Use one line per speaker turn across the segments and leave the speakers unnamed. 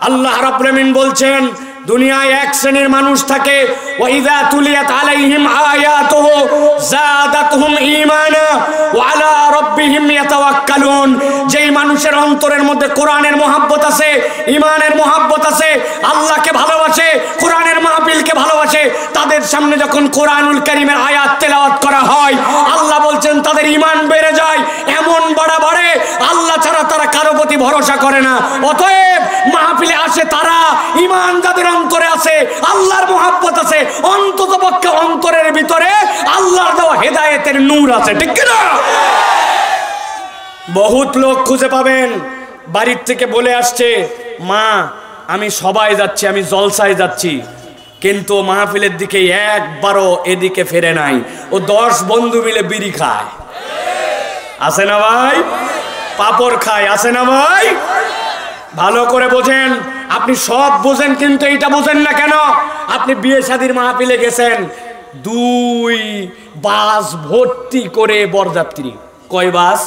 আল্লাহ রাব্বুল আমিন বলছেন দুনিয়ায় এক শ্রেণীর মানুষ থাকে, ওয়াইযা তুলিয়াত আলাইহিম আয়াতুহু যাদাতহুম ঈমানা ওয়া আলা রাব্বিহিম ইয়াতাওয়াক্কালুন। যেই মানুষের অন্তরের মধ্যে কোরআনের মহব্বত আছে, ঈমানের মহব্বত আছে, আল্লাহকে ভালোবাসে, কোরআনের মাহফিলকে ভালোবাসে, তাদের সামনে যখন কোরআনুল কারীমের আয়াত তেলাওয়াত করা হয়, আল্লাহ বলছেন তাদের ঈমান বেড়ে যায়, এমন বাড়ে আল্লাহ ছাড়া তারা কারো প্রতি ভরসা করে না। অতএব মাহফিলে আসে তারা, ঈমান যাদের অন্তরে আছে, আল্লাহর মহব্বত আছে, অন্ততপক্ষে অন্তরের ভিতরে আল্লাহর দেওয়া হেদায়েতের নূর আছে, ঠিক কি না? বহুত লোক খুঁজে পাবেন বাড়ির থেকে বলে আসছে, মা আমি সবাই যাচ্ছি, আমি জলসায় যাচ্ছি, কিন্তু মাহফিলের দিকে একবারও এদিকে ফেরে নাই। ও 10 বন্ধু মিলে বিড়ি খায়, আছে না ভাই? পাপড় খায়, আছে না ভাই? ভালো করে বোঝেন, আপনি সব বোঝেন কিন্তু এইটা বোঝেন না কেন? আপনি বিয়ে শাদীর মাহফিলে গেছেন, 2 বাস ভর্তি করে বরযাত্রী, কয় বাস?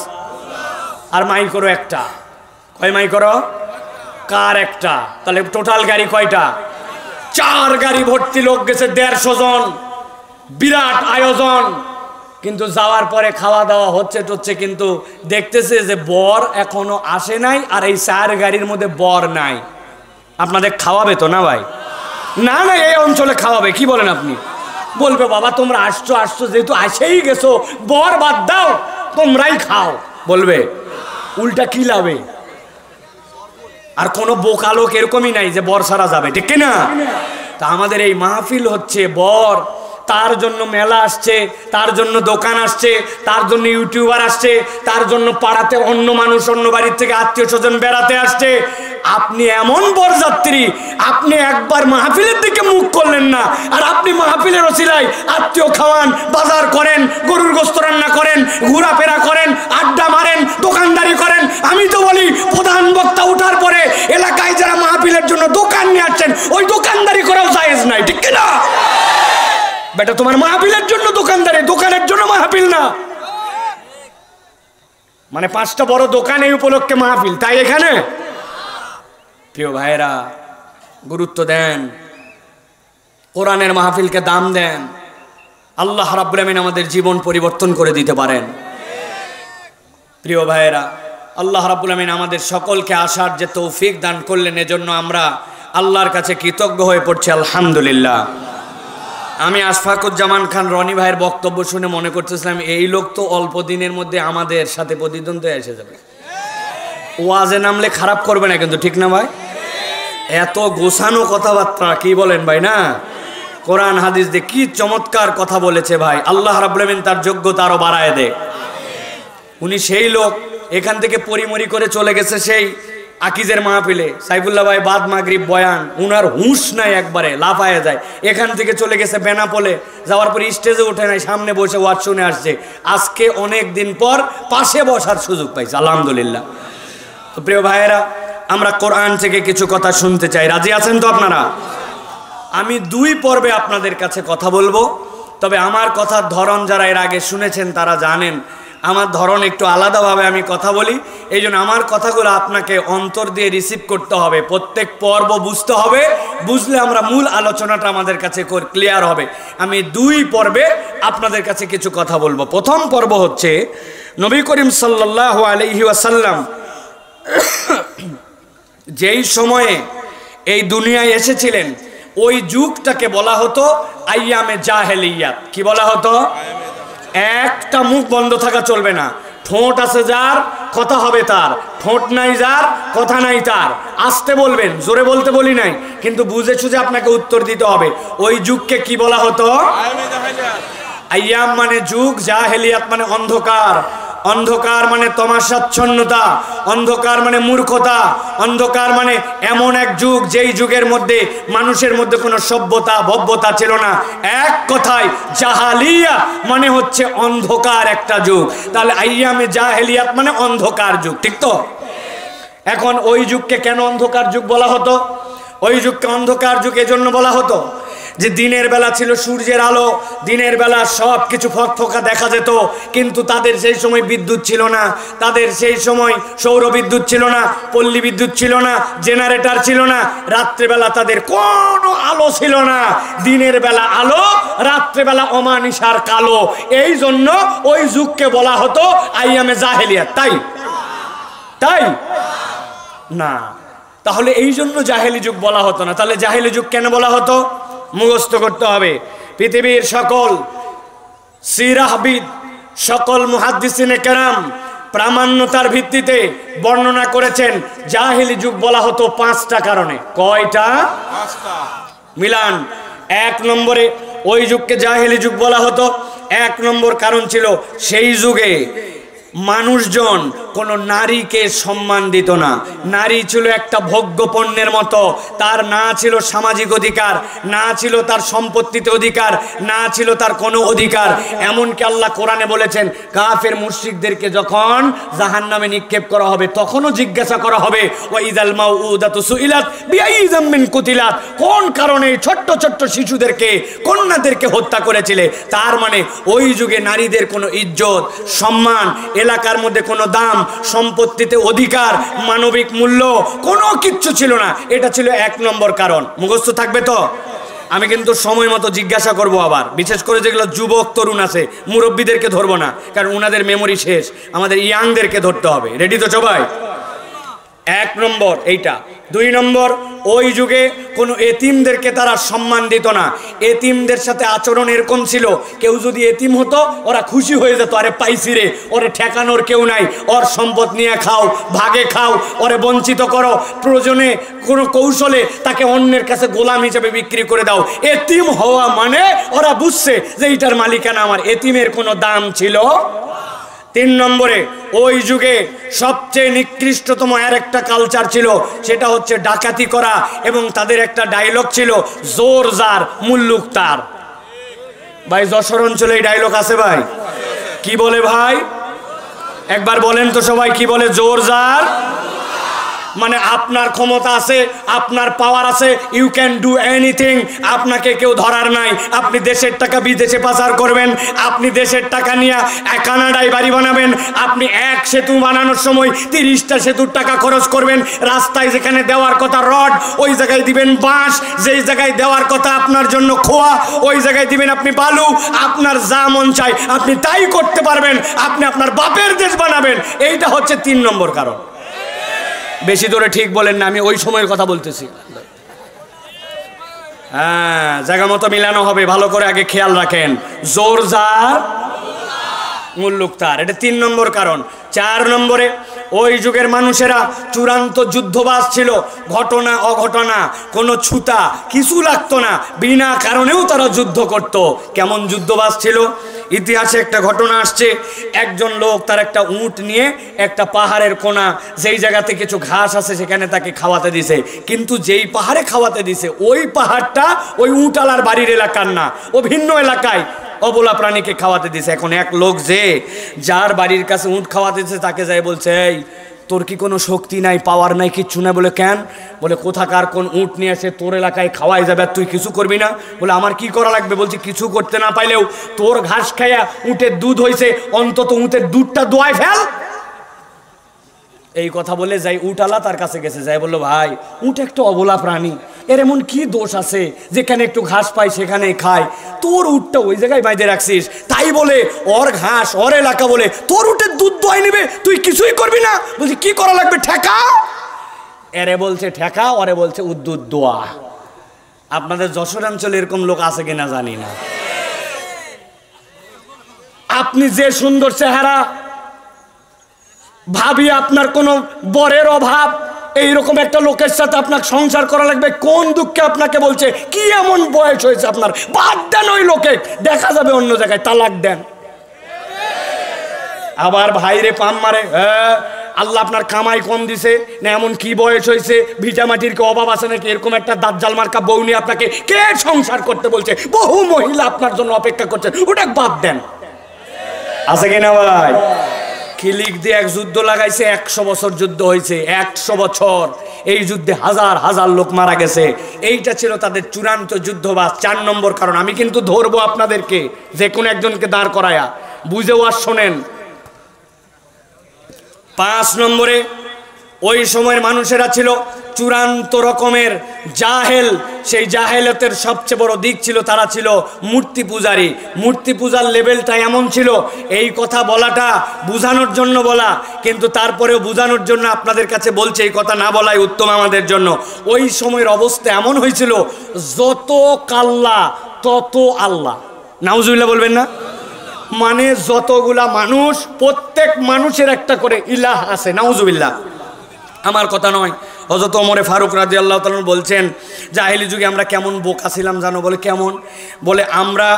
আর মাই করো একটা, কয় মাই করো? কার একটা, তাহলে টোটাল গাড়ি কয়টা? 4 গাড়ি ভর্তি লোক গেছে, 150 জন, বিরাট আয়োজন। কিন্তু যাওয়ার পরে খাওয়া দাওয়া হচ্ছে, কিন্তু দেখতেছে যে বর এখনো আসে নাই, আর এই 4 গাড়ির মধ্যে বর নাই। আপনাদের খাওয়াবে তো না ভাই? না না, এই অঞ্চলে খাওয়াবে, কি বলেন আপনি? বলবে বাবা তোমরা আসছো যেহেতু আসেই গেছো, বর বাদ দাও, তোমরাই খাও, বলবে। উল্টা কি লাভে? আর কোনো বোকা লোক এরকমই নাই যে বর সারা যাবে, ঠিক না? তা আমাদের এই মাহফিল হচ্ছে বর, তার জন্য মেলা আসছে, তার জন্য দোকান আসছে, তার জন্য ইউটিউবার আসছে, তার জন্য পাড়াতে অন্য মানুষ, অন্য বাড়ির থেকে আত্মীয় স্বজন বেড়াতে আসছে। আপনি এমন বরযাত্রী, আপনি একবার মাহফিলের দিকে মুখ করলেন না, আর আপনি মাহফিলের ওসিলায় আত্মীয় খাওয়ান, বাজার করেন, গরুর গোশত রান্না করেন, ঘোরাফেরা করেন, আড্ডা মারেন, দোকানদারি করেন। আমি তো বলি প্রধান বক্তা ওঠার পরে এলাকায় যারা মাহফিলের জন্য দোকান নিয়ে আসছেন, ওই দোকানদারি করাও জায়েজ নাই, ঠিক না? বেটা তোমার মাহফিলের জন্য দোকানদারি, দোকানের জন্য মাহফিল না। মানে 5টা বড় দোকান এই উপলক্ষে মাহফিল, তাই এখানে? প্রিয় ভাইরা, গুরুত্ব দেন, কোরআনের মাহফিলকে দাম দেন। আল্লাহ রাব্বুল আমিন আমাদের জীবন পরিবর্তন করে দিতে পারেন। প্রিয় ভাইরা, আল্লাহ রাব্বুল আমিন আমাদের সকলকে আসার যে তৌফিক দান করলেন, এজন্য আমরা আল্লাহর কাছে কৃতজ্ঞ হয়ে পড়ছি, আলহামদুলিল্লাহ। আমি আশফাকুজ্জামান খান রনি ভাইয়ের বক্তব্য শুনে মনে করতেছিলাম এই লোক তো অল্প দিনের মধ্যে আমাদের সাথে প্রতিদ্বন্দ্বে এসে যাবে, ওয়াজে নামলে খারাপ করবে না কিন্তু, ঠিক না ভাই? এত গোছানো কথাবার্তা, কি বলেন ভাই? না, কোরআন হাদিস দিয়ে কি চমৎকার কথা বলেছে ভাই। আল্লাহ রাব্বুল আমিন তার যোগ্যতা আরো বাড়ায় দে। উনি সেই লোক, এখান থেকে পরিমরি করে চলে গেছে সেই আকিজের মাহফিলে, সাইফুল্লাহ ভাই বাদ মাগরিব বয়ান, উনার হুঁশ নাই, একবারে লাফায় যায়। এখান থেকে চলে গেছে বেনাপোলে, যাওয়ার পর স্টেজে ওঠে নাই, সামনে বসে ওয়াজ শুনে আসছে। আজকে অনেক দিন পর পাশে বসার সুযোগ পাইছে, আলহামদুলিল্লাহ। তো প্রিয় ভাইয়েরা, আমরা কোরআন থেকে কিছু কথা শুনতে চাই, রাজি আছেন তো আপনারা? আমি 2 পর্বে আপনাদের কাছে কথা বলবো, তবে আমার কথার ধরন যারা এর আগে শুনেছেন তারা জানেন আমার ধরন একটু আলাদাভাবে আমি কথা বলি। এই জন্য আমার কথাগুলো আপনাকে অন্তর দিয়ে রিসিভ করতে হবে, প্রত্যেক পর্ব বুঝতে হবে, বুঝলে আমরা মূল আলোচনাটা আমাদের কাছে ক্লিয়ার হবে। আমি 2 পর্বে আপনাদের কাছে কিছু কথা বলবো। প্রথম পর্ব হচ্ছে নবী করিম সাল্লাল্লাহু আলাইহি ওয়াসাল্লাম যেই সময়ে এই দুনিয়ায় এসেছিলেন, ওই যুগটাকে বলা হতো আইয়ামে জাহেলিয়াত। কি বলা হতো? একটা মুখ বন্ধ থাকা চলবে না, ঠোঁট আছে যার কথা হবে তার, ঠোঁট নাই যার কথা নাই তার। আস্তে বলবেন, জোরে বলতে বলি নাই, কিন্তু বুঝে সুঝে আপনাকে উত্তর দিতে হবে। ওই যুগকে কি বলা হতো? আইয়াম মানে যুগ, জাহেলিয়াত মানে অন্ধকার। অন্ধকার মানে তমাশাচ্ছন্নতা, অন্ধকার মানে মূর্খতা, অন্ধকার মানে এমন এক যুগ যেই যুগের মধ্যে মানুষের মধ্যে কোনো সভ্যতা ভব্যতা ছিল না। এক কথায় জাহালিয়া মানে হচ্ছে অন্ধকার একটা যুগ। তাহলে আইয়ামে জাহেলিয়াত মানে অন্ধকার যুগ, ঠিক তো? এখন ওই যুগকে কেন অন্ধকার যুগ বলা হতো? ওই যুগকে অন্ধকার যুগ এজন্য বলা হতো যে দিনের বেলা ছিল সূর্যের আলো, দিনের বেলা সব কিছু ফকফকা দেখা যেত, কিন্তু তাদের সেই সময় বিদ্যুৎ ছিল না, তাদের সেই সময় সৌর বিদ্যুৎ ছিল না, পল্লী বিদ্যুৎ ছিল না, জেনারেটর ছিল না, রাত্রেবেলা তাদের কোনো আলো ছিল না। দিনের বেলা আলো, রাত্রেবেলা অমানিসার কালো। এই জন্য ওই যুগকে বলা হতো আইয়ামে জাহেলিয়াত। তাই তাই না? তাহলে এই জন্য জাহেলি যুগ বলা হতো না। তাহলে জাহেলি যুগ কেন বলা হতো? মুখস্থ করতে হবে। পৃথিবীর সকল সিরাহবিদ, সকল মুহাদ্দিসিনে কেরাম প্রামাণ্যতার ভিত্তিতে বর্ণনা করেছেন জাহেলি যুগ বলা হতো 5টা কারণে। কয়টা? 5টা। মিলান। 1 নম্বরে ওই যুগকে জাহেলি যুগ বলা হতো, 1 নম্বর কারণ ছিল সেই যুগে মানুষজন কোনো নারীকে সম্মান দিত না। নারী ছিল একটা ভোগ্য পণ্যের মতো। তার না ছিল সামাজিক অধিকার, না ছিল তার সম্পত্তিতে অধিকার, না ছিল তার কোনো অধিকার। এমনকি আল্লাহ কোরআনে বলেছেন কাফের মুশরিকদেরকে যখন জাহান্নামে নিক্ষেপ করা হবে তখনও জিজ্ঞাসা করা হবে ওয়াইদাল মাউউদাতু সুইলাত বিআইয়ি যামবিন কুতিলাত, কোন কারণে ছোট্ট ছোট্ট শিশুদেরকে, কন্যাদেরকে হত্যা করেছিলে। তার মানে ওই যুগে নারীদের কোনো ইজ্জত, সম্মান, এলাকার মধ্যে কোনো দাম, সম্পত্তিতে অধিকার, মানবিক মূল্য কোনো কিচ্ছু ছিল না। এটা ছিল 1 নম্বর কারণ। মুখস্থ থাকবে তো? আমি কিন্তু সময় মতো জিজ্ঞাসা করব আবার, বিশেষ করে যেগুলো যুবক তরুণ আছে, মুরব্বীদেরকে ধরবো না, কারণ ওনাদের মেমোরি শেষ। আমাদের ইয়াংদেরকে ধরতে হবে। রেডি তো সবাই? 1 নম্বর এইটা। 2 নম্বর, ওই যুগে কোনো এতিমদেরকে তারা সম্মান দিত না। এতিমদের সাথে আচরণ এরকম ছিল, কেউ যদি এতিম হতো ওরা খুশি হয়ে যেত, আরে পাইছি রে, ওরে ঠেকানোর কেউ নাই, ওর সম্পদ নিয়ে খাও, ভাগে খাও, ওরে বঞ্চিত করো, প্রয়োজনে কোনো কৌশলে তাকে অন্যের কাছে গোলাম হিসেবে বিক্রি করে দাও। এতিম হওয়া মানে ওরা বুঝছে যে এইটার মালিকানা আমার। এতিমের কোনো দাম ছিল। 3 নম্বরে ওই যুগে সবচেয়ে নিকৃষ্টতম আরেকটা কালচার ছিল, সেটা হচ্ছে ডাকাতি করা। এবং তাদের একটা ডায়লগ ছিল জোর যার মুল্লুক তার। ভাই যশোর অঞ্চলে এই ডায়লগ আছে ভাই? কি বলে ভাই? একবার বলেন তো সবাই, কি বলে? জোর যার, মানে আপনার ক্ষমতা আছে, আপনার পাওয়ার আছে, ইউ ক্যান ডু এনিথিং। আপনাকে কেউ ধরার নাই। আপনি দেশের টাকা বিদেশে পাচার করবেন, আপনি দেশের টাকা নিয়ে কানাডায় বাড়ি বানাবেন, আপনি এক সেতু বানানোর সময় 30টা সেতুর টাকা খরচ করবেন। রাস্তায় যেখানে দেওয়ার কথা রড, ওই জায়গায় দিবেন বাঁশ। যেই জায়গায় দেওয়ার কথা আপনার জন্য খোয়া, ওই জায়গায় দিবেন আপনি বালু। আপনার যা মন চায় আপনি তাই করতে পারবেন, আপনি আপনার বাপের দেশ বানাবেন। এইটা হচ্ছে 3 নম্বর কারণ। বেশি দূরে ঠিক বলেন না, আমি ওই সময়ের কথা বলতেছি। হ্যাঁ, জায়গা মতো মিলানো হবে, ভালো করে আগে খেয়াল রাখেন। জোর যার মুল্লুক তার, এটা 3 নম্বর কারণ। 4 নম্বরে ওই যুগের মানুষেরা চূড়ান্ত যুদ্ধবাজ ছিল। ঘটনা অঘটনা কোনো ছুতা কিছু লাগতো না, বিনা কারণেও তারা যুদ্ধ করত। কেমন যুদ্ধবাজ ছিল? ইতিহাসে একটা ঘটনা আসছে, একজন লোক তার একটা উট নিয়ে একটা পাহাড়ের কোণা, যেই জায়গাতে কিছু ঘাস আছে সেখানে তাকে খাওয়াতে দিছে। কিন্তু যেই পাহাড়ে খাওয়াতে দিছে ওই পাহাড়টা ওই উটালার বাড়ির এলাকার না, ও ভিন্ন এলাকায় অবলা প্রাণীকে খাওয়াতে দিছে। এখন এক লোক যে যার বাড়ির কাছে উট খাওয়াতে দিছে তাকে যাই বলছে, এই তোর কি কোনো শক্তি নাই, পাওয়ার নাই, কিচ্ছু না? বলে কেন? বলে কোথাকার কোন উট নিয়ে এসে তোর এলাকায় খাওয়াই যাবে আর তুই কিছু করবি না? বলে আমার কি করা লাগবে? বলছি কিছু করতে না পাইলেও তোর ঘাস খাইয়া উটের দুধ হয়েছে, অন্তত উটের দুধটা দোয়াই ফেল। এই কথা বলে যাই উটালা তার কাছে গেছে, যাই বললো ভাই উট একটা অবলা প্রাণী, এর এমন কি দোষ আছে যেখানে একটু ঘাস পায় সেখানে খায়, তোর উটটা ওই জায়গায় বাইরে রাখছিস, তাই বলে ওর ঘাস ওর এলাকা বলে তোর উটের দুধ দোয়াই নেবে, তুই কিছুই করবি না? বলছি কি করা লাগবে? ঠেকা। এরে বলছে ঠেকা, ওরে বলছে উদ্দুত দোয়া। আপনাদের যশোর অঞ্চলে এরকম লোক আছে কিনা জানি না। আপনি যে সুন্দর চেহারা, ভাবি আপনার কোনো বরের অভাব, এইরকম একটা লোকের সাথে আপনার সংসার করা লাগবে, কোন দুঃখে আপনাকে বলছে? কি এমন বয়স হয়েছে আপনার? বাদ দেন ওই লোকে, দেখা যাবে অন্য জায়গায়, তালাক দেন। আবার ভাইরে পাম মারে, হ্যাঁ আল্লাহ আপনার কামাই কম দিছে না, এমন কি বয়স হয়েছে, ভিটা মাটির কি অভাব আছে নাকি? এরকম একটা দাজ্জাল মার্কা বউ নিয়ে আপনাকে কে সংসার করতে বলছে? বহু মহিলা আপনার জন্য অপেক্ষা করছে, ওটা বাদ দেন। আছে কিনা ভাই? খিলিক দিয়ে এক যুদ্ধ লাগাইছে, 100 বছর যুদ্ধ হয়েছে, 100 বছর। এই যুদ্ধে হাজার হাজার লোক মারা গেছে। এইটা ছিল তাদের চূড়ান্ত যুদ্ধবাজ। 4 নম্বর কারণ, আমি কিন্তু ধরবো আপনাদেরকে, যে কোনো একজনকে দাঁড় করায়া, বুঝেও আর শোনেন। 5 নম্বরে, ওই সময়ের মানুষেরা ছিল চূড়ান্ত রকমের জাহেল। সেই জাহেলতের সবচেয়ে বড় দিক ছিল তারা ছিল মূর্তি পূজারী। মূর্তি পূজার লেভেলটা এমন ছিল, এই কথা বলাটা বোঝানোর জন্য বলা, কিন্তু তারপরেও বোঝানোর জন্য আপনাদের কাছে বলছে, এই কথা না বলাই উত্তম আমাদের জন্য। ওই সময়ের অবস্থা এমন হয়েছিল, যত কাল্লা তত আল্লাহ। নাউজুবিল্লাহ বলবেন না? মানে যতগুলা মানুষ, প্রত্যেক মানুষের একটা করে ইলাহ আছে। নাউজুবিল্লাহ, আমার কথা নয়। হযরত ওমর ফারুক রাদিয়াল্লাহু তাআলা বলছেন, জাহেলি যুগে আমরা কেমন বোকা ছিলাম জানো? বলে কেমন? বলে আমরা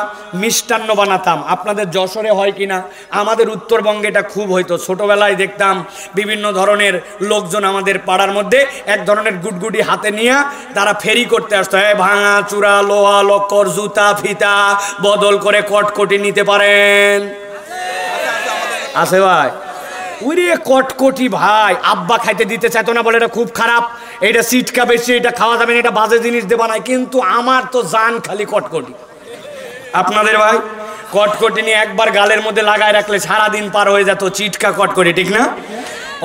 মিষ্টান্ন বানাতাম। আপনাদের যশোরে হয় কিনা, আমাদের উত্তরবঙ্গে এটা খুব হইতো। ছোটোবেলায় দেখতাম বিভিন্ন ধরনের লোকজন আমাদের পাড়ার মধ্যে এক ধরনের গুটগুটি হাতে নিয়ে তারা ফেরি করতে আসতো। ভাঙা চূড়া, লোহা লক্কর, জুতা ফিতা বদল করে কটকটি নিতে পারেন? আছে ভাই? ওরে কটকটি ভাই, আব্বা খাইতে দিতে চাইতো না, বলে এটা খুব খারাপ, এটা সিটকা বেশি, এটা খাওয়া যাবে না, এটা বাজে জিনিস দেবা না। কিন্তু আমার তো জান খালি কটকটি। আপনাদের ভাই কটকটি নিয়ে একবার গালের মধ্যে লাগায় রাখলে সারাদিন পার হয়ে যেত, চিটকা কটকটি, ঠিক না?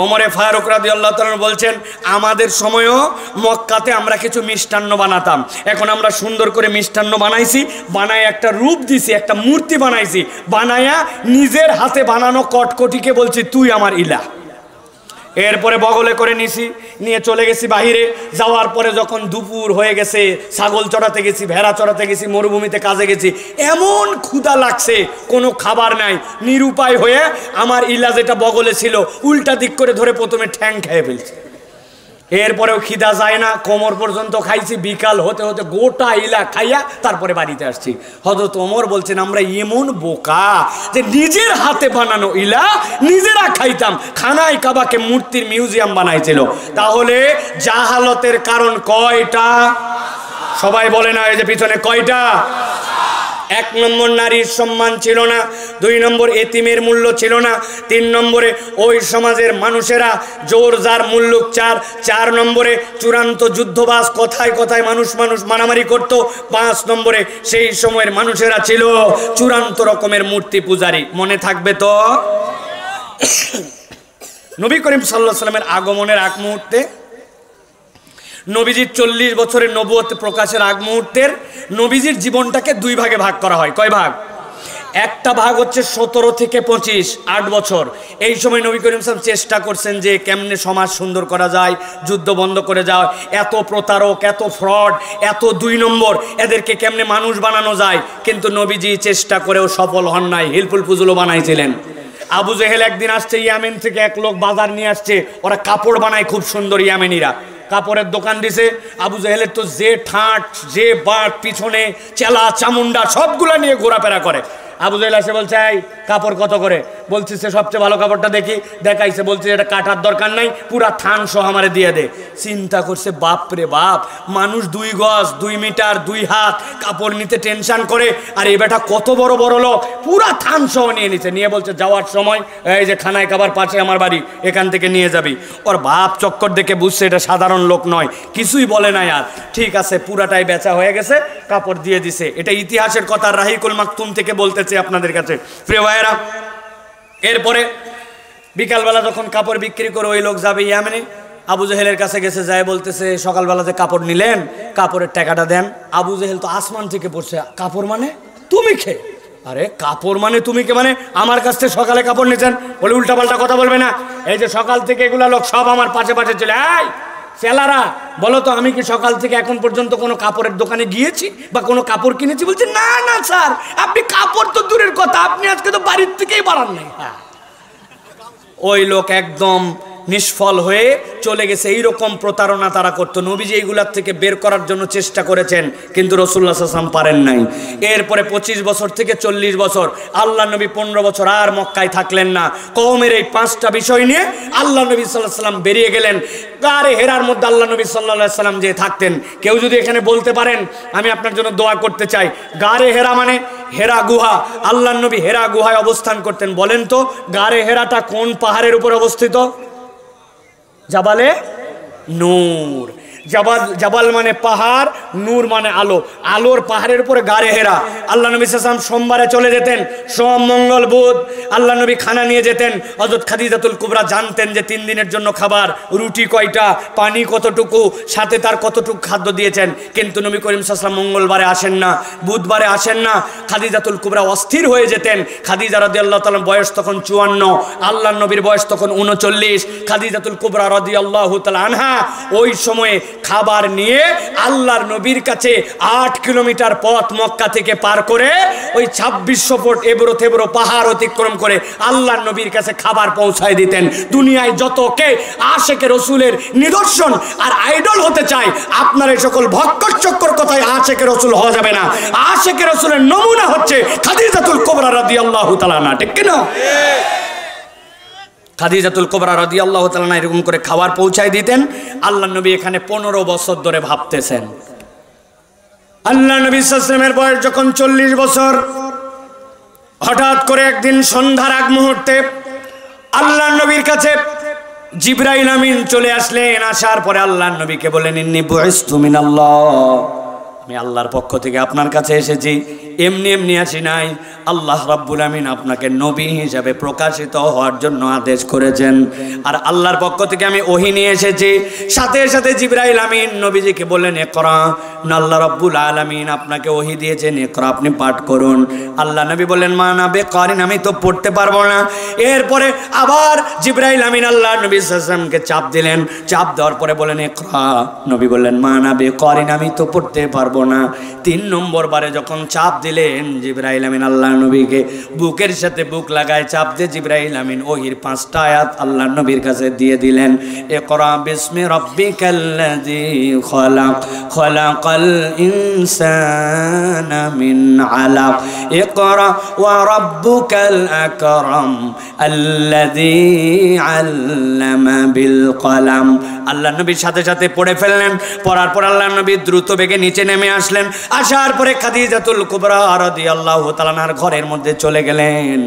ওমরে ফারুক রাদিয়াল্লাহু তাআলা বলছেন, আমাদের সময়ও মক্কাতে আমরা কিছু মিষ্টান্ন বানাতাম। এখন আমরা সুন্দর করে মিষ্টান্ন বানাইছি, বানায় একটা রূপ দিছি, একটা মূর্তি বানাইছি, বানায়া নিজের হাতে বানানো কটকটিকে বলছি তুই আমার ইলাহ। এরপরে বগলে করে নিছি, নিয়ে চলে গেছি বাহিরে। যাওয়ার পরে যখন দুপুর হয়ে গেছে, ছাগল চড়াতে গেছি, ভেড়া চড়াতে গেছি, মরুভূমিতে কাজে গেছি, এমন ক্ষুধা লাগছে, কোনো খাবার নাই। নিরুপায় হয়ে আমার ইলা যেটা বগলে ছিল উল্টা দিক করে ধরে প্রথমে ঠ্যাং খেয়ে ফেলছি। এরপরেও খিদা যায় না, কোমর পর্যন্ত খাইছি। বিকাল হতে হতে গোটা ইলা খাইয়া তারপরে বাড়িতে আসছি। হযরত ওমর বলছেন, আমরা এমন বোকা যে নিজের হাতে বানানো ইলা নিজেরা খাইতাম। খানায় কাবাকে মূর্তির মিউজিয়াম বানাইছিল। তাহলে জাহালতের কারণ কয়টা? সবাই বলে না, এই যে পিছনে কয়টা? 1 নম্বর নারীর সম্মান ছিল না, 2 নম্বর এতিমের মূল্য ছিল না, 3 নম্বরে ওই সমাজের মানুষেরা জোর যার মুল্লুক 4 নম্বরে চূড়ান্ত যুদ্ধবাজ, কথায় কথায় মানুষ মারামারি করত। 5 নম্বরে সেই সময়ের মানুষেরা ছিল চূড়ান্ত রকমের মূর্তি পূজারী। মনে থাকবে তো? নবী করিম সাল্লাল্লাহু আলাইহি ওয়াসাল্লামের আগমনের আগ মুহূর্তে, নবীজির 40 বছরের নবুয়ত প্রকাশের আগ মুহূর্তের নবীজির জীবনটাকে 2 ভাগে ভাগ করা হয়। কয় ভাগ? একটা ভাগ হচ্ছে 17 থেকে 25, 8 বছর। এই সময় নবী করিম সাল্লাল্লাহু আলাইহি ওয়াসাল্লাম চেষ্টা করছেন যে কেমনে সমাজ সুন্দর করা যায়, যুদ্ধ বন্ধ করে যায়, এত প্রতারক, এত ফ্রড, এত 2 নম্বর, এদেরকে কেমনে মানুষ বানানো যায়। কিন্তু নবীজি চেষ্টা করেও সফল হন নাই, হিলফুল ফুজুলও বানাইছিলেন। আবু জেহেল একদিন আসছে ইয়ামেন থেকে, এক লোক বাজার নিয়ে আসছে, ওরা কাপড় বানায় খুব সুন্দর, ইয়ামেনিরা কাপড়ের দোকান দিছে। আবু জেহেলের তো যে ঠাঁট, যে বাট, পিছনে চেলা চামুন্ডা সবগুলা নিয়ে ঘোরাফেরা করে। আবু জেহেল এসে বলছে, এই কাপড় কত করে? বলছি সে সবচেয়ে ভালো কাপড়টা দেখি, দেখাইছে, বলছে এটা কাটার দরকার নাই, পুরা থান সহ আমারে দিয়ে দে। চিন্তা করছে, বাপ রে বাপ, মানুষ 2 গজ 2 মিটার 2 হাত কাপড় নিতে টেনশন করে, আর এই বেটা কত বড় বড় লোক, পুরা থান সহ নিয়ে নিছে। নিয়ে বলছে, যাওয়ার সময় এই যে খানায় খাবার পাশে আমার বাড়ি, এখান থেকে নিয়ে যাবি। ওর বাপ চক্কর দেখে বুঝছে এটা সাধারণ লোক নয়, কিছুই বলে না। আর ঠিক আছে, পুরাটাই বেচা হয়ে গেছে, কাপড় দিয়ে দিছে। এটা ইতিহাসের কথা, রাহিকুল মাকতুম থেকে বলতেছে আপনাদের কাছে, প্রিয় ভাইয়েরা। এরপরে বিকালবেলা যখন কাপড় বিক্রি করে ওই লোক যাবে ইয়ামেনে, আবু জেহেলের কাছে গেছে, যায় বলতেছে, সকালবেলা যে কাপড় নিলেন কাপড়ের টাকাটা দেন। আবু জেহেল তো আসমান থেকে পড়ছে, কাপড় মানে তুমি খে? আরে কাপড় মানে তুমি কে? মানে আমার কাছ থেকে সকালে কাপড় নিয়েছেন? বলে উল্টাপাল্টা কথা বলবে না, এই যে সকাল থেকে এগুলা লোক সব আমার পাশে পাশে চলে। এই সেলারা, বলো তো আমি কি সকাল থেকে এখন পর্যন্ত কোনো কাপড়ের দোকানে গিয়েছি বা কোনো কাপড় কিনেছি? বলছে, না না স্যার, আপনি কাপড় তো দূরের কথা, আপনি আজকে তো বাড়ির থেকেই বাড়ান নাই। ওই লোক একদম নিষ্ফল হয়ে চলে গেছে। এইরকম প্রতারণা তারা করতো। নবীজি এইগুলার থেকে বের করার জন্য চেষ্টা করেছেন, কিন্তু রাসূলুল্লাহ সাল্লাল্লাহু আলাইহি ওয়াসাল্লাম পারেন নাই। এরপরে 25 বছর থেকে 40 বছর, আল্লাহ নবী 15 বছর আর মক্কায় থাকলেন না। কওমের এই 5টা বিষয় নিয়ে আল্লাহ নবী সাল্লাল্লাহু আলাইহি ওয়াসাল্লাম বেরিয়ে গেলেন। গারে হেরার মধ্যে আল্লাহ নবী সাল্লাল্লাহু আলাইহি ওয়াসাল্লাম যে থাকতেন, কেউ যদি এখানে বলতে পারেন আমি আপনার জন্য দোয়া করতে চাই। গারে হেরা মানে হেরা গুহা, আল্লাহর নবী হেরা গুহায় অবস্থান করতেন। বলেন তো গারে হেরাটা কোন পাহাড়ের উপর অবস্থিত? জাবালে নূর। জাবাল মানে পাহাড়, নূর মানে আলো, আলোর পাহাড়ের উপরে গারে হেরা। আল্লাহ নবী সাল্লাল্লাহু আলাইহি ওয়াসাল্লাম সোমবারে চলে যেতেন, সোম মঙ্গল বুধ আল্লাহ নবী খানা নিয়ে যেতেন। হযরত খাদিজাতুল কুবরা জানতেন যে 3 দিনের জন্য খাবার, রুটি কয়টা, পানি কতটুকু, সাথে তার কতটুকু খাদ্য দিয়েছেন। কিন্তু নবী করিম সাল্লাল্লাহু আলাইহি ওয়াসাল্লাম মঙ্গলবারে আসেন না, বুধবারে আসেন না। খাদিজাতুল কুবরা অস্থির হয়ে যেতেন। খাদিজা রাদিয়াল্লাহু তাআলা বয়স তখন 54, আল্লাহ নবীর বয়স তখন 39। খাদিজাতুল কুবরা রাদিয়াল্লাহু তাআলা আনহা ওই সময়ে খাবার নিয়ে আল্লাহর নবীর কাছে 8 কিলোমিটার পথ মক্কা থেকে পার করে ওই 2600 ফুট এবড়ো থেবড়ো পাহাড় অতিক্রম করে আল্লাহর নবীর কাছে খাবার পৌঁছায় দিতেন। দুনিয়ায় যত কে আশেকে রসুলের নিদর্শন আর আইডল হতে চায়, আপনার এই সকল ভক্কর কথায় আশেকে রসুল হওয়া যাবে না। আশেকে রসুলের নমুনা হচ্ছে খাদিজাতুল কুবরা রাদিয়াল্লাহু তাআলা আনহা, ঠিক কিনা? খাদিজাতুল কুবরা রাদিয়াল্লাহু তাআলা আনহা এরকম করে খাবার পৌঁছায় দিতেন। আল্লাহ নবী এখানে 15 বছর ধরে ভাবতেছেন। আল্লাহ নবী সাল্লাল্লাহু আলাইহি ওয়াসাল্লামের বয়স যখন 40 বছর, হঠাৎ করে একদিন সন্ধ্যার আগ মুহূর্তে আল্লাহ নবীর কাছে জিবরাইল আমিন চলে আসলেন। আসার পরে আল্লাহ নবীকে বললেন, ইন্নী বুইস্তু মিনাল্লাহ, আমি আল্লাহর পক্ষ থেকে আপনার কাছে এসেছি। এমনি এমনি আসি নাই, আল্লাহ রাব্বুল আমিন আপনাকে নবী হিসাবে প্রকাশিত হওয়ার জন্য আদেশ করেছেন। আর আল্লাহর পক্ষ থেকে আমি ওহী নিয়ে এসেছি। সাথে সাথে জিবরাইল আমিন নবীজিকে বললেন, ইকরা, আল্লাহ রাব্বুল আলামিন আপনাকে ওহী দিয়েছেন, ইকরা, আপনি পাঠ করুন। আল্লাহ নবী বললেন, মা না বেকারিন, আমি তো পড়তে পারবো না। এরপরে আবার জিবরাইল আমিন আল্লাহ নবী সাল্লাল্লাহু আলাইহি ওয়াসাল্লামকে চাপ দিলেন। চাপ দেওয়ার পরে বলেন, ইকরা। নবী বললেন, মা না বেকারিন, আমি তো পড়তে পারবো না। 3 নম্বর বারে যখন চাপ দিলেন জিবরাইল আমিন আল্লাহ নবীকে বুকের সাথে বুক লাগায় চাপ দিয়ে জিবরাইল আমিন ওহির 5টা আয়াত আল্লাহ নবীর কাছে দিয়ে দিলেন। ইকরা বিসমি রাব্বিকাল্লাযী খলাক, খলাকাল ইনসানা মিন আলাক, ইকরা ওয়া রাব্বুকাল আকরাম আল্লাযী আল্লামা বিল কলাম। আল্লাহ নবীর সাথে সাথে পড়ে ফেললেন। পড়ার পর আল্লাহ নবী দ্রুত বেগে নিচে নেমে আসলেন। আসার পরে খাদিজাতুল কুবরা রাদিয়াল্লাহু তাআলা আনহার ঘরের মধ্যে চলে গেলেন।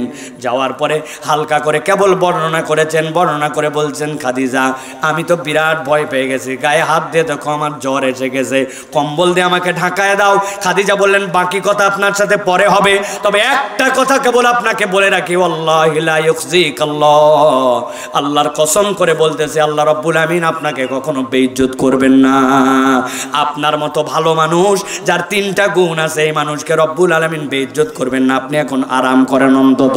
যাওয়ার পরে হালকা করে কেবল বর্ণনা করেছেন, বর্ণনা করে বলছেন, খাদিজা, আমি তো বিরাট ভয় পেয়ে গেছি, গায়ে হাত দিয়ে দেখো আমার জ্বর এসে গেছে, কম্বল দিয়ে আমাকে ঢাকায় দাও। খাদিজা বললেন, বাকি কথা আপনার সাথে পরে হবে, তবে একটা কথা কেবল আপনাকে বলে রাখি, ওয়াল্লাহি লা ইউখজিকাল্লাহ, আল্লাহর কসম করে বলতেছে, আল্লাহ রাব্বুল আমিন আপনাকে কখনো বেইজ্জত করবেন না। আপনার মতো ভালো মানুষ যার 3টা গুণ আছে, এই মানুষকে রব্বুল আলামিন বেইজ্জত করবেন না। আপনি এখন আরাম করেন। অন্তত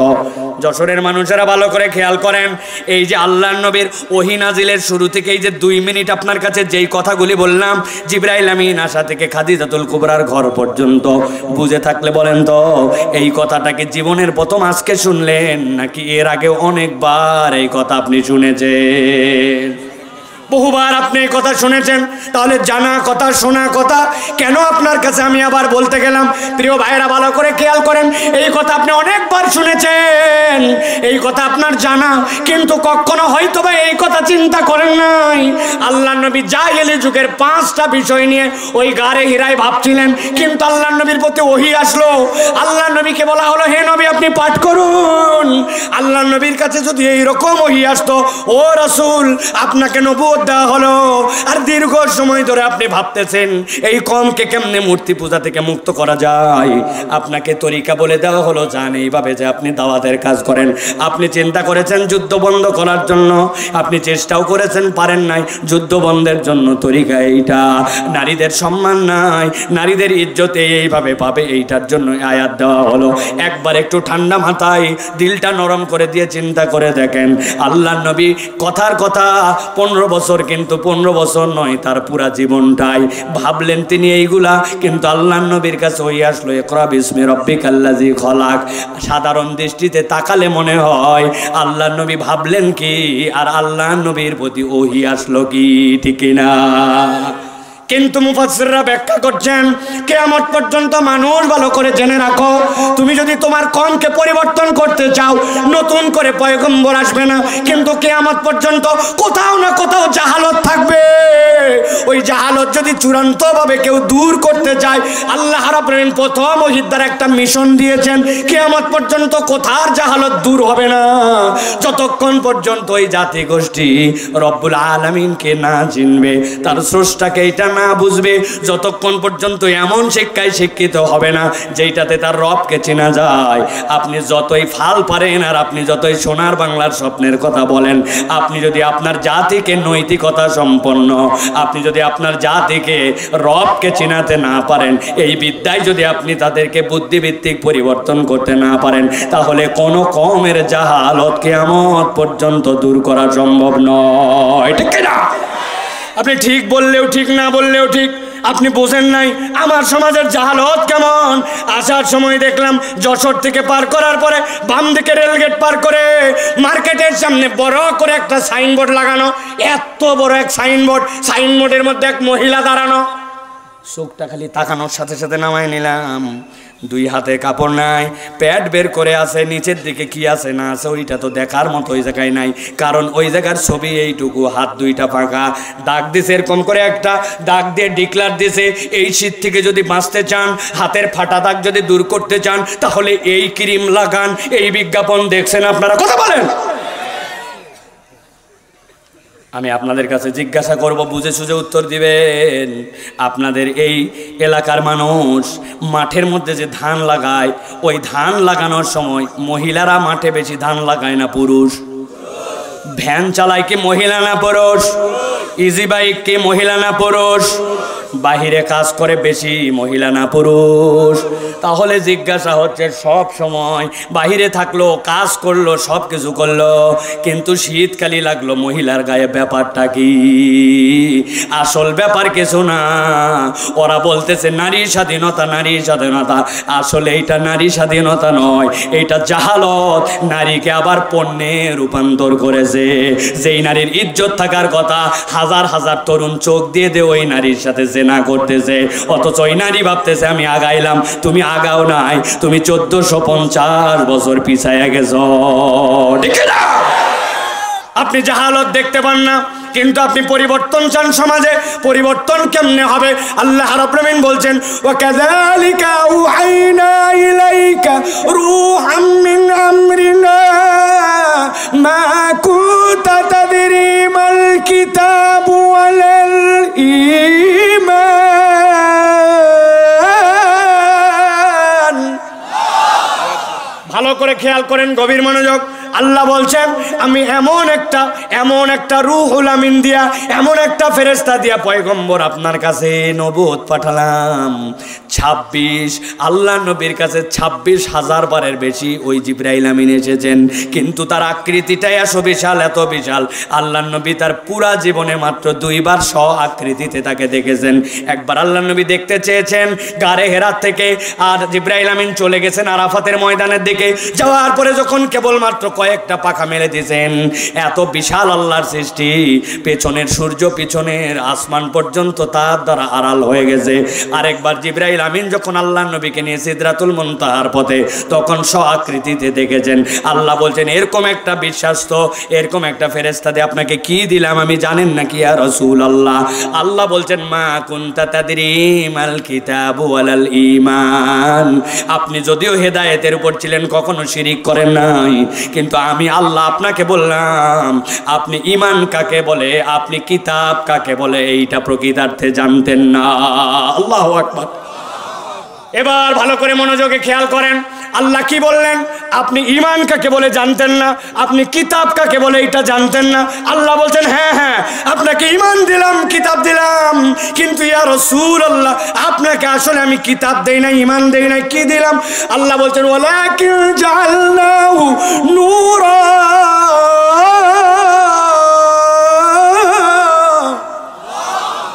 যশোরের মানুষেরা ভালো করে খেয়াল করেন, এই যে আল্লাহর নবীর ওহী নাজিলের শুরু থেকে এই যে 2 মিনিট আপনার কাছে যেই কথাগুলি বললাম, জিবরাইল আমিন আসা থেকে খাদিজাতুল কুবরার ঘর পর্যন্ত, বুঝে থাকলে বলেন তো এই কথাটা কি জীবনের প্রথম আজকে শুনলেন, নাকি এর আগে অনেকবার এই কথা আপনি শুনেছেন? বহুবার আপনি এই কথা শুনেছেন। তাহলে জানা কথা, শোনা কথা কেন আপনার কাছে আমি আবার বলতে গেলাম? প্রিয় ভাইয়েরা ভালো করে খেয়াল করেন, এই কথা আপনি অনেকবার শুনেছেন, এই কথা আপনার জানা, কিন্তু কখনো হয়তো বা এই কথা চিন্তা করেন নাই। আল্লাহ নবী জাহেলি যুগের 5টা বিষয় নিয়ে ওই গারে হিরায় ভাবছিলেন, কিন্তু আল্লাহ নবীর প্রতি ওহী আসলো। আল্লাহ নবীকে বলা হলো, হে নবী আপনি পাঠ করুন। আল্লাহ নবীর কাছে যদি এইরকম ওহী আসতো, ও রাসূল আপনাকে নবুয়ত দেওয়া হলো, আর দীর্ঘ সময় ধরে আপনি ভাবতেছেন এই কমকে কেমনে মূর্তি পূজা থেকে মুক্ত করা যায়, আপনাকে তরিকা বলে দেওয়া হলো, জান এইভাবে যে আপনি দাওয়াতের কাজ করেন। আপনি চিন্তা করেছেন যুদ্ধ বন্ধ করার জন্য, আপনি চেষ্টাও করেছেন, পারেন নাই। যুদ্ধ বন্ধের জন্য তরিকা এইটা, নারীদের সম্মান নাই, নারীদের ইজ্জতে এইভাবে পাবে, এইটার জন্য আয়াত দেওয়া হলো। একবার একটু ঠান্ডা মাথায় দিলটা নরম করে দিয়ে চিন্তা করে দেখেন, আল্লাহ নবী কথার কথা 15 বছর, কিন্তু 15 বছর নয়, তার পুরা জীবনটাই ভাবলেন তিনি এইগুলা। কিন্তু আল্লাহ নবীর কাছে ওই আসলো, ইকরা বিসমি রাব্বিকাল্লাযী খলাক। সাধারণ দৃষ্টিতে তাকালে মনে হয় আল্লাহ নবী ভাবলেন কি, আর আল্লাহ নবীর প্রতি ওহী আসলো কি, ঠিক না? কিন্তু মুফাসসিররা ব্যাখ্যা করছেন কিয়ামত পর্যন্ত মানুষ ভালো করে জেনে রাখো, তুমি যদি তোমার কমকে পরিবর্তন করতে চাও নতুন করে পয়গম্বর আসবে না, কিন্তু কিয়ামত পর্যন্ত কোথাও না কোথাও জাহালত থাকবে। ওই জাহালত যদি চূড়ান্তভাবে কেউ দূর করতে চায়, আল্লাহ রাব্বুল আলামিন প্রথম ওহীর দ্বারা একটা মিশন দিয়েছেন, কিয়ামত পর্যন্ত কোথার জাহালত দূর হবে না যতক্ষণ পর্যন্ত ওই জাতি গোষ্ঠী রব্বুল আলামিনকে না চিনবে, তার স্রষ্টাকে এটা না বুঝবে, যতক্ষণ পর্যন্ত এমন শিক্ষায় শিক্ষিত হবে না যেইটাতে তার রবকে চেনা যায়। আপনি যতই ফাল পারেন আর আপনি যতই সোনার বাংলার স্বপ্নের কথা বলেন, আপনি যদি আপনার জাতিকে নৈতিকতা সম্পন্ন, আপনি যদি আপনার জাতিকে রবকে চিনাতে না পারেন, এই বিদ্যায় যদি আপনি তাদেরকে বুদ্ধিভিত্তিক পরিবর্তন করতে না পারেন, তাহলে কোনো কওমের জাহালত কিয়ামত পর্যন্ত দূর করা সম্ভব নয়। ঠিক না? আপনি ঠিক বললেও ঠিক, না বললেও ঠিক। আপনি বোঝেন নাই আমার সমাজের জাহালত কেমন। আসার সময় দেখলাম যশোর থেকে পার করার পরে বাম দিকে রেলগেট পার করে মার্কেটের সামনে বড় করে একটা সাইনবোর্ড লাগানো, এত বড় এক সাইনবোর্ড, সাইনবোর্ডের মধ্যে এক মহিলা দাঁড়ানো। চোখটা খালি তাকানোর সাথে সাথে নামাই নিলাম। দুই হাতে কাপড় নাই, প্যাড বের করে আছে, নিচের দিকে কি আছে না আছে ওইটা তো দেখার মতো ওই জায়গায় নাই, কারণ ওই জায়গার ছবি এইটুকু, হাত দুইটা ফাঁকা। দাগ দিছে এরকম করে একটা, দাগ দিয়ে ডিক্লার দিছে এই শীত থেকে যদি বাঁচতে চান, হাতের ফাটা দাগ যদি দূর করতে চান, তাহলে এই ক্রিম লাগান। এই বিজ্ঞাপন দেখছেন আপনারা? কথা বলেন। আমি আপনাদের কাছে জিজ্ঞাসা করব, বুঝে সুঝে উত্তর দিবেন। আপনাদের এই এলাকার মানুষ মাঠের মধ্যে যে ধান লাগায়, ওই ধান লাগানোর সময় মহিলারা মাঠে বেশি ধান লাগায় না পুরুষ? ভ্যান চালায় কি মহিলা না পুরুষ? ইজি বাইক কি মহিলা না পুরুষ? বাহিরে কাজ করে বেশি মহিলা না পুরুষ? তাহলে জিজ্ঞাসা হচ্ছে, সব সময় বাহিরে থাকলো, কাজ করলো, সব কিছু করলো, কিন্তু শীতকালি লাগলো মহিলার গায়ে, ব্যাপারটা কি? আসল ব্যাপার কিছু না। ওরা বলতেছে নারী স্বাধীনতা, নারী স্বাধীনতা। আসলে এইটা নারী স্বাধীনতা নয়, এইটা জাহালত। নারীকে আবার পণ্যে রূপান্তর করেছে। যেই নারীর ইজ্জত থাকার কথা, হাজার হাজার তরুণ চোখ দিয়ে ওই নারীর সাথে জেনা করতেছে, অথচ ওই নারী ভাবতেছে আমি আগাইলাম। তুমি আগাও নাই, তুমি 1450 বছর পিছায়া গেছ। ঠিক না? আপনি জাহালত দেখতে পান না, কিন্তু আপনি পরিবর্তন চান সমাজে। পরিবর্তন কেমনে হবে? আল্লাহ রাব্বুল আলামিন বলছেন, ওয়া কাযালিকা আউহাইনা ইলাইকা রূহাম মিন আমরিনা মা কুনতা তাদরি মাল কিতাবু ওয়ালাল ঈমান। ভালো করে খেয়াল করেন, গভীর মনোযোগ। আল্লাহ বলছেন, আমি এমন একটা রূহুল আমিন দিয়া, এমন একটা ফেরেশতা দিয়া পয়গম্বর আপনার কাছে নবুয়ত পাঠালাম। 26 আল্লাহ নবীর কাছে 26,000 বারের বেশি ওই জিবরাইল আমিন এসেছেন, কিন্তু তার আকৃতিটাই এত বিশাল, এত বিশাল। আল্লাহ নবী তার পুরা জীবনে মাত্র 2 বার স্ব আকৃতিতে তাকে দেখেছেন। একবার আল্লাহ নবী দেখতে চেয়েছেন গারে হেরাত থেকে, আর জিবরাইল আমিন চলে গেছেন আরাফাতের ময়দানের দিকে। যাওয়ার পরে যখন কেবলমাত্র কয়েকটা পাখা মেলে দিয়েছেন, এত বিশাল আল্লাহর সৃষ্টি, পেছনের সূর্য, পিছনের আসমান পর্যন্ত তার দ্বারা আড়াল হয়ে গেছে। আরেকবার জিবরাইল আমিন যখন আল্লাহ নবীকে নিয়ে সিদরাতুল মুনতাহার পথে, তখন স্ব আকৃতিতে দেখেছেন। আল্লাহ বলছেন, এরকম একটা বিশ্বাস তো, এরকম একটা ফেরেশতা দিয়ে আপনাকে কি দিলাম আমি জানেন নাকি ইয়া রাসূলুল্লাহ? আল্লাহ বলছেন, মা কুনতা তাদরি মাল কিতাবু ওয়ালাল ঈমান। আপনি যদিও হেদায়েতের উপর ছিলেন, কখনো শিরিক করেন নাই, কিন্তু আমি আল্লাহ আপনাকে বললাম আপনি ঈমান কাকে বলে, আপনি কিতাব কাকে বলে, এইটা প্রকৃতার্থে জানতেন না। আল্লাহু আকবার। এবার ভালো করে মনোযোগে খেয়াল করেন, আল্লাহ কি বললেন? আপনি ঈমান কাকে বলে জানতেন না, আপনি কিতাব কাকে বলে এটা জানতেন না। আল্লাহ বলছেন, হ্যাঁ হ্যাঁ আপনাকে ঈমান দিলাম, কিতাব দিলাম, কিন্তু ইয়া রাসূলুল্লাহ আপনাকে আসলে আমি কিতাব দেই নাই, ঈমান দেই নাই। কি দিলাম? আল্লাহ বলছেন, ওয়ালাকিন জাআলনাহু নূরা।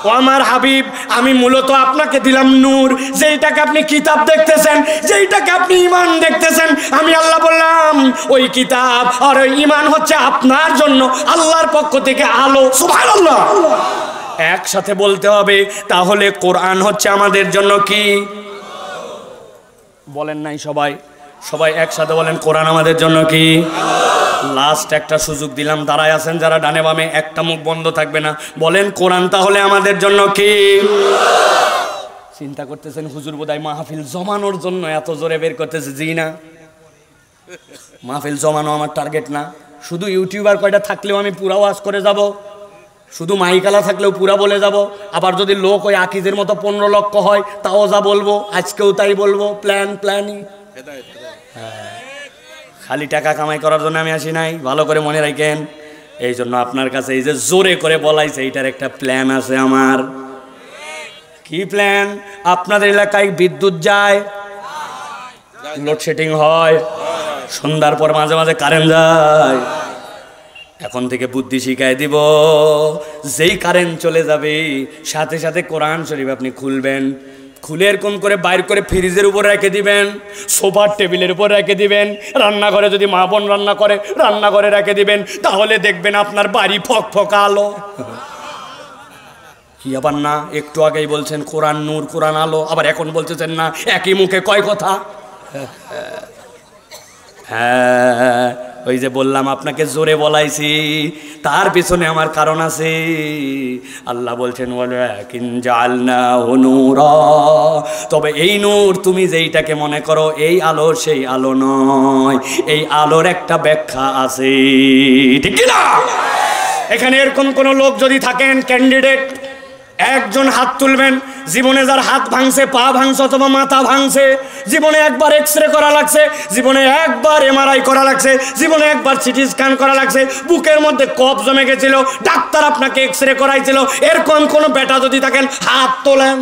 ও আমার হাবিব, আমি মূলত আপনাকে দিলাম নূর। যেইটাকে আপনি কিতাব দেখতেছেন, যেইটাকে আপনি ঈমান দেখতেছেন, আমি আল্লাহ বললাম ওই কিতাব আর ওই ঈমান হচ্ছে আপনার জন্য আল্লাহর পক্ষ থেকে আলো। সুবহানাল্লাহ। একসাথে বলতে হবে। তাহলে কোরআন হচ্ছে আমাদের জন্য কি? বলেন নাই সবাই, সবাই একসাথে বলেন কোরআন আমাদের জন্য কি? লাস্ট একটা সুযোগ দিলাম, দাঁড়ায় আছেন যারা ডানে বামে, একটা মুখ বন্ধ থাকবে না, বলেন কোরআন তাহলে আমাদের জন্য কি? চিন্তা করতেছেন হুজুর বোধহয় মাহফিল জমানোর জন্য এত জোরে বের করতেছে। জি না, মাহফিল জমানো আমার টার্গেট না। শুধু ইউটিউবার কয়টা থাকলেও আমি পুরা ওয়াজ করে যাব, শুধু মাইকালা থাকলেও পুরা বলে যাব। আবার যদি লোক ওই আকিজের মতো 15 লক্ষ হয় তাও যা বলবো, আজকেও তাই বলবো। প্ল্যানিং। খালি টাকা কামাই করার জন্য আমি আসি নাই, ভালো করে মনে রাখেন। এই জন্য আপনার কাছে এই যে জোরে করে বলাইছে, এইটার একটা প্ল্যান আছে আমার। কি প্ল্যান? আপনাদের এলাকায় বিদ্যুৎ যায়, লোডশেডিং হয়, সন্ধ্যার পর মাঝে মাঝে কারেন্ট যায়। এখন থেকে বুদ্ধি শিখাই দিব, যেই কারেন্ট চলে যাবে সাথে সাথে কোরআন শরীফ আপনি খুলবেন, খুলে এরকম করে বাইর করে ফ্রিজের উপর রেখে দিবেন, সোফার টেবিলের উপর রেখে দিবেন, রান্নাঘরে যদি মা বোন রান্না করে রান্নাঘরে রেখে দিবেন। তাহলে দেখবেন আপনার বাড়ি ফকফকা আলো। কি আবার না, একটু আগেই বলছেন কোরআন নূর কোরআন আলো, আবার এখন বলতেছেন না, একই মুখে কয় কথা। হ্যাঁ, ওই যে বললাম আপনাকে জোরে বলাইছি, তার পিছনে আমার কারণ আছে। আল্লাহ বলছেন ওয়ালাকিন জাআলনাহু নূরা, তবে এই নূর তুমি যেইটাকে মনে করো এই আলো সেই আলো নয়, এই আলোর একটা ব্যাখ্যা আছে, ঠিক কি না? এখানে এরকম কোন লোক যদি থাকেন ক্যান্ডিডেট, একজন হাত তুলবেন। জীবনে যার হাত ভাঙছে, পা ভাঙছে অথবা মাথা ভাঙছে, জীবনে একবার এক্সরে করা লাগছে, জীবনে একবার এমআরআই করা লাগছে, জীবনে একবার সিটি স্ক্যান করা লাগছে, বুকের মধ্যে কফ জমে গেছিল, ডাক্তার আপনাকে এক্সরে করাইছিল, এরকম কোনো বেটা যদি থাকেন হাত তোলেন।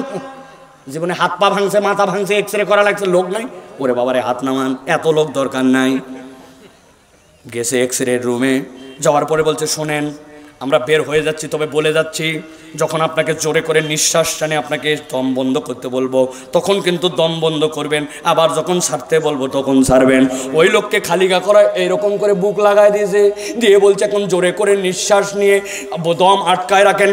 জীবনে হাত পা ভাঙছে, মাথা ভাঙছে, এক্সরে করা লাগছে, লোক নাই, ওরে বাবারে হাত নামান, এত লোক দরকার নাই। গেছে এক্সরে রুমে, যাওয়ার পরে বলছে শোনেন আমরা বের হয়ে যাচ্ছি, তবে বলে যাচ্ছি যখন আপনাকে জোরে করে নিঃশ্বাস টানে আপনাকে দম বন্ধ করতে বলবো তখন কিন্তু দম বন্ধ করবেন, আবার যখন ছাড়তে বলবো তখন ছাড়বেন। ওই লোককে খালি গা করা এরকম করে বুক লাগায় দিয়েছে, দিয়ে বলছে এখন জোরে করে নিঃশ্বাস নিয়ে দম আটকায় রাখেন,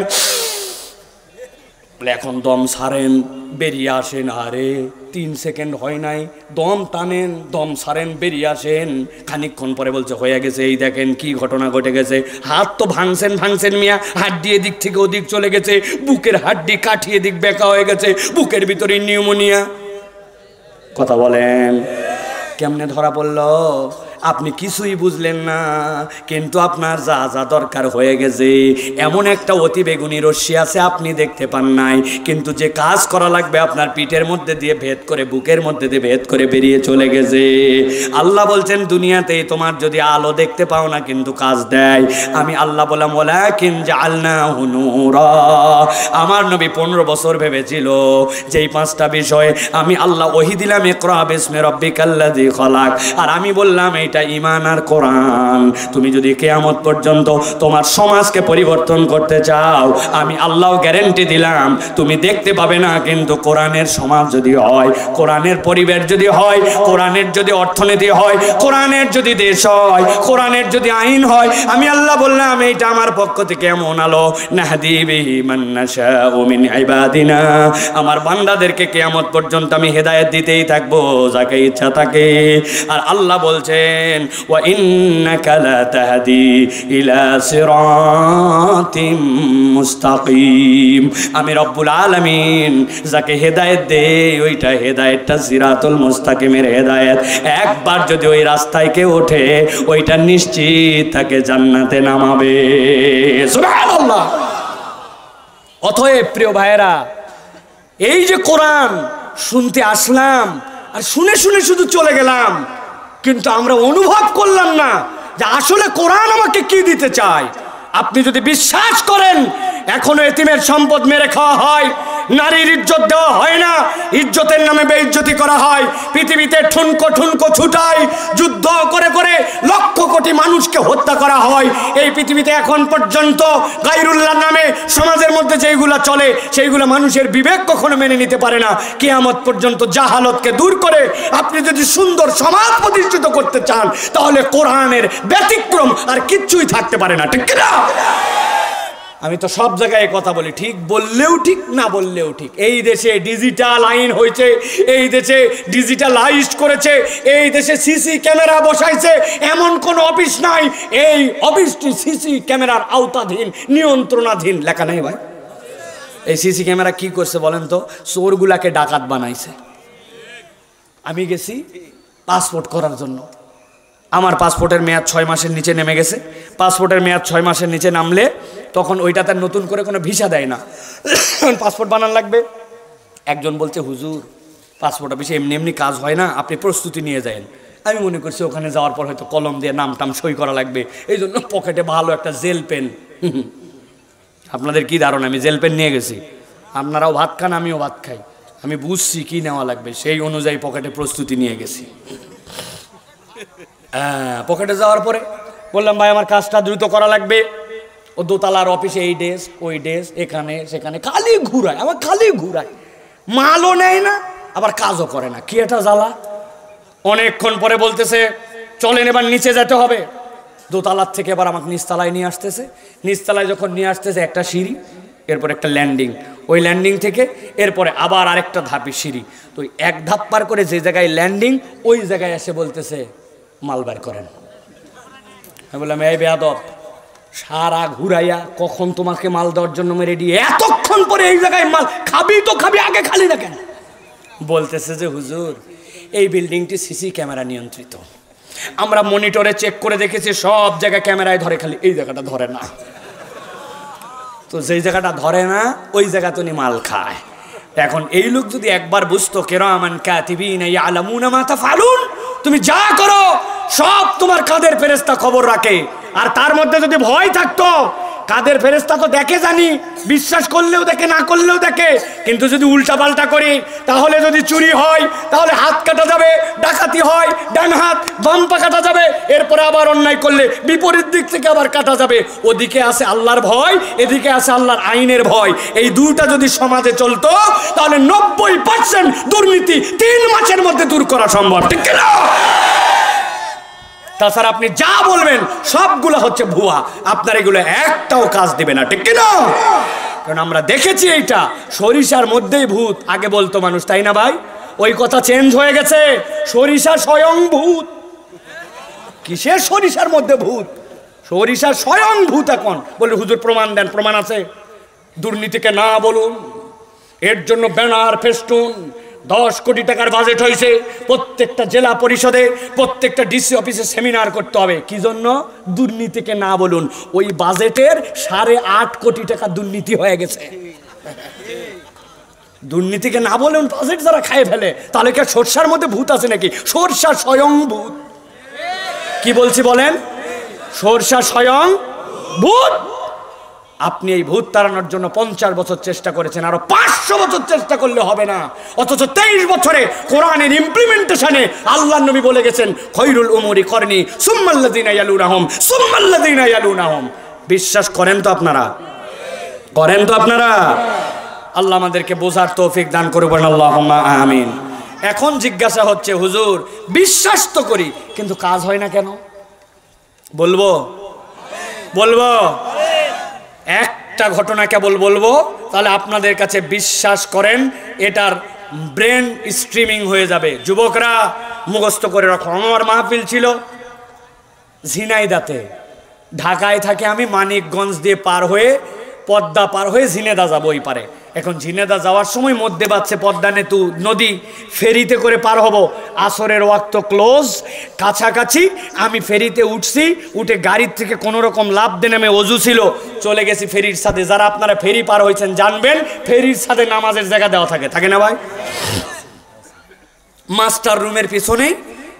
এখন দম ছাড়েন, বেরিয়ে আসেন। আরে 3 সেকেন্ড হয় নাই, দম টানেন, দম ছাড়েন, বেরিয়ে আসেন। খানিকক্ষণ পরে বলছে হয়ে গেছে, এই দেখেন কি ঘটনা ঘটে গেছে। হাত তো ভাঙছেন মিয়া, হাড্ডি এদিক থেকে ওদিক চলে গেছে, বুকের হাড্ডি কাঠি এদিক বেঁকা হয়ে গেছে, বুকের ভিতরে নিউমোনিয়া। কথা বলেন, কেমনে ধরা পড়লো? আপনি কিছুই বুঝলেন না, কিন্তু আপনার যা যা দরকার হয়ে গেছে। এমন একটা অতি বেগুনি রশ্মি আছে আপনি দেখতে পান নাই, কিন্তু যে কাজ করা লাগবে আপনার পিঠের মধ্যে দিয়ে ভেদ করে, বুকের মধ্যে দিয়ে ভেদ করে বেরিয়ে চলে গেছে। আল্লাহ বলছেন দুনিয়াতে তোমার যদি আলো দেখতে পাও না কিন্তু কাজ দেয়। আমি আল্লাহ বললাম ওয়ালাকিন জাআলনাহু নূরা। আমার নবী 15 বছর ভেবেছিল যেই 5টা বিষয় আমি আল্লাহ ওহী দিলাম, ইকরা বিসমি রাব্বিকাল্লাযী খালাক, আর আমি বললাম এটা ঈমান আর কোরআন। তুমি যদি কিয়ামত পর্যন্ত তোমার সমাজকে পরিবর্তন করতে চাও, আমি আল্লাহ গ্যারান্টি দিলাম তুমি দেখতে পাবে না, কিন্তু কোরআনের সমাজ যদি হয়, কোরআনের পরিবেশ যদি হয়, কোরআনের যদি অর্থনীতি হয়, কোরআনের যদি দেশ হয়, কোরআনের যদি আইন হয়, আমি আল্লাহ বললাম এইটা আমার পক্ষ থেকে এমন আলো নাহদি বিহি মান নাশাউ মিন ইবাদিনা, আমার বান্দাদেরকে কিয়ামত পর্যন্ত আমি হেদায়েত দিতেই থাকবো যাকে ইচ্ছা থাকে। আর আল্লাহ বলছেন ওয়া ইন্নাকা লা তাহদি ইলা সিরাতিম মুস্তাকিম, আমি রব্বুল আলামিন যাকে হেদায়েত দেই ওইটা হেদায়েতটা সিরাতুল মুস্তাকিমের হেদায়েত। একবার যদি ওই রাস্তায় কেউ ওঠে ওইটা নিশ্চিত তাকে জান্নাতে নামাবে। সুবহানাল্লাহ। অতএব প্রিয় ভাইয়েরা, এই যে কোরআন শুনতে আসলাম আর শুনে শুনে শুধু চলে গেলাম, কিন্তু আমরা অনুভব করলাম না যে আসলে কোরআন আমাকে কি দিতে চায়। আপনি যদি বিশ্বাস করেন এখনো এতিমের সম্পদ মেরে খাওয়া হয়, নারীর ইজ্জত দেওয়া হয় না, ইজ্জতের নামে বেইজ্জতি করা হয়, পৃথিবীতে ঠুনকো ঠুনকো ছুটায়, যুদ্ধ করে করে লক্ষ কোটি মানুষকে হত্যা করা হয়, এই পৃথিবীতে এখন পর্যন্ত গায়রুল্লাহর নামে সমাজের মধ্যে যেইগুলো চলে সেইগুলো মানুষের বিবেক কখনো মেনে নিতে পারে না। কিয়ামত পর্যন্ত জাহালতকে দূর করে আপনি যদি সুন্দর সমাজ প্রতিষ্ঠিত করতে চান তাহলে কোরআনের ব্যতিক্রম আর কিচ্ছুই থাকতে পারে না, ঠিক না? আমি তো সব জায়গায় কথা বলি, ঠিক বললেও ঠিক, না বললেও ঠিক। এই দেশে ডিজিটাল আইন হয়েছে, এই দেশে ডিজিটালাইজড করেছে, এই দেশে সিসি ক্যামেরা বসাইছে, এমন কোন অফিস নাই এই অফিসটি সিসি ক্যামেরার আওতাধীন, নিয়ন্ত্রণাধীন লেখা নেই ভাই। এই সিসি ক্যামেরা কি করছে বলেন তো? চোরগুলাকে ডাকাত বানাইছে। আমি গেছি পাসপোর্ট করার জন্য, আমার পাসপোর্টের মেয়াদ 6 মাসের নিচে নেমে গেছে। পাসপোর্টের মেয়াদ 6 মাসের নিচে নামলে তখন ওইটাতে নতুন করে কোনো ভিসা দেয় না, পাসপোর্ট বানান লাগবে। একজন বলছে হুজুর পাসপোর্ট অফিসে এমনি এমনি কাজ হয় না, আপনি প্রস্তুতি নিয়ে যান। আমি মনে করছি ওখানে যাওয়ার পর হয়তো কলম দিয়ে নাম টাম সই করা লাগবে, এই জন্য পকেটে ভালো একটা জেল পেন। আপনাদের কি ধারণা আমি জেল পেন নিয়ে গেছি? আপনারাও ভাত খান, আমিও ভাত খাই, আমি বুঝছি কি নেওয়া লাগবে, সেই অনুযায়ী পকেটে প্রস্তুতি নিয়ে গেছি। পকেটে যাওয়ার পরে বললাম ভাই আমার কাজটা দ্রুত করা লাগবে। ও দোতলার অফিসে এই ডেস্ক ওই ডেস্ক, এখানে সেখানে খালি ঘুরায়, আমার খালি ঘুরায়, মালও নেয় না আবার কাজও করে না, কি একটা জ্বালা। অনেকক্ষণ পরে বলতেছে চলেন এবার নিচে যেতে হবে। দোতলার থেকে এবার আমাকে নিচতলায় নিয়ে আসতেছে। নিচতলায় যখন নিয়ে আসতেছে একটা সিঁড়ি, এরপর একটা ল্যান্ডিং, ওই ল্যান্ডিং থেকে এরপরে আবার আরেকটা ধাপি সিঁড়ি। তো এক ধাপ পার করে যে জায়গায় ল্যান্ডিং ওই জায়গায় এসে বলতেছে মাল বের করেন। আমি বললাম এই বেয়াদব, সারা ঘুরাইয়া কখন তোমাকে মাল দেওয়ার জন্য রেডি, এতক্ষণ পরে এই জায়গায় মাল খাবি তো খাবি, আগে খালি না কেন? বলতেছে যে হুজুর এই বিল্ডিংটি সিসি ক্যামেরা নিয়ন্ত্রিত, আমরা মনিটরে চেক করে দেখেছি সব জায়গায় ক্যামেরায় ধরে, খালি এই জায়গাটা ধরে না। তো যেই জায়গাটা ধরে না ওই জায়গা তো মাল খায়। এখন এই লোক যদি একবার বুঝতো কিরামান কাতিবিন ইয়ালামুনা মা তাফআলুন, তুমি যা করো সব তোমার কাদের ফেরেশতা খবর রাখে। আর তার মধ্যে যদি ভয় থাকতো, কাদের ফেরেশতা তো দেখে জানি, বিশ্বাস করলেও দেখে না করলেও দেখে, কিন্তু যদি উল্টা পাল্টা করি তাহলে যদি চুরি হয় তাহলে হাত কাটা যাবে, ডাকাতি হয় ডান হাত বাম পা কাটা যাবে, এরপরে আবার অন্যায় করলে বিপরীত দিক থেকে আবার কাটা যাবে। ওদিকে আছে আল্লাহর ভয়, এদিকে আছে আল্লাহর আইনের ভয়। এই দুটা যদি সমাজে চলতো তাহলে 90% দুর্নীতি 3 মাসের মধ্যে দূর করা সম্ভব, ঠিক না? তাছাড়া আপনি যা বলবেন সবগুলো হচ্ছে ভুয়া, আপনার এগুলো একটাও কাজ দিবে না, ঠিক না? কারণ আমরা দেখেছি এইটা সরিষার মধ্যেই ভূত আগে বলতো মানুষ, তাই না ভাই? ওই কথা চেঞ্জ হয়ে গেছে, সরিষা স্বয়ং ভূত। কিসের সরিষার মধ্যে ভূত? সরিষা স্বয়ং ভূত। এখন বলে হুজুর প্রমাণ দেন, প্রমাণ আছে। দুর্নীতিকে না বলুন, এর জন্য ব্যানার ফেস্টুন 10 কোটি টাকার বাজেট হয়েছে, প্রত্যেকটা জেলা পরিষদে প্রত্যেকটা ডিসি অফিসে সেমিনার করতে হবে। কি জন্য? দুর্নীতিকে না বলুন। ওই বাজেটের 8.5 কোটি টাকা দুর্নীতি হয়ে গেছে। দুর্নীতিকে না বলুন, বাজেট যারা খায় ফেলে, তাহলে কি সরষার মধ্যে ভূত আছে নাকি? সরষা স্বয়ং ভূত। কি বলছি বলেন? সরষা স্বয়ং ভূত। আপনি এই ভূত তাড়ানোর জন্য 50 বছর চেষ্টা করেছেন, আরো 500 বছর চেষ্টা করলে হবে না। অথচ 23 বছরে কোরআনের ইমপ্লিমেন্টেশনে আল্লাহর নবী বলে গেছেন খৈরুল উমুরি করনি সুম্মাল্লাযিনা ইয়ালুনাহুম সুম্মাল্লাযিনা ইয়ালুনাহুম। বিশ্বাস করেন তো আপনারা? করেন তো আপনারা? আল্লাহ আমাদেরকে বোঝার তৌফিক দান করবেন, আল্লাহুম্মা আমিন। এখন জিজ্ঞাসা হচ্ছে হুজুর বিশ্বাস তো করি কিন্তু কাজ হয় না কেন? বলবো বলবো একটা ঘটনা কেবল বলবো, তাহলে আপনাদের কাছে বিশ্বাস করেন এটার ব্রেন স্ট্রিমিং হয়ে যাবে। যুবকরা মুখস্থ করে রাখো। আমার মাহফিল ছিল ঝিনাইদাতে, ঢাকায় থাকে আমি, মানিকগঞ্জ দিয়ে পার হয়ে পদ্মা পার হয়ে ঝিনেদা যাবো ওই পারে। এখন ঝিনেদা যাওয়ার সময় মধ্যে বাচ্ছে পদ্মা নেতু নদী, ফেরিতে করে পার হব। আসরের ওয়াক্ত ক্লোজ, কাছাকাছি। আমি ফেরিতে উঠছি, উঠে গাড়ির থেকে কোনো রকম লাভ দিয়ে নামে অজু ছিল, চলে গেছি ফেরির সাথে। যারা আপনারা ফেরি পার হয়েছেন জানবেন ফেরির সাথে নামাজের জায়গা দেওয়া থাকে, থাকে না ভাই? মাস্টার রুমের পিছনেই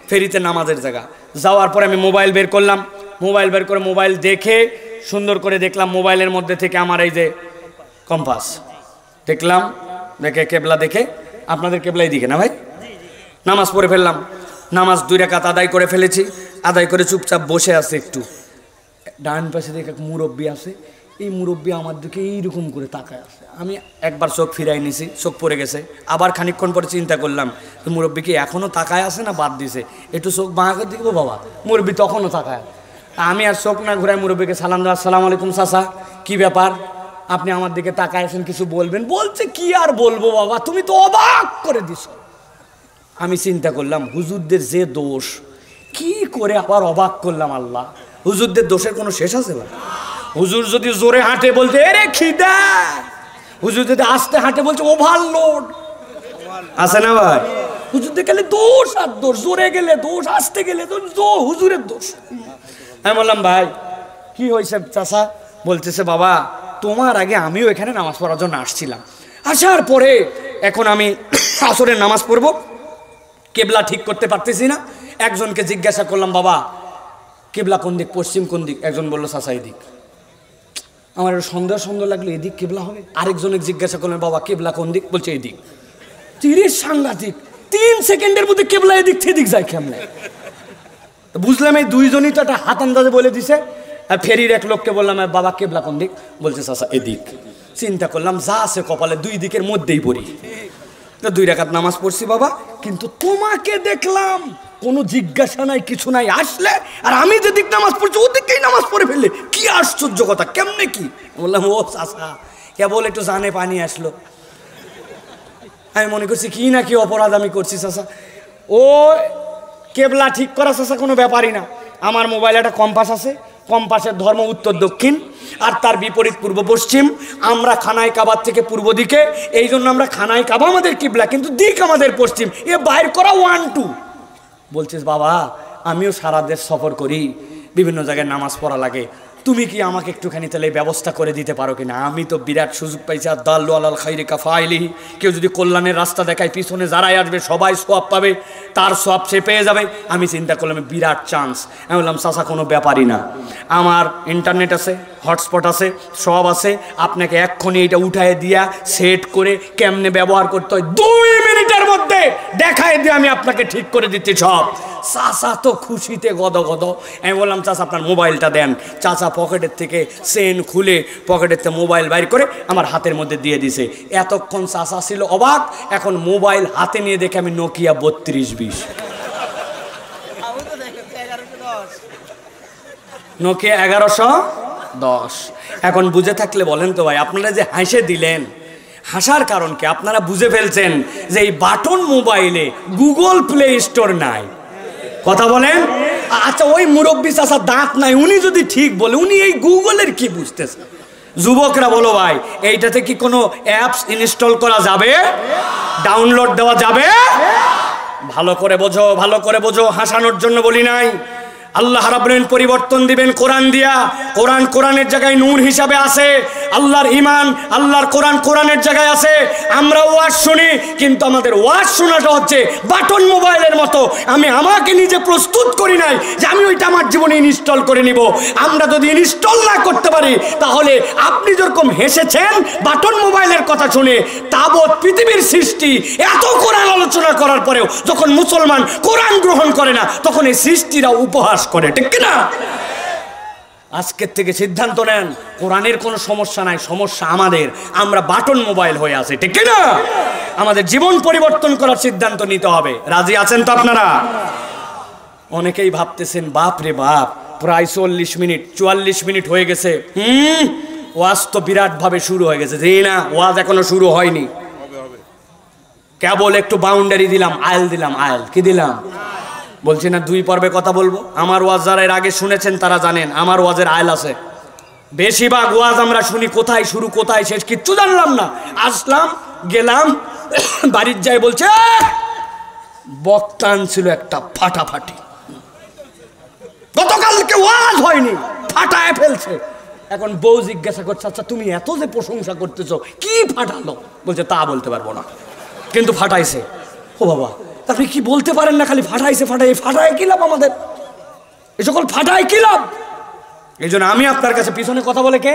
ফেরিতে নামাজের জায়গা। যাওয়ার পরে আমি মোবাইল বের করলাম, মোবাইল বের করে মোবাইল দেখে সুন্দর করে দেখলাম মোবাইলের মধ্যে থেকে আমার এই যে কম্পাস দেখলাম, দেখে কেবলা দেখে, আপনাদের কেবলাই দিকে না ভাই? নামাজ পড়ে ফেললাম, নামাজ 2 রাকাত আদায় করে ফেলেছি। আদায় করে চুপচাপ বসে আছে। একটু ডান পাশে দেখে এক মুরব্বী আছে, এই মুরব্বী আমার দিকে এইরকম করে তাকায় আছে। আমি একবার চোখ ফিরাই নিছি, চোখ পড়ে গেছে। আবার খানিকক্ষণ পরে চিন্তা করলাম মুরব্বী কি এখনও তাকায় আছে না বাদ দিছে, একটু চোখ বাঁকা করে দেখবো বাবা। মুরব্বী তখনও তাকায়। আমি আর চোখ না ঘুরাই মুরব্বীকে সালাম দেওয়া, আসসালামু আলাইকুম চাচা, কি ব্যাপার, আপনি আমার দিকে তাকায় আছেন, কিছু বলবেন? বলছে কি আর বলবো বাবা, তুমি তো অবাক করে দিছো। আমি চিন্তা করলাম হুজুরদের যে দোষ, কি করে আবার অবাক করলাম আল্লাহ। হুজুরদের দোষের কোনো শেষ আছে ভাই? হুজুর যদি জোরে হাঁটে বলতে এরে খিদা, হুজুর যদি আস্তে হাঁটে বলছে ওভারলোড, আছে না ভাই? হুজুরদের গেলে দোষ আর দোষ, জোরে গেলে দোষ, আস্তে গেলে দোষ, হুজুরের দোষ। আমি বললাম ভাই কি হয়েছে চাচা? বলতেছে বাবা তোমার আগে আমিও এখানে নামাজ পড়ার জন্য আসছিলাম, আসার পরে এখন আমি আসরের নামাজ পড়বো, কেবলা ঠিক করতে পারতেছি না। একজনকে জিজ্ঞাসা করলাম বাবা কেবলা কোন দিক, পশ্চিম কোন দিক? একজন বললো চাচা এদিক। আমার সন্দেহ লাগলো এদিক কেবলা হবে। আরেকজনকে জিজ্ঞাসা করলাম বাবা কেবলা কোন দিক? বলছে এদিক। 30 সাংঘাতিক, 3 সেকেন্ডের মধ্যে কেবলা এদিক থেকে যায় কেমনে? বুঝলাম এই দুইজনই তো একটা হাত আন্দাজে বলে দিছে। আর ফেরির এক লোককে বললাম বাবা কেবলা কোন দিক? বলছে চাচা এদিক। চিন্তা করলাম যা আছে কপালে 2 দিকের মধ্যেই পড়ি। 2 রাকাত নামাজ পড়ছি বাবা, কিন্তু তোমাকে দেখলাম কোনো জিজ্ঞাসা নাই, কিছু নাই, আসলে আর আমি যেদিক নামাজ পড়ছি ওদিকেই নামাজ পড়ে ফেললে, কি আশ্চর্য কথা, কেমনে কি? বললাম ও চাচা কেবল একটু জানে পানি আসলো। আমি মনে করছি কি না কি অপরাধ আমি করছি চাচা। ও কেবলা ঠিক করা চাচা কোনো ব্যাপারই না। আমার মোবাইলে একটা কম্পাস আছে, কম্পাসের ধর্ম উত্তর দক্ষিণ আর তার বিপরীত পূর্ব পশ্চিম। আমরা খানায় কাবার থেকে পূর্ব দিকে, এই জন্য আমরা খানায় কাবা আমাদের কিবলা, কিন্তু দিক আমাদের পশ্চিম। এ বাইর করা 1 2। বলছিস বাবা আমিও সারা দেশ সফর করি, বিভিন্ন জায়গায় নামাজ পড়া লাগে, তুমি কি আমাকে একটুখানি তাহলে ব্যবস্থা করে দিতে পারো কিনা? আমি তো বিরাট সুযোগ পাইছি, আর দাল্লু আলাল খাইরি কাফাইলি, কেউ যদি কল্যাণের রাস্তা দেখায় পিছনে যারাই আসবে সবাই সোয়াব পাবে, তার সোয়াব সে পেয়ে যাবে। আমি চিন্তা করলাম বিরাট চান্স। আমি বললাম চাচা কোনো ব্যাপারই না, আমার ইন্টারনেট আছে, হটস্পট আছে, সব আছে, আপনাকে এক্ষুনি এটা উঠায় দিয়া সেট করে কেমনে ব্যবহার করতে হয় 2 মিনিটের মধ্যে দেখায় দিয়ে আমি আপনাকে ঠিক করে দিচ্ছি সব। চাচা তো খুশিতে গদগদ। আমি বললাম চাচা আপনার মোবাইলটা দেন। চাচা পকেটের থেকে চেন খুলে পকেটের থেকে মোবাইল বাইর করে আমার হাতের মধ্যে দিয়ে দিছে। এতক্ষণ চাচা ছিল অবাক, এখন মোবাইল হাতে নিয়ে দেখে আমি নোকিয়া 3220, নোকিয়া 1110। এখন বুঝে থাকলে বলেন তো ভাই, আপনারা যে হাসে দিলেন, হাসার কারণ কি? আপনারা বুঝে ফেলছেন যে এই বাটন মোবাইলে গুগল প্লে স্টোর নাই। কথা বলেন। আচ্ছা ওই মুরব্বী চাচা দাঁত নাই, উনি যদি ঠিক বলে, উনি এই গুগলের কি বুঝতেছে? যুবকরা বলো ভাই, এইটাতে কি কোনো অ্যাপস ইনস্টল করা যাবে? ডাউনলোড দেওয়া যাবে? ভালো করে বোঝো, ভালো করে বোঝো, হাসানোর জন্য বলি নাই। আল্লাহ রাব্বুল আলামিন পরিবর্তন দিবেন কোরআন দিয়া। কোরআন কোরআনের জায়গায় নূর হিসাবে আছে, আল্লাহর ঈমান আল্লাহর কোরআন কোরআনের জায়গায় আছে। আমরা ওয়াজ শুনি, কিন্তু আমাদের ওয়াজ শোনাটা হচ্ছে বাটন মোবাইলের মতো। আমি আমাকে নিজে প্রস্তুত করি নাই যে আমি ওইটা আমার জীবনে ইনস্টল করে নিব। আমরা যদি ইনস্টল না করতে পারি, তাহলে আপনি যেরকম হেসেছেন বাটন মোবাইলের কথা শুনে, তাবৎ পৃথিবীর সৃষ্টি এত কোরআন আলোচনা করার পরেও যখন মুসলমান কোরআন গ্রহণ করে না, তখন এই সৃষ্টিরা উপহাস করে, ঠিক কিনা? আজকের থেকে সিদ্ধান্ত নেন, কোরআনের কোনো সমস্যা নাই, সমস্যা আমাদের। আমরা বাটন মোবাইল হয়ে আছি, ঠিক কিনা? আমাদের জীবন পরিবর্তন করার সিদ্ধান্ত নিতে হবে। রাজি আছেন তো আপনারা? অনেকেই ভাবতেছেন বাপ রে বাপ, প্রায় 40 মিনিট 44 মিনিট হয়ে গেছে, ওয়াজ তো বিরাট ভাবে শুরু হয়ে গেছে। জি না, ওয়াজ এখনো শুরু হয়নি, কেবল একটু বাউন্ডারি দিলাম, আয়াল দিলাম। আয়াল কি দিলাম? বলছি না 2 পর্বে কথা বলবো। আমার ওয়াজ যারা এর আগে শুনেছেন তারা জানেন আমার ওয়াজের আয়াল আছে। বেশিরভাগ ওয়াজ আমরা শুনি কোথায় শুরু কোথায় শেষ কিচ্ছু জানলাম না। আসলাম গেলাম, বাড়ির যাই বলছে বক্তান ছিল একটা ফাটাফাটি, গতকালকে ওয়াজ হয়নি, ফাটায় ফেলছে। এখন বউ জিজ্ঞাসা করছে আচ্ছা তুমি এত যে প্রশংসা করতেছো, কি ফাটালো? বলছে তা বলতে পারবো না, কিন্তু ফাটাইছে। ও বাবা, আপনি কি বলতে পারেন না খালি ফাটাইছে? ফাটায় কি লাভ আমাদের? এই সকল ফাটায় কি লাভ? এই জন্য আমি আপনার কাছে, পিছনে কথা বলে কে?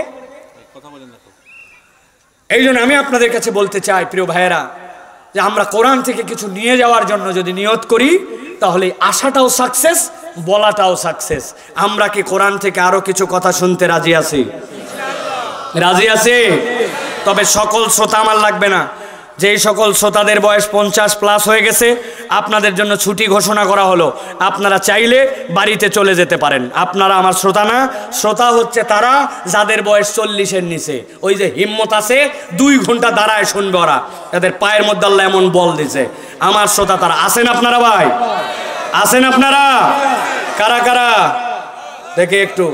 এই জন্য আমি আপনাদের কাছে বলতে চাই প্রিয় ভাইয়েরা, যে আমরা কোরআন থেকে কিছু নিয়ে যাওয়ার জন্য যদি নিয়ত করি, তাহলে আশাটাও সাকসেস, বলাটাও সাকসেস। আমরা কি কোরআন থেকে আরো কিছু কথা শুনতে রাজি আছি? রাজি আছি? তবে সকল শ্রোতা আমার লাগবে না। যেই সকল শ্রোতাদের বয়স 50+ হয়ে গেছে, আপনাদের জন্য ছুটি ঘোষণা করা হলো। আপনারা চাইলে বাড়িতে চলে যেতে পারেন। আপনারা আমার শ্রোতা না, শ্রোতা হচ্ছে তারা যাদের বয়স 40-এর নিচে। ওই যে হিম্মত আছে 2 ঘন্টা দাঁড়ায় শুনবে ওরা, তাদের পায়ের মধ্যে আল্লাহ এমন বল দিছে। আমার শ্রোতা তারা আছেন আপনারা? ভাই আছেন আপনারা? কারা কারা দেখে একটু?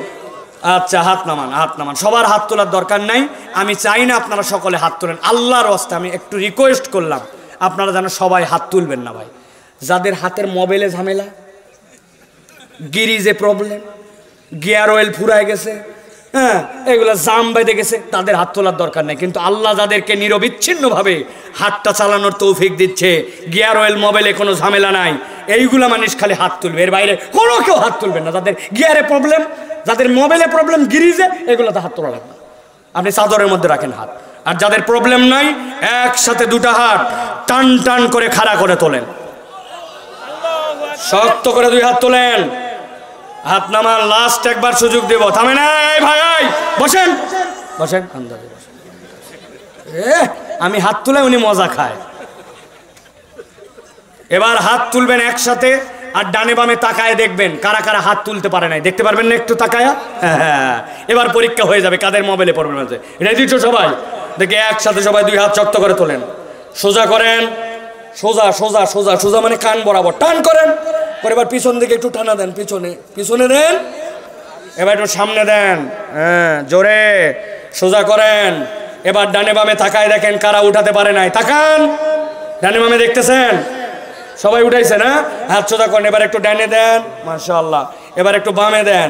আচ্ছা, হাত নামান, হাত নামান। সবার হাত তোলার দরকার নাই, আমি চাই না আপনারা সকলে হাত তোলেন। আল্লাহর ওয়াস্তে আমি একটু রিকোয়েস্ট করলাম, আপনারা যেন সবাই হাত তুলবেন না ভাই। যাদের হাতের মোবাইলে ঝামেলা, গিরিজে প্রবলেম, গিয়ার অয়েল ফুরায় গেছে, হ্যাঁ, এগুলো জাম বেঁধে গেছে, তাদের হাত তোলার দরকার নেই। কিন্তু আল্লাহ যাদেরকে নিরবিচ্ছিন্নভাবে হাতটা চালানোর তৌফিক দিচ্ছে, গিয়ার অয়েল মোবাইলে কোনো ঝামেলা নাই, এইগুলা মানুষ খালি হাত তুলবে, এর বাইরে কোনো কেউ হাত তুলবেন না। যাদের গিয়ারে প্রবলেম, যাদের মোবাইলে প্রবলেম, গিরিজে, এগুলোতে হাত তোলা লাগবে। আপনি চাদরের মধ্যে রাখেন হাত। আর যাদের প্রবলেম নাই, একসাথে 2টা হাত টান টান করে খাড়া করে তোলেন, শক্ত করে 2 হাত তোলেন। হাত নামান, লাস্ট একবার সুযোগ দেব। থামে নাই ভাই, বসেন বসেন, আমি হাত তুলে উনি মজা খায়। এবার হাত তুলবেন একসাথে, আর ডানে বামে তাকায় দেখবেন কারা কারা হাত তুলতে পারে নাই। দেখতে পারবেন না একটু তাকায়া? হ্যাঁ, এবার পরীক্ষা হয়ে যাবে কাদের মোবাইলে প্রবলেম আছে। রেডি তো সবাই? দেখে একসাথে সবাই 2 হাত শক্ত করে তোলেন, সোজা করেন, সোজা সোজা সোজা সোজা, মানে কান বরাবর টান করেন। পরে এবার পিছন দিকে একটু টানা দেন, পিছনে পিছনে দেন, এবার একটু সামনে দেন, হ্যাঁ জোরে, সোজা করেন। এবার ডানে বামে তাকায় দেখেন কারা উঠাতে পারে নাই। তাকান, ডানে বামে দেখতেছেন? সবাই উঠাইছে না? হাত সোজা করেন। এবার একটু ডানে দেন, মাশাআল্লাহ। এবার একটু বামে দেন।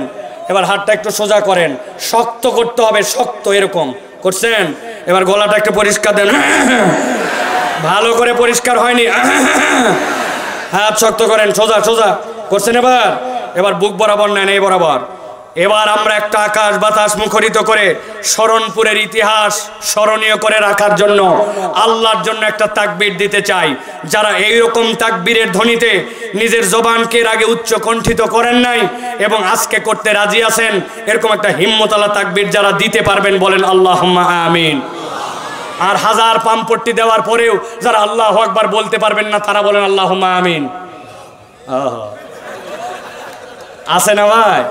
এবার হাতটা একটু সোজা করেন, শক্ত করতে হবে, শক্ত, এরকম করছেন। এবার গলাটা একটু পরিষ্কার দেন, ভালো করে পরিষ্কার হয়নি, হাত শক্ত করেন, সোজা সোজা করছেন। এবার এবার বুক বরাবর নেন, এই বরাবর। এবার আমরা একটা আকাশ বাতাস মুখরিত করে শরণপুরের ইতিহাস স্মরণীয় করে রাখার জন্য আল্লাহর জন্য একটা তাকবীর দিতে চাই। যারা এইরকম তাকবীরের ধ্বনিতে নিজের জবানকে এর আগে উচ্চ কণ্ঠিত করেন নাই এবং আজকে করতে রাজি আছেন, এরকম একটা হিম্মতালা তাকবীর যারা দিতে পারবেন বলেন আল্লাহুম্মা আমিন। আর 1000 পাম্পট্টি দেওয়ার পরেও যারা আল্লাহু আকবার বলতে পারবেন না, তারা বলেন আল্লাহুম্মা আমিন। আছে না ভাই?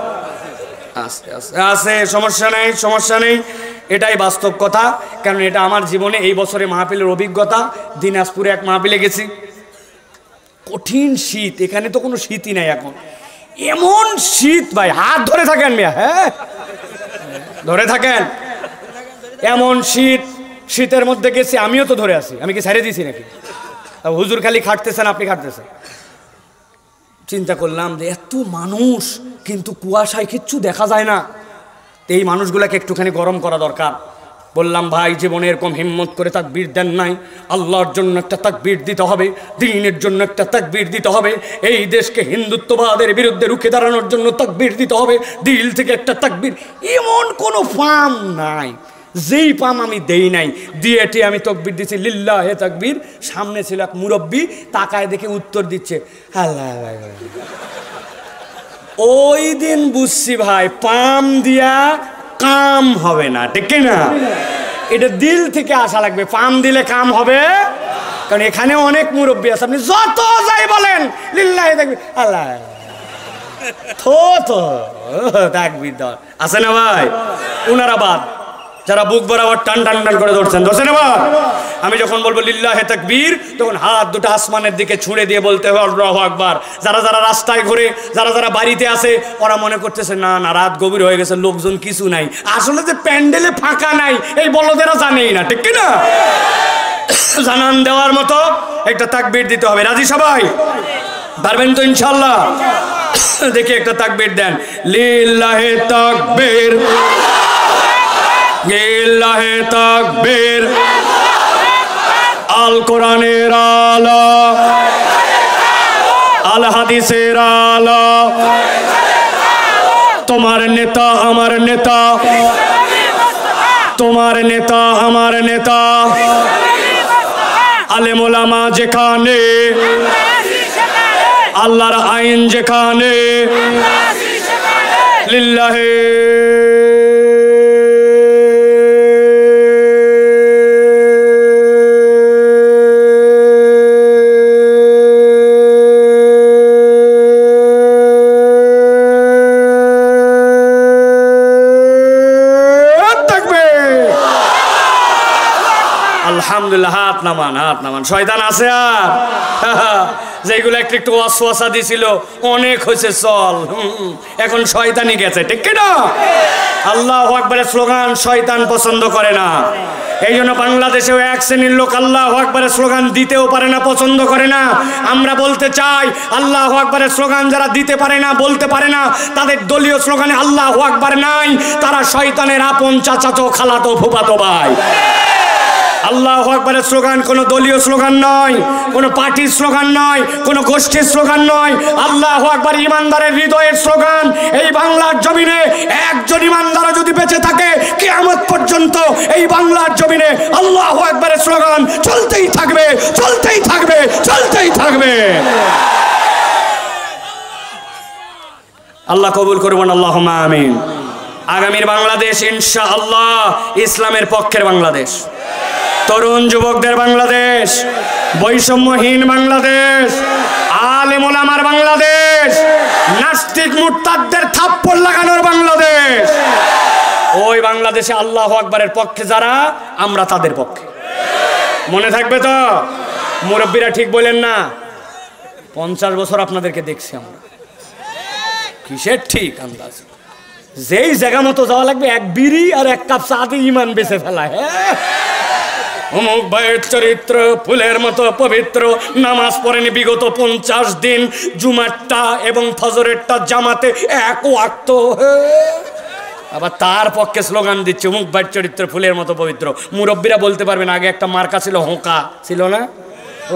আছে, সমস্যা নেই, সমস্যা নেই। এটাই বাস্তব কথা, কারণ এটা আমার জীবনে এই বছরে মাহফিলের অভিজ্ঞতা। দিনাজপুরে এক মাহফিলে গেছি, কঠিন শীত, এখানে তো কোনো শীতই নাই এখন, এমন শীত ভাই, হাত ধরে থাকেন মিয়া, হ্যাঁ ধরে থাকেন, এমন শীত। শীতের মধ্যে গেছি, আমিও তো ধরে আছি, আমি কি ছেড়ে দিয়েছি নাকি? হুজুর খালি খাটতেছেন, আপনি খাটতেছেন। চিন্তা করলাম যে এত মানুষ, কিন্তু কুয়াশায় কিচ্ছু দেখা যায় না, এই মানুষগুলোকে একটুখানি গরম করা দরকার। বললাম ভাই, জীবনে এরকম হিম্মত করে তাকবীর দেন নাই, আল্লাহর জন্য একটা তাকবীর দিতে হবে, দ্বীনের জন্য একটা তাকবীর দিতে হবে, এই দেশকে হিন্দুত্ববাদের বিরুদ্ধে রুখে দাঁড়ানোর জন্য তাকবীর দিতে হবে, দিল থেকে একটা তাকবীর। এমন কোনো পাম নাই যেই পাম আমি দেই নাই, দিয়েটি আমি তাকবীর দিচ্ছি লিল্লাহে তাকবীর। সামনে ছিল এক মুরব্বী, তাকায় দেখে উত্তর দিচ্ছে আল্লাহ। ওই দিন বুঝছি ভাই, পাম দিয়া কাম হবে না, ঠিক না? এটা দিল থেকে আসা লাগবে, পাম দিলে কাম হবে। কারণ এখানে অনেক মুরব্বী আছে, আপনি যত যাই বলেন লিল্লাহে তাকবীর, আল্লাহ তো তাকবীর দর আছে না ভাই? উনারা বাদ, যারা বুক বরাবর টান টান টান করে ধরছেন, ধরছেন এবার। আমি যখন বলবো লিল্লাহে তাকবীর, তখন হাত দুটো আসমানের দিকে ছুঁড়ে দিয়ে বলতে হবে আল্লাহু আকবার। যারা যারা রাস্তায় ঘুরে, যারা যারা বাড়িতে আসে, ওরা মনে করতেছে না না রাত গভীর হয়ে গেছে, লোকজন কিছু নাই। আসলে যে প্যান্ডেলে ফাঁকা নাই, এই বলদেরা জানেই না, ঠিক না? জানান দেওয়ার মতো একটা তাকবীর দিতে হবে। রাজি সবাই? পারবেন তো ইনশাআল্লাহ? দেখি একটা তাকবীর দেন, লিল্লাহে তাকবীর, লিল্লাহে তাকবীর। আল কোরআনের আলো, আল হাদিসের আলো, তোমার নেতা আমার নেতা, তোমার নেতা আমার নেতা, আলেম ওলামা যেখানে, আল্লাহর আইন যেখানে, লিল্লাহে আলহামদুলিল্লাহ, হাত নামান। শয়তান আছে আর যেগুলো একটু একটু ওয়াসওয়াসা দিছিল, অনেক হয়েছে চল, এখন শয়তানি গেছে, ঠিক কি না? আল্লাহু আকবারের স্লোগান শয়তান পছন্দ করে না। এই জন্য বাংলাদেশেও এক শ্রেণীর লোক আল্লাহু আকবারের স্লোগান দিতেও পারে না, পছন্দ করে না। আমরা বলতে চাই, আল্লাহু আকবারের স্লোগান যারা দিতে পারে না, বলতে পারে না, তাদের দলীয় স্লোগানে আল্লাহু আকবার নাই, তারা শয়তানের আপন চাচাতো খালাতো ফুফাতো ভাই। আল্লাহু আকবারের স্লোগান কোনো দলীয় স্লোগান নয়, কোনো পার্টির স্লোগান নয়, কোনো গোষ্ঠীর স্লোগান নয়। আল্লাহু আকবার ইমানদারের হৃদয়ের স্লোগান। এই বাংলার জমিনে একজন ইমানদার যদি বেঁচে থাকে, কিয়ামত পর্যন্ত এই বাংলার জমিনে আল্লাহু আকবারের স্লোগান চলতেই থাকবে, চলতেই থাকবে, চলতেই থাকবে। আল্লাহ কবুল করবেন, আল্লাহুম্মা আমিন। আগামীর বাংলাদেশ ইনশাআল্লাহ ইসলামের পক্ষের বাংলাদেশ, তরুণ যুবকদের বাংলাদেশ, বৈষম্যহীন বাংলাদেশ, আলেম ওলামার বাংলাদেশ, নাস্তিক মুরতাদদের থাপ্পড় লাগানোর বাংলাদেশ। ওই বাংলাদেশে আল্লাহু আকবারের পক্ষে যারা, আমরা তাদের পক্ষে। মনে থাকবে তো? মুরব্বীরা ঠিক বলেন না? 50 বছর আপনাদেরকে দেখছি আমরা, কিসের ঠিক আন্দাজ? যেই জায়গা মতো যাওয়া লাগবে, এক বিড়ি আর এক কাপ চাতে ইমান বেঁচে ফেলায়। হ্যাঁ, অমুক ভাইয়ের চরিত্র ফুলের মতো পবিত্র, নামাজ পড়েনি বিগত 50 দিন, জুমারটা এবং ফজরেরটা জামাতে এক ওয়াক্ত, আবার তার পক্ষে স্লোগান দিচ্ছে অমুক ভাইয়ের চরিত্র ফুলের মতো পবিত্র। মুরব্বীরা বলতে পারবেন, আগে একটা মার্কা ছিল হোঁকা, ছিল না?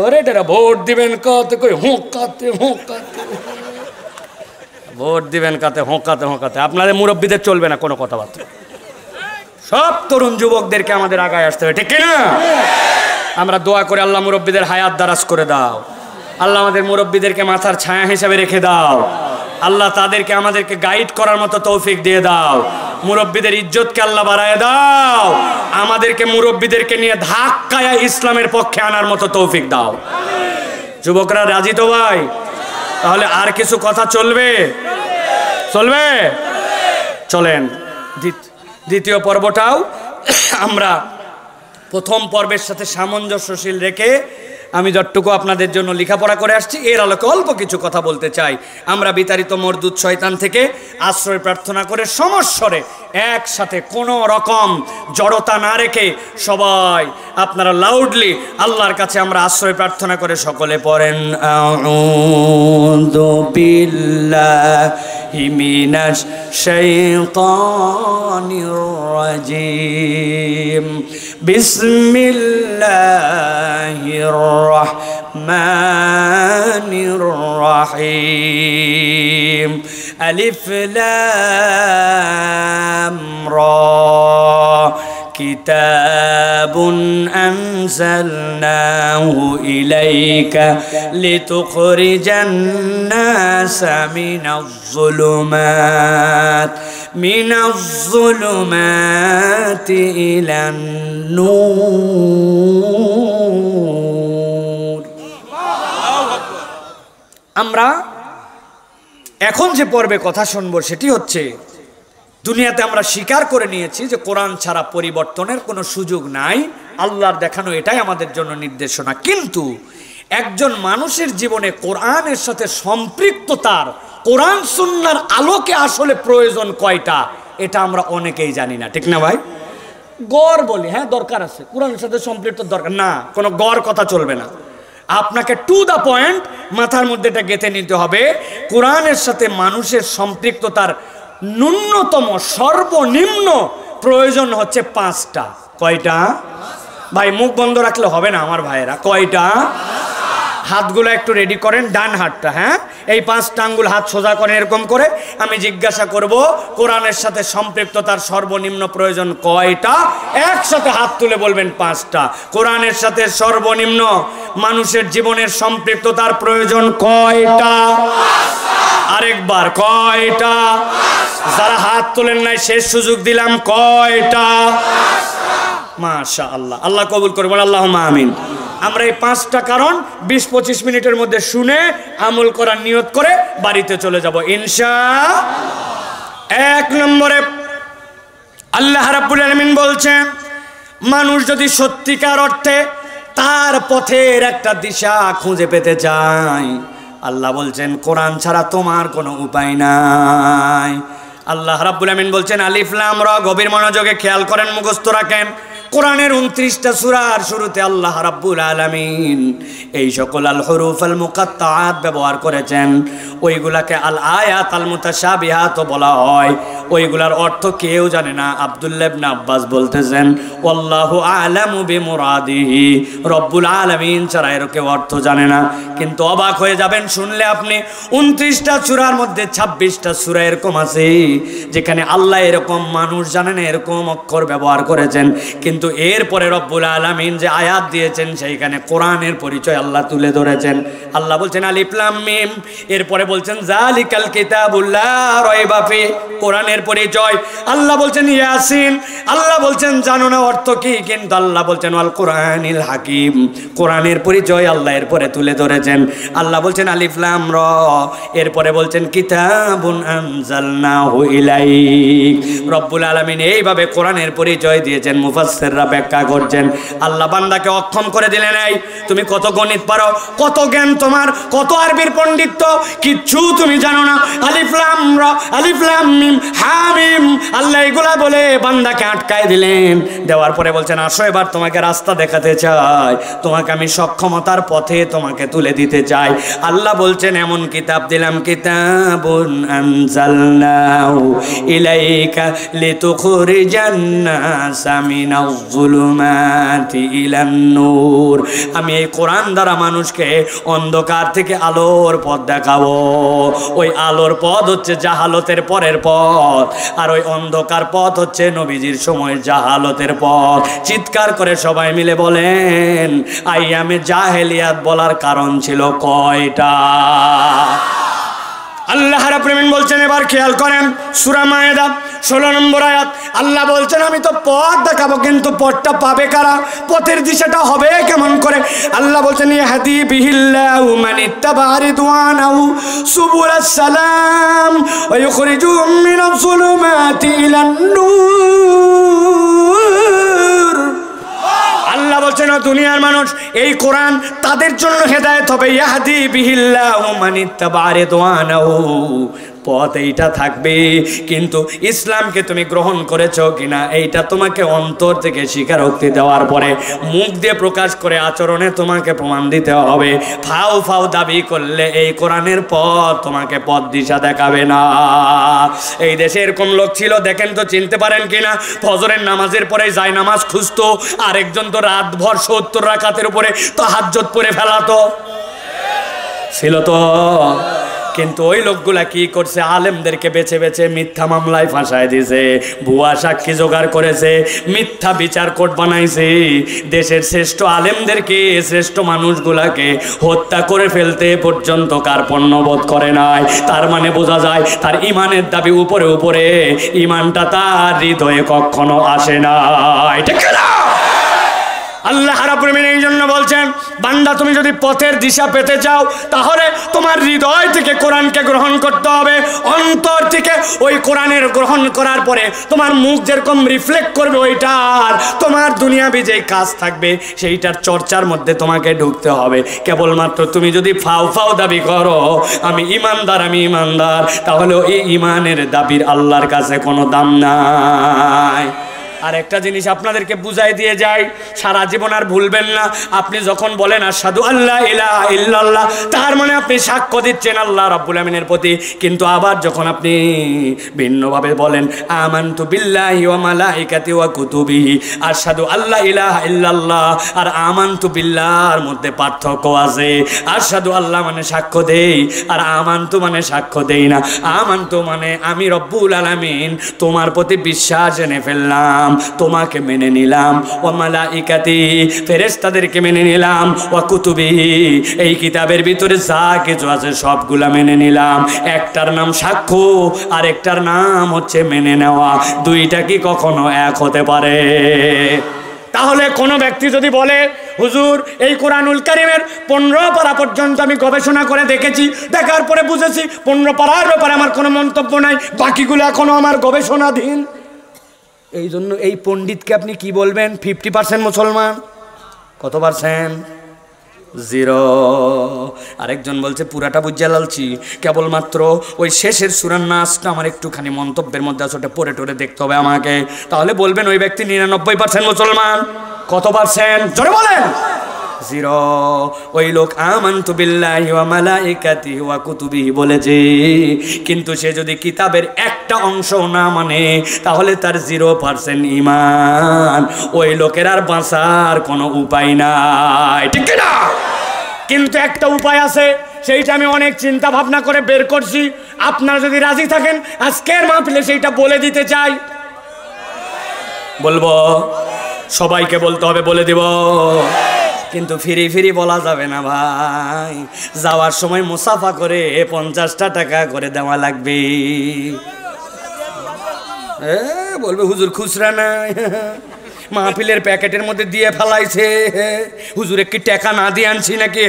ওরে এটারা ভোট দিবেন কতে কই হোঁকাতে হোঁকাতে, ভোট দিবেন কাতে হোঁকাতে হোঁকাতে। আপনাদের মুরব্বীদের চলবে না কোনো কথাবার্তা। সব তরুণ যুবকদেরকে আমাদের আগায় আসতে হবে, ঠিক কিনা? আমরা দোয়া করে, আল্লাহ মুরব্বীদের হায়াত দারাজ করে দাও, আল্লাহ আমাদের মুরব্বীদেরকে মাথার ছায়া হিসাবে রেখে দাও, আল্লাহ তাদেরকে আমাদেরকে গাইড করার মতো তৌফিক দিয়ে দাও, মুরব্বীদের ইজ্জতকে আল্লাহ বাড়ায় দাও, আমাদেরকে মুরব্বীদেরকে নিয়ে ধাক্কায় ইসলামের পক্ষে আনার মতো তৌফিক দাও। যুবকরা রাজি তো ভাই? তাহলে আর কিছু কথা চলবে? চলবে? চলেন দ্বিতীয় পর্বটাও আমরা প্রথম পর্বের সাথে সামঞ্জস্যশীল রেখে আমি যতটুকু আপনাদের জন্য লেখাপড়া করে আসছি এর আলোকে অল্প কিছু কথা বলতে চাই। আমরা বিতাড়িত মরদুদ শয়তান থেকে আশ্রয় প্রার্থনা করে সমস্বরে একসাথে কোনো রকম জড়তা না রেখে সবাই আপনারা লাউডলি আল্লাহর কাছে আমরা আশ্রয় প্রার্থনা করে সকলে পড়েন, আউযু বিল্লাহি মিনাশ শাইতানির রাজিম, বিসমিল্লাহির রহমানির রহিম, আলিফ লাম রা, কিতাবুন আনজালনাহু ইলাইকা লিতুখরিজান নাসা মিনাজ যুলুমাতি ইলান নূর। আমরা এখন যে পর্বে কথা শুনবো সেটি হচ্ছে, দুনিয়াতে আমরা স্বীকার করে নিয়েছি যে কোরআন ছাড়া পরিবর্তনের কোনো সুযোগ নাই, আল্লাহর দেখানো এটাই আমাদের জন্য নির্দেশনা। কিন্তু একজন মানুষের জীবনে কোরআনের সাথে সম্পৃক্ততার, কোরআন সুন্নাহর আলোকে আসলে প্রয়োজন কয়টা, এটা আমরা অনেকেই জানি না, ঠিক না ভাই? গড় বলি, হ্যাঁ দরকার আছে, কোরআনের সাথে সম্পৃক্ত দরকার না, কোনো গড় কথা চলবে না। আপনাকে টু দ্য পয়েন্ট মাথার মধ্যে এটা গেঁথে নিতে হবে, কোরআনের সাথে মানুষের সম্পৃক্ততার ন্যূনতম সর্বনিম্ন প্রয়োজন হচ্ছে 5টা। কয়টা ভাই? মুখ বন্ধ রাখলে হবে না আমার ভাইয়েরা। কয়টা? হাতগুলো একটু রেডি করেন, ডান হাতটা, হ্যাঁ এই 5টা আঙ্গুল হাত সোজা করেন এরকম করে। আমি জিজ্ঞাসা করব কোরআনের সাথে সম্পৃক্ততার সর্বনিম্ন প্রয়োজন কয়টা? একসাথে হাত তুলে বলবেন 5টা। কোরআনের সাথে সর্বনিম্ন মানুষের জীবনের সম্পৃক্ততার প্রয়োজন কয়টা? আরেকবার, কয়টা? যারা হাত তোলেন নাই শেষ সুযোগ দিলাম, কয়টা? মাশাআল্লাহ, আল্লাহ কবুল করবেন, আল্লাহুম্মা আমিন। আমরা এই 5টা কারণ 20-25 মিনিটের মধ্যে শুনে আমল করার নিয়ত করে বাড়িতে চলে যাব ইনশাআল্লাহ। 1 নম্বরে আল্লাহ রাব্বুল আলামিন বলছেন, মানুষ যদি সত্যিকার অর্থে তার পথের একটা দিশা খুঁজে পেতে চায়, আল্লাহ বলছেন কোরআন ছাড়া তোমার কোনো উপায় নাই। আল্লাহ রাব্বুল আমিন বলছেন আলিফ লাম রা, গভীর মনোযোগে খেয়াল করেন, মুখস্থ রাখেন। কোরআনের 29টা সূরার শুরুতে আল্লাহ রাব্বুল আলামিন এই সকল আল হুরুফ আল মুকাত্তাআত ব্যবহার করেছেন। ওইগুলাকে আল আয়াত আল মুতাশাবিহাত বলা হয়। ওইগুলার অর্থ কেউ জানে না। আব্দুল্লাহ ইবনে আব্বাস বলতেছেন ওয়াল্লাহু আ'লামু বিমুরাদিহি, রব্বুল আলামিন ছাড়া এর কেউ অর্থ জানে না। কিন্তু অবাক হয়ে যাবেন শুনলে আপনি, 29টা সূরার মধ্যে 26টা সূরা এরকম আছে যেখানে আল্লাহ এরকম মানুষ জানে না এরকম অক্ষর ব্যবহার করেছেন। কিন্তু এরপরে রব্বুল আলামিন যে আয়াত দিয়েছেন সেইখানে কোরআনের পরিচয় আল্লাহ তুলে ধরেছেন। আল্লাহ বলছেন আলিফ লাম মিম, এরপরে বলছেন যালিকাল কিতাবুল লা রাইবা ফি, কোরআনের পরিচয়। আল্লাহ বলছেন ইয়াসিন, আল্লাহ বলছেন জানো না অর্থ কি, কিন্তু আল্লাহ বলছেন ওয়াল কোরআনিল হাকিম, কোরআনের পরিচয় আল্লাহ এরপরে তুলে ধরেছেন। আল্লাহ বলছেন আলিফ লাম রা, এরপরে বলছেন কিতাবুন আনজালনাহু ইলাইক। রব্বুল আলামিন এইভাবে কোরআনের পরিচয় দিয়েছেন। মুফাসসিররা ব্যাখ্যা করছেন আল্লাহ বান্দাকে অক্ষম করে দিলেন, এই তুমি কত গণিত পারো, কত জ্ঞান তোমার, কত আরবির পণ্ডিত্য, কিচ্ছু তুমি জানো না। আলিফ লাম রা, আলিফ লাম মিম হামিম, আল্লাহ এগুলা বলে বান্দাকে আটকায় দিলেন। দেওয়ার পরে বলছেন আসো এবার তোমাকে রাস্তা দেখাতে চাই, তোমাকে আমি সক্ষমতার পথে তোমাকে তুলে দিতে চাই। আল্লাহ বলছেন এমন কিতাব দিলাম, কিতাবুন আনজালনাহু ইলাইকা লিতুখরিজান নাসা মিনাজ যুলুমাতি ইলান নূর। আমি এই কোরআন দ্বারা মানুষকে অন্ধকার থেকে আলোর পথ দেখাবো। ওই আলোর পথ হচ্ছে জাহালতের পরের পথ, আর ওই অন্ধকার পথ হচ্ছে নবীজির সময় জাহালতের পথ। চিৎকার করে সবাই মিলে বলেন আইয়ামে জাহেলিয়াত বলার কারণ ছিল কয়টা? আল্লাহ রাব্বুল আমিন বলছেন, এবার খেয়াল করেন সূরা মায়েদা 16 নম্বর আয়াত। আল্লাহ বলছেন আমি তো পথ দেখাবো, কিন্তু পথটা পাবে কারা, পথের দিশাটা হবে কেমন করে? আল্লাহ বলছেন ইয়াহদি বিহিল্লাহু মান ইত্তাবা রিদওয়ানাহু সুবুলাস সালাম ওয়া ইখরিজুহুম মিনাজ যুলুমাতি ইলান নূর। আল্লাহ বলছেন দুনিয়ার মানুষ, এই কোরআন তাদের জন্য হেদায়েত হবে। ইয়াহদি বিহিল্লাহু মান ইত্তাবা রিদওয়ানাহু, পথ এইটা থাকবে, কিন্তু ইসলামকে তুমি গ্রহণ করেছো কিনা এইটা তোমাকে অন্তর থেকে স্বীকারোক্তি দেওয়ার পরে মুখ দিয়ে প্রকাশ করে আচরণে তোমাকে প্রমাণ দিতে হবে। ফাও ফাও দাবি করলে এই কোরআনের পথ তোমাকে পথ দিশা দেখাবে না। এই দেশে এরকম লোক ছিল, দেখেন তো চিনতে পারেন কিনা, ফজরের নামাজের পরে যায় নামাজ খুঁজতো, আরেকজন তো রাতভর 70 রাকাতের উপরে তাহাজ্জুদ পড়ে ফেলাতো, ছিল তো। কিন্তু ওই লোকগুলা কি করছে, আলেমদেরকে বেছে বেছে মিথ্যা মামলায় ফাঁসায় দিয়েছে, ভুয়া সাক্ষী জোগাড় করেছে, মিথ্যা বিচার কোর্ট বানাইছে, দেশের শ্রেষ্ঠ আলেমদেরকে, শ্রেষ্ঠ মানুষগুলাকে হত্যা করে ফেলতে পর্যন্ত কার্পণ্যবোধ করে নাই। তার মানে বোঝা যায় তার ইমানের দাবি উপরে উপরে, ইমানটা তার হৃদয়ে কখনো আসে না। ঠিক না? আল্লাহ রাব্বুল আমিন এই জন্য বলছেন বান্দা তুমি যদি পথের দিশা পেতে চাও তাহলে তোমার হৃদয় থেকে কোরআনকে গ্রহণ করতে হবে, অন্তর থেকে ওই কোরআনের গ্রহণ করার পরে তোমার মুখ যেরকম রিফ্লেক্ট করবে ওইটার, তোমার দুনিয়াবি যে কাজ থাকবে সেইটার চর্চার মধ্যে তোমাকে ঢুকতে হবে। কেবলমাত্র তুমি যদি ফাও ফাও দাবি করো আমি ইমানদার, তাহলে এই ইমানের দাবির আল্লাহর কাছে কোনো দাম নাই। আর একটা জিনিস আপনাদেরকে বুঝাই দিয়ে যাই, সারা জীবন আর ভুলবেন না, আপনি যখন বলেন আশহাদু আল্লা ইলাহা ইল্লাল্লাহ, তার মানে আপনি সাক্ষ্য দিচ্ছেন আল্লাহ রাব্বুল আমিনের প্রতি। কিন্তু আবার যখন আপনি ভিন্নভাবে বলেন আমানতু বিল্লাহি ওয়া মালাইকাতি ওয়া কুতুবিহি, আশহাদু আল্লা ইলাহা ইল্লাল্লাহ আর আমানতু বিল্লাহর মধ্যে পার্থক্য আছে। আশহাদু আল্লাহ মানে সাক্ষ্য দেই, আর আমানতু মানে সাক্ষ্য দেই না। আমানতু মানে আমি রব্বুল আলামিন তোমার প্রতি বিশ্বাস এনে ফেললাম, তোমাকে মেনে নিলাম, ওয়া মালাইকাতি ফেরেশতাদেরকে মেনে নিলাম, ওয়া কুতুবি এই কিতাবের ভিতরে যা কিছু আছে সবগুলা মেনে নিলাম। একটার নাম সাক্ষ্য আর একটার নাম হচ্ছে মেনে নেওয়া, দুইটা কি কখনো এক হতে পারে? তাহলে কোনো ব্যক্তি যদি বলে হুজুর এই কোরআনুল কারীমের 15 পারা পর্যন্ত আমি গবেষণা করে দেখেছি, দেখার পরে বুঝেছি 15 পারার ব্যাপারে আমার কোনো মন্তব্য নাই, বাকিগুলো এখনো আমার গবেষণাধীন, এই জন্য এই পণ্ডিতকে আপনি কি বলবেন? 50% মুসলমান। কত পার্সেন্ট? 0। আরেকজন বলছে পুরাটা বুঝা লালছি, কেবলমাত্র ওই শেষের সূরার নাসটা আমার একটুখানি মন্তব্যের মধ্যে আছে, ওটা পড়ে টরে দেখতে হবে আমাকে, তাহলে বলবেন ওই ব্যক্তি 99% মুসলমান। কত পার্সেন্ট? জোরে বলেন। 0। ওই লোক আমানতু বিল্লাহি ওয়া মালাইকাতিহি ওয়া কুতুবিহি বলেছে, কিন্তু সে যদি কিতাবের একটা অংশ না মানে তাহলে তার 0% ঈমান। ওই লোকের আর বাঁচার কোনো উপায় নাই, ঠিক না? কিন্তু একটা উপায় আছে, সেইটা আমি অনেক চিন্তা ভাবনা করে বের করছি। আপনারা যদি রাজি থাকেন আজকের মাহফিলে সেইটা বলে দিতে চাই। বলবো? সবাইকে বলতে হবে, বলে দিব। কিন্তু ফিরি ফিরি বলা যাবে না ভাই, যাওয়ার সময় মুসাফা করে 50টা টাকা করে দেওয়া লাগবে। বলবে হুজুর খুচরা নাই, মাহফিলের প্যাকেটের মধ্যে দিয়ে ফেলাইছে, হুজুর কি টাকা না দিয়ে আনছি নাকি,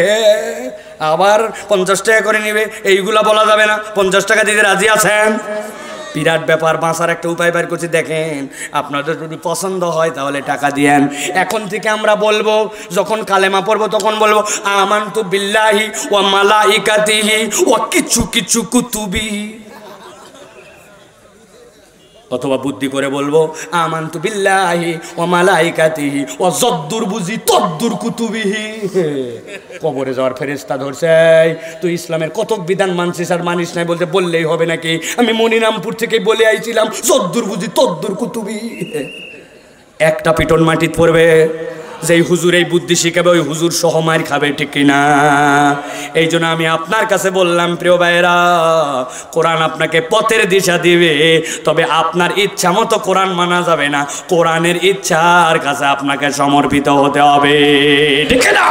আবার 50 টাকা করে নিবে, এইগুলা বলা যাবে না। 50 টাকা দিতে রাজি আছেন? বিরাট ব্যাপার। বাঁচার একটা উপায় বের করছি, দেখেন। আপনাদের যদি পছন্দ হয় তাহলে টাকা দিয়েন। এখন থেকে আমরা বলবো, যখন কালেমা পড়বো তখন বলবো আমানতু বিল্লাহি ওয়া মালাইকাতিহি ওয়া কিছু কিছু কুতুবিহি, অথবা বুদ্ধি করে বলবো আমানতু বিল্লাহি ওয়া মালাইকাতিহি ওয়া যদ্দুর বুঝি তদ্দুর কুতুবিহি। কবরে যাওয়ার ফেরেশতা ধরছে, তুই ইসলামের কতক বিধান মানছিস আর মানিস নাই, বলতে বললেই হবে নাকি? আমি মনিরামপুর থেকে বলে আইছিলাম যদ্দুর বুঝি তদ্দুর কুতুবিহি। একটা পিটন মাটিত পড়বে। যেই হুজুর এই বুদ্ধি শিখাবে ওই হুজুর সহ মার খাবে, ঠিক কিনা? এই জন্য আমি আপনার কাছে বললাম, প্রিয় ভাইয়েরা, কোরআন আপনাকে পথের দিশা দিবে, তবে আপনার ইচ্ছা মতো কোরআন মানা যাবে না, কোরআনের ইচ্ছার কাছে আপনাকে সমর্পিত হতে হবে, ঠিক কিনা?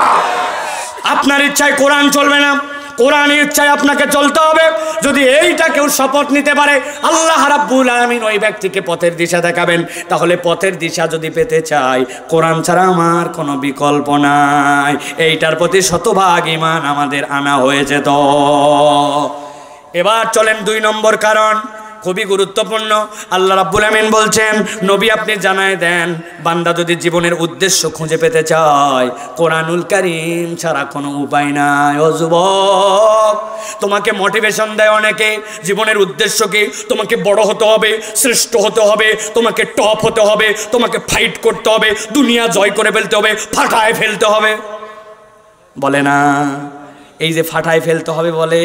আপনার ইচ্ছায় কোরআন চলবে না, কোরআনের ইচ্ছায় আপনাকে চলতে হবে। যদি এইটা কেউ শপথ নিতে পারে, আল্লাহ রাব্বুল আলামিন ওই ব্যক্তিকে পথের দিশা দেখাবেন। তাহলে পথের দিশা যদি পেতে চাই, কোরআন ছাড়া আমার কোনো বিকল্প নাই। এইটার প্রতি শতভাগ ঈমান আমাদের আনা হয়েছে। তো এবার চলেন 2 নম্বর কারণ, খুবই গুরুত্বপূর্ণ। আল্লাহ রাব্বুল আমিন বলছেন, নবী আপনি জানায় দেন, বান্দা যদি জীবনের উদ্দেশ্য খুঁজে পেতে চায়, কোরআনুল কারীম ছাড়া কোনো উপায় নাই। ও যুবক, তোমাকে মোটিভেশন দেয় অনেকে, জীবনের উদ্দেশ্য কি? তোমাকে বড় হতে হবে, শ্রেষ্ঠ হতে হবে, তোমাকে টপ হতে হবে, তোমাকে ফাইট করতে হবে, দুনিয়া জয় করে ফেলতে হবে, ফাটায় ফেলতে হবে, বলে না? এই যে ফাটায় ফেলতে হবে বলে,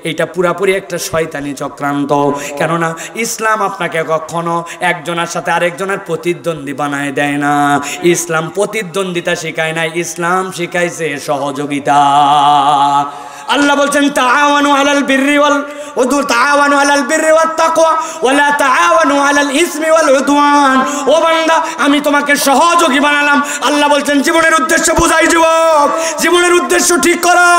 এইটা পুরাপুরি একটা শয়তানি চক্রান্ত। কেননা ইসলাম আপনাকে কখনো একজনের সাথে আরেকজনের প্রতিদ্বন্দ্বী বানায় দেয় না। ইসলাম প্রতিদ্বন্দ্বিতা শেখায় না, ইসলাম শিখাইছে সহযোগিতা। আল্লাহ বলছেন তাআওয়ানু আলাল বিররি ওয়াল তাআওয়ানু আলাল বিররি ওয়াত তাকওয়া ওয়া লা তাআওয়ানু আলাল ইসমি ওয়াল উদওয়ান। ও বান্দা, আমি তোমাকে সহযোগী বানালাম। আল্লাহ বলছেন জীবনের উদ্দেশ্য বুঝাই যুবক, জীবনের উদ্দেশ্য ঠিক করো।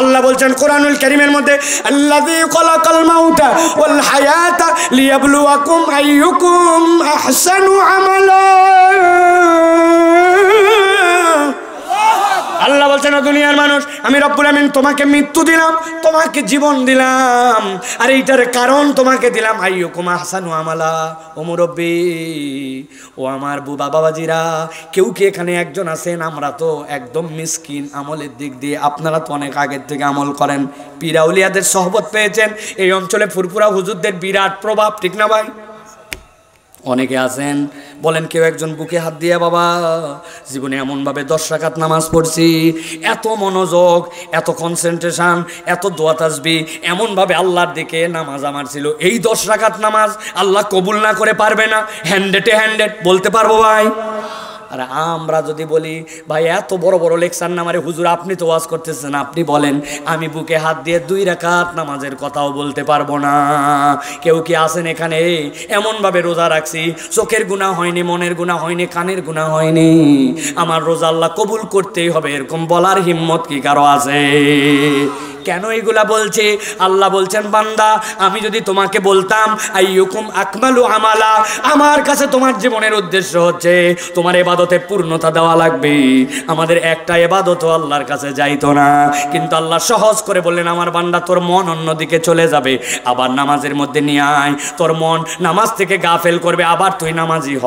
আল্লাহ বলছেন কোরআনুল কারীমের মধ্যে, আল্লাযী খালাকাল মাউতা ওয়াল হায়াতা লিয়াবলুয়াকুম আইয়ুকুম আহসানু আমালা। আল্লাহ বলছেন, দুনিয়ার মানুষ, আমি রব্বুল আমিন তোমাকে মৃত্যু দিলাম, তোমাকে জীবন দিলাম, আর এইটার কারণ তোমাকে দিলাম আইয়ুকুম আহসানু আমালা। ও মুরব্বি, ও আমার বুবা বাবাজিরা, কেউ কি এখানে একজন আছেন, আমরা তো একদম মিসকিন আমলের দিক দিয়ে, আপনারা তো অনেক আগের থেকে আমল করেন, পীরাউলিয়াদের সহবত পেয়েছেন, এই অঞ্চলে ফুরফুরা হুজুরদের বিরাট প্রভাব, ঠিক না ভাই? অনেকে আছেন, বলেন কেউ একজন বুকে হাত দিয়ে, বাবা জীবনে এমনভাবে 10 রাকাত নামাজ পড়ছি, এত মনোযোগ, এত কনসেন্ট্রেশন, এত দোয়া তাসবিহ, এমনভাবে আল্লাহর দিকে নামাজ আমার ছিল, এই 10 রাকাত নামাজ আল্লাহ কবুল না করে পারবে না, হ্যান্ডেটে হ্যান্ডেড বলতে পারবো ভাই? আর আমরা যদি বলি, ভাই এত বড় বড় লেকচার না মারে হুজুর, আপনি তো ওয়াজ করতেছেন, আপনি বলেন, আমি বুকে হাত দিয়ে 2 রাকাত নামাজের কথাও বলতে পারবো না। কেউ কি আছেন এখানে এমনভাবে রোজা রাখছি, চোখের গুনাহ হয়নি, মনের গুনাহ হয়নি, কানের গুনাহ হয়নি, আমার রোজা আল্লাহ কবুল করতেই হবে, এরকম বলার হিম্মত কি কারো আছে? কেন এগুলা বলছে? আল্লাহ বলছেন বান্দা আমি যদি তোমাকে বলতাম আইয়ুকুম আকমালু আমালা, আমার কাছে তোমার জীবনের উদ্দেশ্য হচ্ছে তোমার ইবাদতে পূর্ণতা দেওয়া লাগবে, আমাদের একটা ইবাদতও আল্লাহর কাছে যাইতো না। কিন্তু আল্লাহ সহজ করে বললেন আমার বান্দা তোর মন অন্যদিকে চলে যাবে, আবার নামাজের মধ্যে নিয়ে আয়, তোর মন নামাজ থেকে গাফেল করবে, আবার তুই নামাজি হ,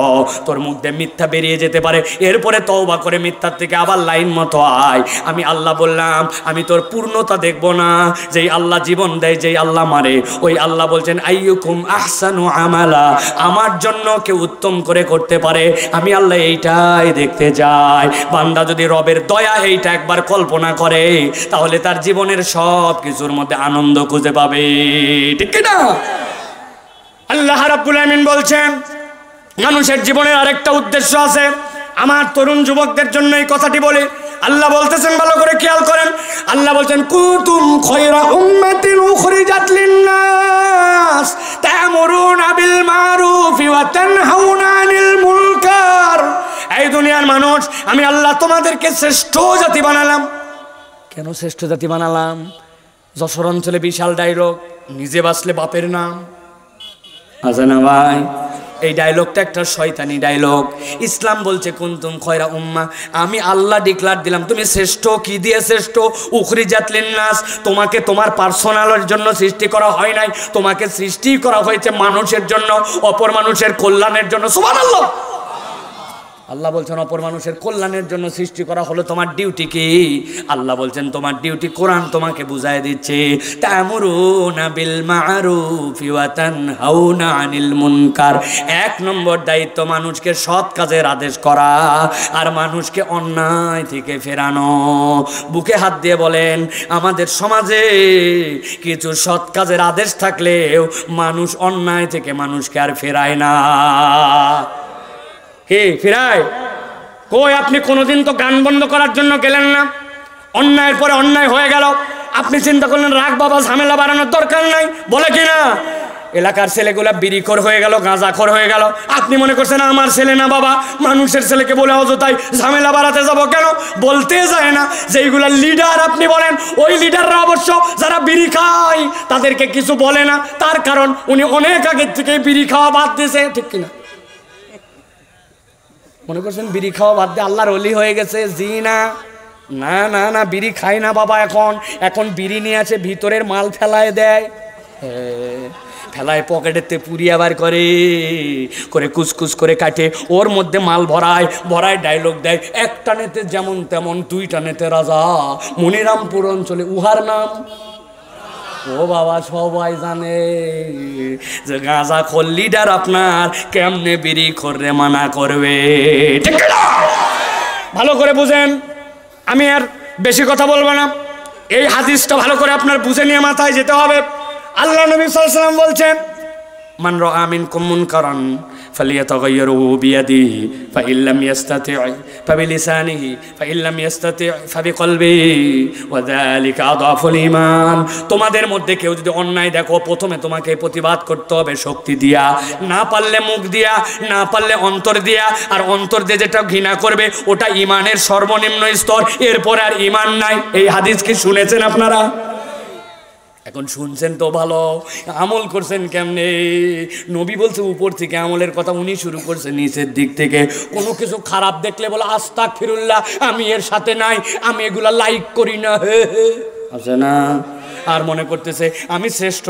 তোর মুখ দিয়ে মিথ্যা বেরিয়ে যেতে পারে, এরপরে তওবা করে মিথ্যার থেকে আবার লাইন মতো আয়। আমি আল্লাহ বললাম আমি তোর পূর্ণতা দেখব না, যেই আল্লাহ জীবন দেয় যেই আল্লাহ মারে ওই আল্লাহ বলছেন আইয়ুকুম আহসানু আমালা, আমার জন্য কেউ উত্তম করে করতে পারে, আমি আল্লাহ এইটাই দেখতে চাই। বান্দা যদি রবের দয়া এইটা একবার কল্পনা করে তাহলে তার জীবনের সব কিছুর মধ্যে আনন্দ খুঁজে পাবে, ঠিক কি না? আল্লাহ রাব্বুল আমিন বলছেন মানুষের জীবনের আরেকটা উদ্দেশ্য আছে। আমার তরুণ যুবকদের জন্য এই কথাটি বলি। আল্লাহ বলতেছেন ভালো করে খেয়াল করেন, আল্লাহ বলছেন কুনতুম খায়রা উম্মাতিন উখরিজাত লিন-নাস তা'মুরুনা বিল মারুফি ওয়া তানহাউনা আনিল মুনকার। এই দুনিয়ার মানুষ আমি আল্লাহ তোমাদেরকে শ্রেষ্ঠ জাতি বানালাম। কেন শ্রেষ্ঠ জাতি বানালাম? যশোর অঞ্চলে বিশাল ডায়লগ, নিজে বাঁচলে বাপের নাম আছে না ভাই? এই ডায়লগটা একটা শয়তানি ডায়লগ। ইসলাম বলছে কুনতুম খায়রা উম্মাহ, আমি আল্লাহ ডিক্লার দিলাম তুমি শ্রেষ্ঠ। কি দিয়ে শ্রেষ্ঠ? উখরিজাত লিন-নাস, তোমাকে তোমার পার্সোনালের জন্য সৃষ্টি করা হয় নাই, তোমাকে সৃষ্টি করা হয়েছে মানুষের জন্য, অপর মানুষের কল্যাণের জন্য। সুবহানাল্লাহ। আল্লাহ বলছেন অপর মানুষের কল্যাণের জন্য সৃষ্টি করা হলো তোমার ডিউটি কি? আল্লাহ বলছেন তোমার ডিউটি কোরআন তোমাকে বুঝায় দিচ্ছে তা'মুরুনা বিল মা'রুফি ওয়া তানহাউনা আনিল মুনকার। এক নম্বর দায়িত্ব মানুষকে সৎ কাজের আদেশ করা আর মানুষকে অন্যায় থেকে ফেরানো। বুকে হাত দিয়ে বলেন আমাদের সমাজে কিছু সৎ কাজের আদেশ থাকলেও মানুষ অন্যায় থেকে মানুষকে আর ফেরায় না। কে ফিরায়? কই আপনি কোনোদিন তো গান বন্ধ করার জন্য গেলেন না, অন্যায়ের পরে অন্যায় হয়ে গেল, আপনি চিন্তা করলেন রাগ বাবা ঝামেলা বাড়ানোর দরকার নাই, বলে কিনা? এলাকার ছেলেগুলা বিড়িখোর হয়ে গেল, গাঁজাখোর হয়ে গেল, আপনি মনে করছেন আমার ছেলে না বাবা, মানুষের ছেলেকে বলে অযথাই ঝামেলা বাড়াতে যাব কেন? বলতে যায় না। যেইগুলা লিডার আপনি বলেন ওই লিডাররা অবশ্য যারা বিড়ি খায় তাদেরকে কিছু বলে না, তার কারণ উনি অনেক আগের থেকে বিড়ি খাওয়া বাদ দিয়েছে, ঠিক কিনা? মনে করছেন বিড়ি খাওয়া বাদ দিয়ে আল্লাহর ওলি হয়ে গেছে? জি না, না না না, বিড়ি খায় না বাবা। এখন বিড়ি নিয়ে আছে ভিতরের মাল ফেলায় দেয়, ফেলায় পকেটেতে পুরিয়া বার করে করে কুচকুচ করে কাটে, ওর মধ্যে মাল ভরায় ডায়লগ দেয়, এক টানেতে যেমন তেমন, দুই টানেতে রাজা। মনিরামপুর অঞ্চলে উহার নাম ও বাবা সবাই জানে যে গাঁজা খোর লিডার আপনার কেমনে বিড়ি খোররে মানা করবে, ঠিক না? ভালো করে বুঝেন, আমি আর বেশি কথা বলবো না। এই হাদিসটা ভালো করে আপনার বুঝে নিয়ে মাথায় যেতে হবে। আল্লাহ নবী সাল্লাল্লাহু আলাইহি ওয়াসাল্লাম বলছেন মান রাআ মিনকুম মুনকারান ফালিয়াতাগায়্যারহু বিয়াদিহি ফাইন লাম ইস্তাতি' ফাবিলিসানিহি ফাইন লাম ইস্তাতি' ফাবিকলবিহি ওয়া যালিকা আযাফুল ঈমান। তোমাদের মধ্যে কেউ যদি অন্যায় দেখো, প্রথমে তোমাকে প্রতিবাদ করতে হবে শক্তি দিয়া, না পারলে মুখ দিয়া, না পারলে অন্তর দিয়া, আর অন্তর দিয়ে যেটা ঘৃণা করবে ওটা ঈমানের সর্বনিম্ন স্তর, এরপর আর ঈমান নাই। এই হাদিস কি শুনেছেন আপনারা? এখন শুনছেন তো ভালো, আমল করছেন কেমনে? নবী বলছে উপর থেকে আমলের কথা, উনি শুরু করছে নিচের দিক থেকে। কোনো কিছু খারাপ দেখলে বলে আস্তাগফিরুল্লাহ, আমি এর সাথে নাই, আমি এগুলা লাইক করি না, আছে না? আর মনে করতেছে আমি শ্রেষ্ঠ,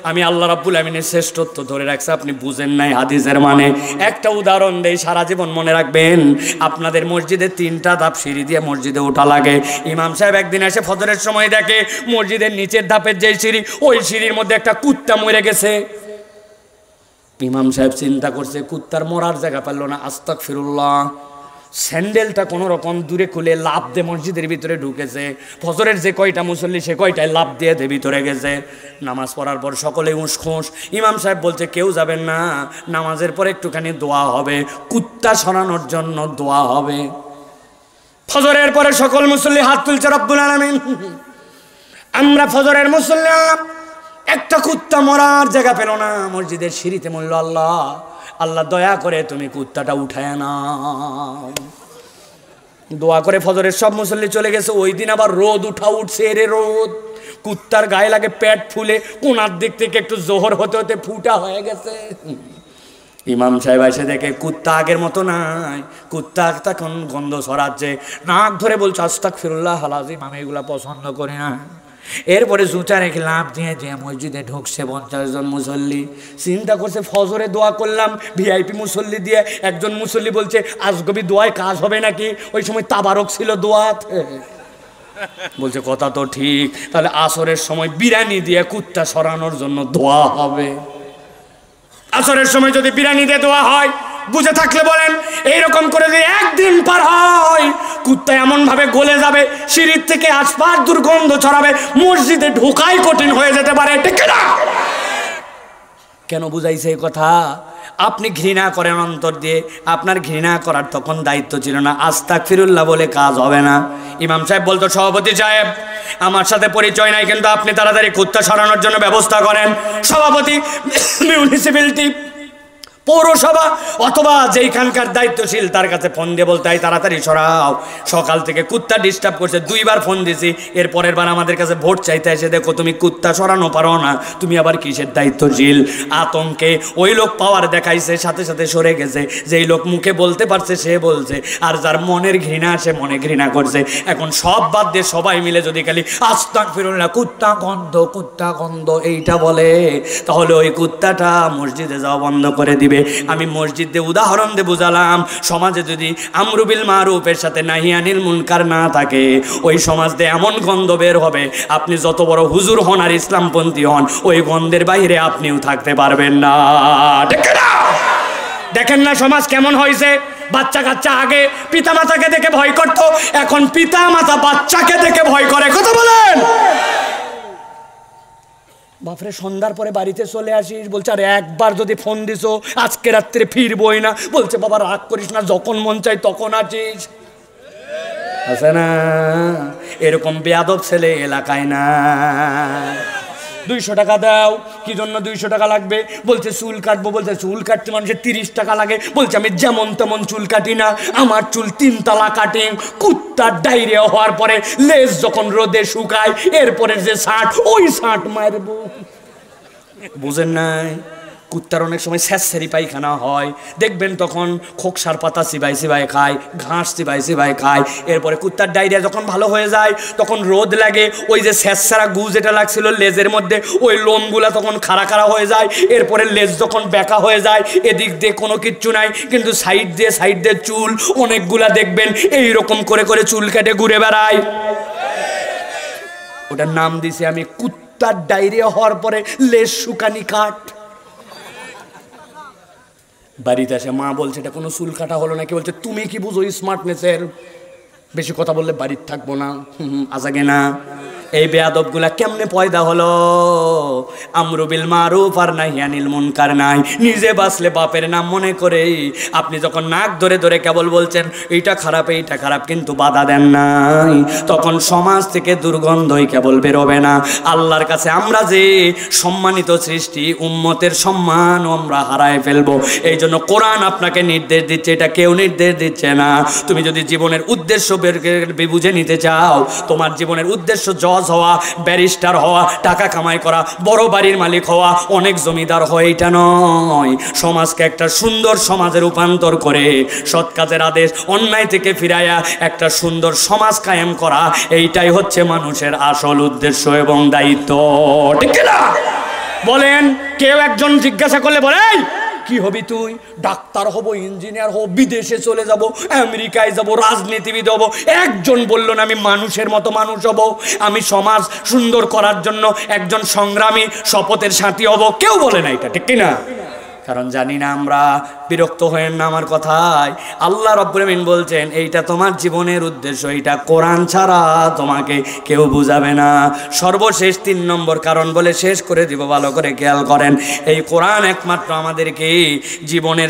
আমি আল্লাহ রাব্বুল আমিনের শ্রেষ্ঠত্ব ধরে রাখছে। আপনি বুঝেন নাই হাদিসের মানে। একটা উদাহরণ দেই, সারা জীবন মনে রাখবেন। আপনাদের মসজিদে 3টা ধাপ সিঁড়ি দিয়ে মসজিদে ওঠা লাগে। ইমাম সাহেব একদিন এসে ফজরের সময় দেখে মসজিদের নিচের ধাপের যেই সিঁড়ি, ওই সিঁড়ির মধ্যে একটা কুত্তা মরে গেছে। ইমাম সাহেব চিন্তা করছে কুত্তার মরার জায়গা পেল না, আস্তাগফিরুল্লাহ, স্যান্ডেলটা কোনো রকম দূরে খুলে লাফ দিয়ে মসজিদের ভিতরে ঢুকেছে। ফজরের যে কয়টা মুসল্লি সে কয়টায় লাফ দিয়ে ভিতরে গেছে। নামাজ পড়ার পর সকলে উঁসখুঁস। ইমাম সাহেব বলছে কেউ যাবেন না, নামাজের পর একটুখানি দোয়া হবে, কুত্তা সরানোর জন্য দোয়া হবে। ফজরের পরে সকল মুসল্লি হাত তুলছে, রব্বুল আলামিন আমরা ফজরের মুসল্লি, একটা কুত্তা মরার জায়গা পেল না, মসজিদের সিঁড়িতে মরল। আল্লাহ আল্লাহ দয়া করে তুমি কুত্তাটা উঠায় নাও। দোয়া করে ফজরের সব মুসল্লি চলে গেছে। ওই দিন আবার রোদ উঠছে, রে রোদ, কুত্তার গায়ে লাগে পেট ফুলে, কোনার দিক থেকে একটু জোহর হতে হতে ফুটা হয়ে গেছে। ইমাম সাহেব এসে দেখে কুত্তা আগের মতো নাই, কুত্তা তখন গন্ধ ছড়াচ্ছে, নাক ধরে বলছে আস্তাগফিরুল্লাহ আল-আযীম, আমি এগুলা পছন্দ করি না। এরপরে জুতা রেখে লাফ দিয়ে যে মসজিদে ঢুকছে 50 জন মুসল্লি। চিন্তা করছে ফজরে দোয়া করলাম ভিআইপি মুসল্লি দিয়ে, একজন মুসল্লি বলছে আজগবি দোয়ায় কাজ হবে নাকি? ওই সময় তাবারক ছিল দোয়াতে। বলছে কথা তো ঠিক, তাহলে আসরের সময় বিরিয়ানি দিয়ে কুত্তা সরানোর জন্য দোয়া হবে। আসরের সময় যদি বিরিয়ানি দিয়ে দোয়া হয়, বুঝে থাকলে বলেন, এইরকম করে যদি একদিন পার হয়, কুত্তা এমন ভাবে গলে যাবে, সিঁড়ির থেকে আসপাস দুর্গন্ধ ছড়াবে, মসজিদে ঢোকাই কঠিন হয়ে যেতে পারে, ঠিক না? কেন বুঝাইছে এই কথা? আপনি ঘৃণা করেন অন্তর দিয়ে, আপনার ঘৃণা করার তখন দায়িত্ব ছিল না। আস্তাগফিরুল্লাহ বলে কাজ হবে না। ইমাম সাহেব বলতো, সভাপতি সাহেব আমার সাথে পরিচয় নাই, কিন্তু আপনি তাড়াতাড়ি কুত্তা সরানোর জন্য ব্যবস্থা করেন। সভাপতি মিউনিসিপ্যালিটি, পৌরসভা অথবা যেইখানকার দায়িত্বশীল তার কাছে ফোন দিয়ে বলতে হয় তাড়াতাড়ি সরাও, সকাল থেকে কুত্তা ডিস্টার্ব করছে। 2 বার ফোন দিছি, এর পরের বার আমাদের কাছে ভোট চাইতে এসে দেখো তুমি কুত্তা সরানো পারো না, তুমি আবার কিসের দায়িত্বশীল? আতঙ্কে ওই লোক পাওয়ার দেখাইছে, সাথে সাথে সরে গেছে। যেই লোক মুখে বলতে পারছে সে বলছে, আর যার মনের ঘৃণা সে মনে ঘৃণা করছে। এখন সব বাদ দিয়ে সবাই মিলে যদি খালি আস্তাগফিরুল্লাহ কুত্তা গন্ধ এইটা বলে, তাহলে ওই কুত্তাটা মসজিদে যাওয়া বন্ধ করে দিবে। আমি মসজিদে উদাহরণ দিয়ে বুঝালাম, সমাজে যদি আমরু বিল মারুফের সাথে নাহি আনিল মুনকার না থাকে, ওই সমাজ দিয়ে এমন গন্ধ বের হবে, আপনি যত বড় হুজুর হন আর ইসলামপন্থী হন, ওই গন্ধের বাইরে আপনিও থাকতে পারবেন না, ঠিক না? দেখেন না সমাজ কেমন হয়েছে? বাচ্চা কাচ্চা আগে পিতামাতাকে দেখে ভয় করত, এখন পিতামাতা বাচ্চাকে দেখে ভয় করে। কথা বলেন। বাপরে সন্ধ্যার পরে বাড়িতে চলে আসিস, বলছে আর একবার যদি ফোন দিছো আজকে রাত্রে ফিরবই না। বলছে বাবা রাগ করিস না, যখন মন চাই তখন আসিস। আছে না এরকম বেয়াদব ছেলে এলাকায়? না। 200 টাকা দাও। কি জন্য 200 টাকা লাগবে? বলছে চুল কাটবো। বলছে চুল কাটতে মানুষের 30 টাকা লাগে। বলছে আমি যেমন তেমন চুল কাটি না, আমার চুল 3 তলা কাটিং। কুত্তার ডায়রিয়া হওয়ার পরে লেজ যখন রোদে শুকায়, এরপরে যে ছাট, ওই ছাট মারবো। বুঝেন নাই? কুত্তার অনেক সময় স্যাঁতস্যাঁরি পায়খানা হয়, দেখবেন তখন খোকসার পাতা চিবাই চিবাই খায়, ঘাস চিবাই চিবাই খায়। এরপরে কুত্তার ডায়রিয়া যখন ভালো হয়ে যায়, তখন রোদ লাগে, ওই যে স্যাঁতস্যাঁরা গু যেটা লাগছিল লেজের মধ্যে, ওই লোমগুলা তখন খাড়া খাড়া হয়ে যায়। এরপরে লেজ যখন বেঁকা হয়ে যায়, এদিক দিয়ে কোনো কিচ্ছু নাই, কিন্তু সাইড দিয়ে চুল অনেকগুলা দেখবেন এইরকম করে করে চুল কেটে ঘুরে বেড়ায়। ওটার নাম দিছি আমি কুত্তার ডায়রিয়া হওয়ার পরে লেজ শুকানি কাট। বাড়িতে আসে মা বলছে এটা কোনো চুল কাটা হলো নাকি? বলছে তুমি কি বুঝো স্মার্টনেসের? বেশি কথা বললে বাড়িতে থাকবো না। আজাগে না। এই বেয়াদবগুলা কেমনে পয়দা হলো? আমরু বিল মারুফ আর নাহি আনিল মুনকার নাই। নিজে বাঁচলে বাপের নাম মনে করে আপনি যখন নাক ধরে ধরে কেবল বলছেন এইটা খারাপ এইটা খারাপ, কিন্তু বাধা দেন নাই, তখন সমাজ থেকে দুর্গন্ধই কেবল বেরোবে না, আল্লাহর কাছে আমরা যে সম্মানিত সৃষ্টি, উম্মতের সম্মান আমরা হারায় ফেলবো। এই জন্য কোরআন আপনাকে নির্দেশ দিচ্ছে, এটা কেউ নির্দেশ দিচ্ছে না। তুমি যদি জীবনের উদ্দেশ্য বুঝে নিতে চাও, তোমার জীবনের উদ্দেশ্য জজ হওয়া, ব্যারিস্টার হওয়া, টাকা কামাই করা, বড় বাড়ির মালিক হওয়া, অনেক জমিদার হওয়া, এটা নয়। সমাজকে একটা সুন্দর সমাজে রূপান্তর করে সৎ কাজের আদেশ, অন্যায় থেকে ফিরাইয়া একটা সুন্দর সমাজ কায়েম করা, এইটাই হচ্ছে মানুষের আসল উদ্দেশ্য এবং দায়িত্ব, ঠিক না? বলেন, কেউ একজন জিজ্ঞাসা করলে বলে কি হবি তুই? ডাক্তার হব, ইঞ্জিনিয়ার হব, বিদেশে চলে যাব, আমেরিকায় যাব, রাজনীতিবিদ হব। একজন বলল না আমি মানুষের মতো মানুষ হব, আমি সমাজ সুন্দর করার জন্য একজন সংগ্রামী শপথের সাথী হব। কেউ বলে না এটা, ঠিক কিনা? কারণ জানি না আমরা। বিরক্ত হয়েন না আমার কথায়। আল্লাহ রাব্বুল আমিন বলছেন এইটা তোমার জীবনের উদ্দেশ্য, এইটা কোরআন ছাড়া তোমাকে কেউ বুঝাবে না। সর্বশেষ 3 নম্বর কারণ বলে শেষ করে দিব, ভালো করে খেয়াল করেন। এই কোরআন একমাত্র আমাদেরকে জীবনের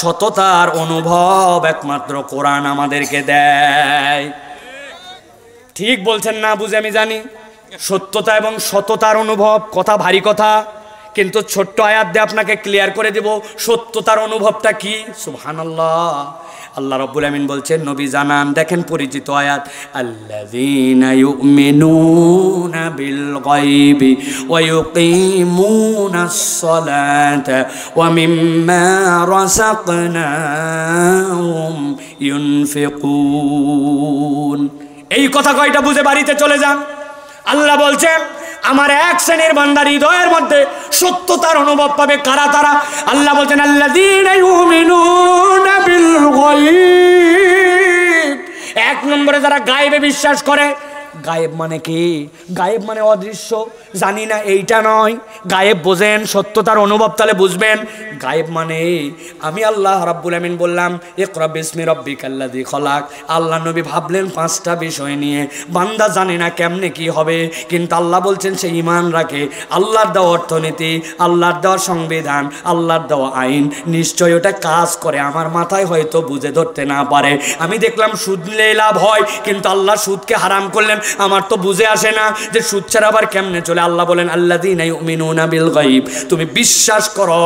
সততার অনুভব একমাত্র কোরআন আমাদেরকে দেয়। ঠিক বলছেন না বুঝে আমি জানি, সত্যতা এবং সততার অনুভব, কথা ভারী কথা, কিন্তু ছোট্ট আয়াত দিয়ে আপনাকে ক্লিয়ার করে দেব সত্যতার অনুভবটা কি। সুবহানাল্লাহ। আল্লাহ রাব্বুল আমিন বলছেন নবী জানান, দেখেন পরিচিত আয়াত, আল্লাযীনা ইউমিনুনা বিল গায়বি ওয়া ইউকিমুনাস সালাতা ওয়া মিম্মা রাযাকনাহুম ইউনফিকুন। এই কথা কয়টা বুঝে বাড়িতে চলে যান। আল্লাহ বলছেন আমার এক শ্রেণীর বান্দার হৃদয়ের মধ্যে সত্যতার অনুভব পাবে। কারা তারা? আল্লাহ বলছেন আল্লাযীনা ইউমিনুনা বিল গায়ব, এক নম্বরে যারা গায়েবে বিশ্বাস করে। গায়েব মানে কি? গায়েব মানে অদৃশ্য, জানি না এইটা নয়। গায়েব বোঝেন, সত্যতার অনুভব তাহলে বুঝবেন। গায়েব মানে আমি আল্লাহ রাব্বুল আমিন বললাম ইকরা বিসমি রাব্বিকাল্লাযী খলাক। আল্লাহ নবী ভাবলেন 5টা বিষয় নিয়ে, বান্দা জানে না কেমনে কি হবে, কিন্তু আল্লাহ বলছেন সে ঈমান রাখে। আল্লাহর দেওয়া অর্থনীতি, আল্লাহর দেওয়া সংবিধান, আল্লাহর দেওয়া আইন, নিশ্চয় ওটা কাজ করে। আমার মাথায় হয়তো বুঝে ধরতে না পারে। আমি দেখলাম সুদ নিলে লাভ হয়, কিন্তু আল্লাহ সুদকে হারাম করলেন, আমার তো বুঝে আসে না যে সুদ ছাড়া আবার কেমনে চলে। আল্লাহ বলেন আল্লাযীনা ইউমিনুনা বিল গায়ব, তুমি বিশ্বাস করো,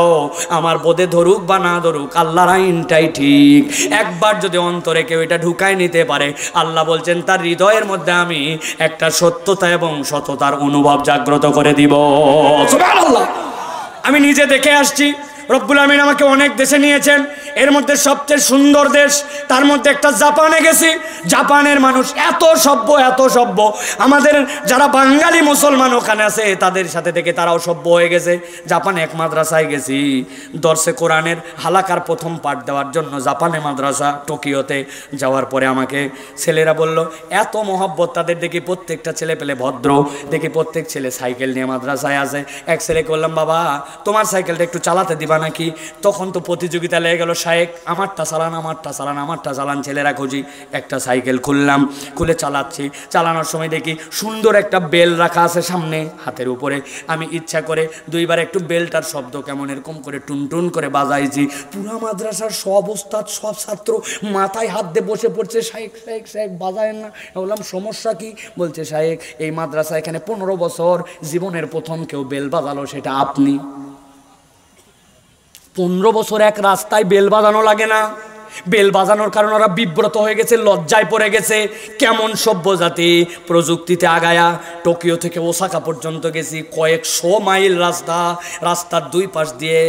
আমার বোধে ধরুক বা না ধরুক আল্লাহর আইনটাই ঠিক। একবার যদি অন্তরে কেউ এটা ঢুকায় নিতে পারে, আল্লাহ বলছেন তার হৃদয়ের মধ্যে আমি একটা সত্যতা এবং সততার অনুভব জাগ্রত করে দিব। সুবহানাল্লাহ। আমি নিজে দেখে আসছি, রব্বুল আমিন আমাকে অনেক দেশে নিয়েছেন, এর মধ্যে সবচেয়ে সুন্দর দেশ, তার মধ্যে একটা জাপানে গেছি। জাপানের মানুষ এত সভ্য, এত সভ্য, আমাদের যারা বাঙালি মুসলমান ওখানে আছে তাদের সাথে থেকে তারাও সভ্য হয়ে গেছে। জাপানে এক মাদ্রাসায় গেছি, দর্শে কোরআনের হালাকার প্রথম পাঠ দেওয়ার জন্য জাপানে মাদ্রাসা টোকিওতে যাওয়ার পরে আমাকে ছেলেরা বলল এত মহব্বত তাদের, দেখি প্রত্যেকটা ছেলে পেলে ভদ্র, দেখি প্রত্যেক ছেলে সাইকেল নিয়ে মাদ্রাসায় আসে। এক ছেলেকে বললাম বাবা তোমার সাইকেলটা একটু চালাতে দিবা নাকি? তখন তো প্রতিযোগিতা লেগে গেল, শায়েক আমারটা চালান, আমারটা চালান, আমারটা চালান। ছেলেরা খুঁজি, একটা সাইকেল খুললাম, খুলে চালাচ্ছি। চালানোর সময় দেখি সুন্দর একটা বেল রাখা আছে সামনে হাতের উপরে। আমি ইচ্ছা করে দুইবার একটু বেলটার শব্দ কেমন এরকম করে টুনটুন করে বাজাইছি। পুরা মাদ্রাসার সব ওস্তাদ, সব ছাত্র মাথায় হাত দিয়ে বসে পড়ছে, শায়েক শায়েক শায়েক বাজায়েন না। বললাম সমস্যা কি? বলছে শায়েক এই মাদ্রাসা এখানে 15 বছর, জীবনের প্রথম কেউ বেল বাজালো সেটা আপনি। 15 বছর এক রাস্তায় বেল বাজানো লাগে না? বেল বাজানোর কারণে ওরা বিব্রত হয়ে গেছে, লজ্জায় পড়ে গেছে। কেমন সভ্য জাতি, প্রযুক্তিতে আগায়া। টোকিও থেকে ওসাকা পর্যন্ত গেছি, কয়েকশো মাইল রাস্তা, রাস্তার দুই পাশ দিয়ে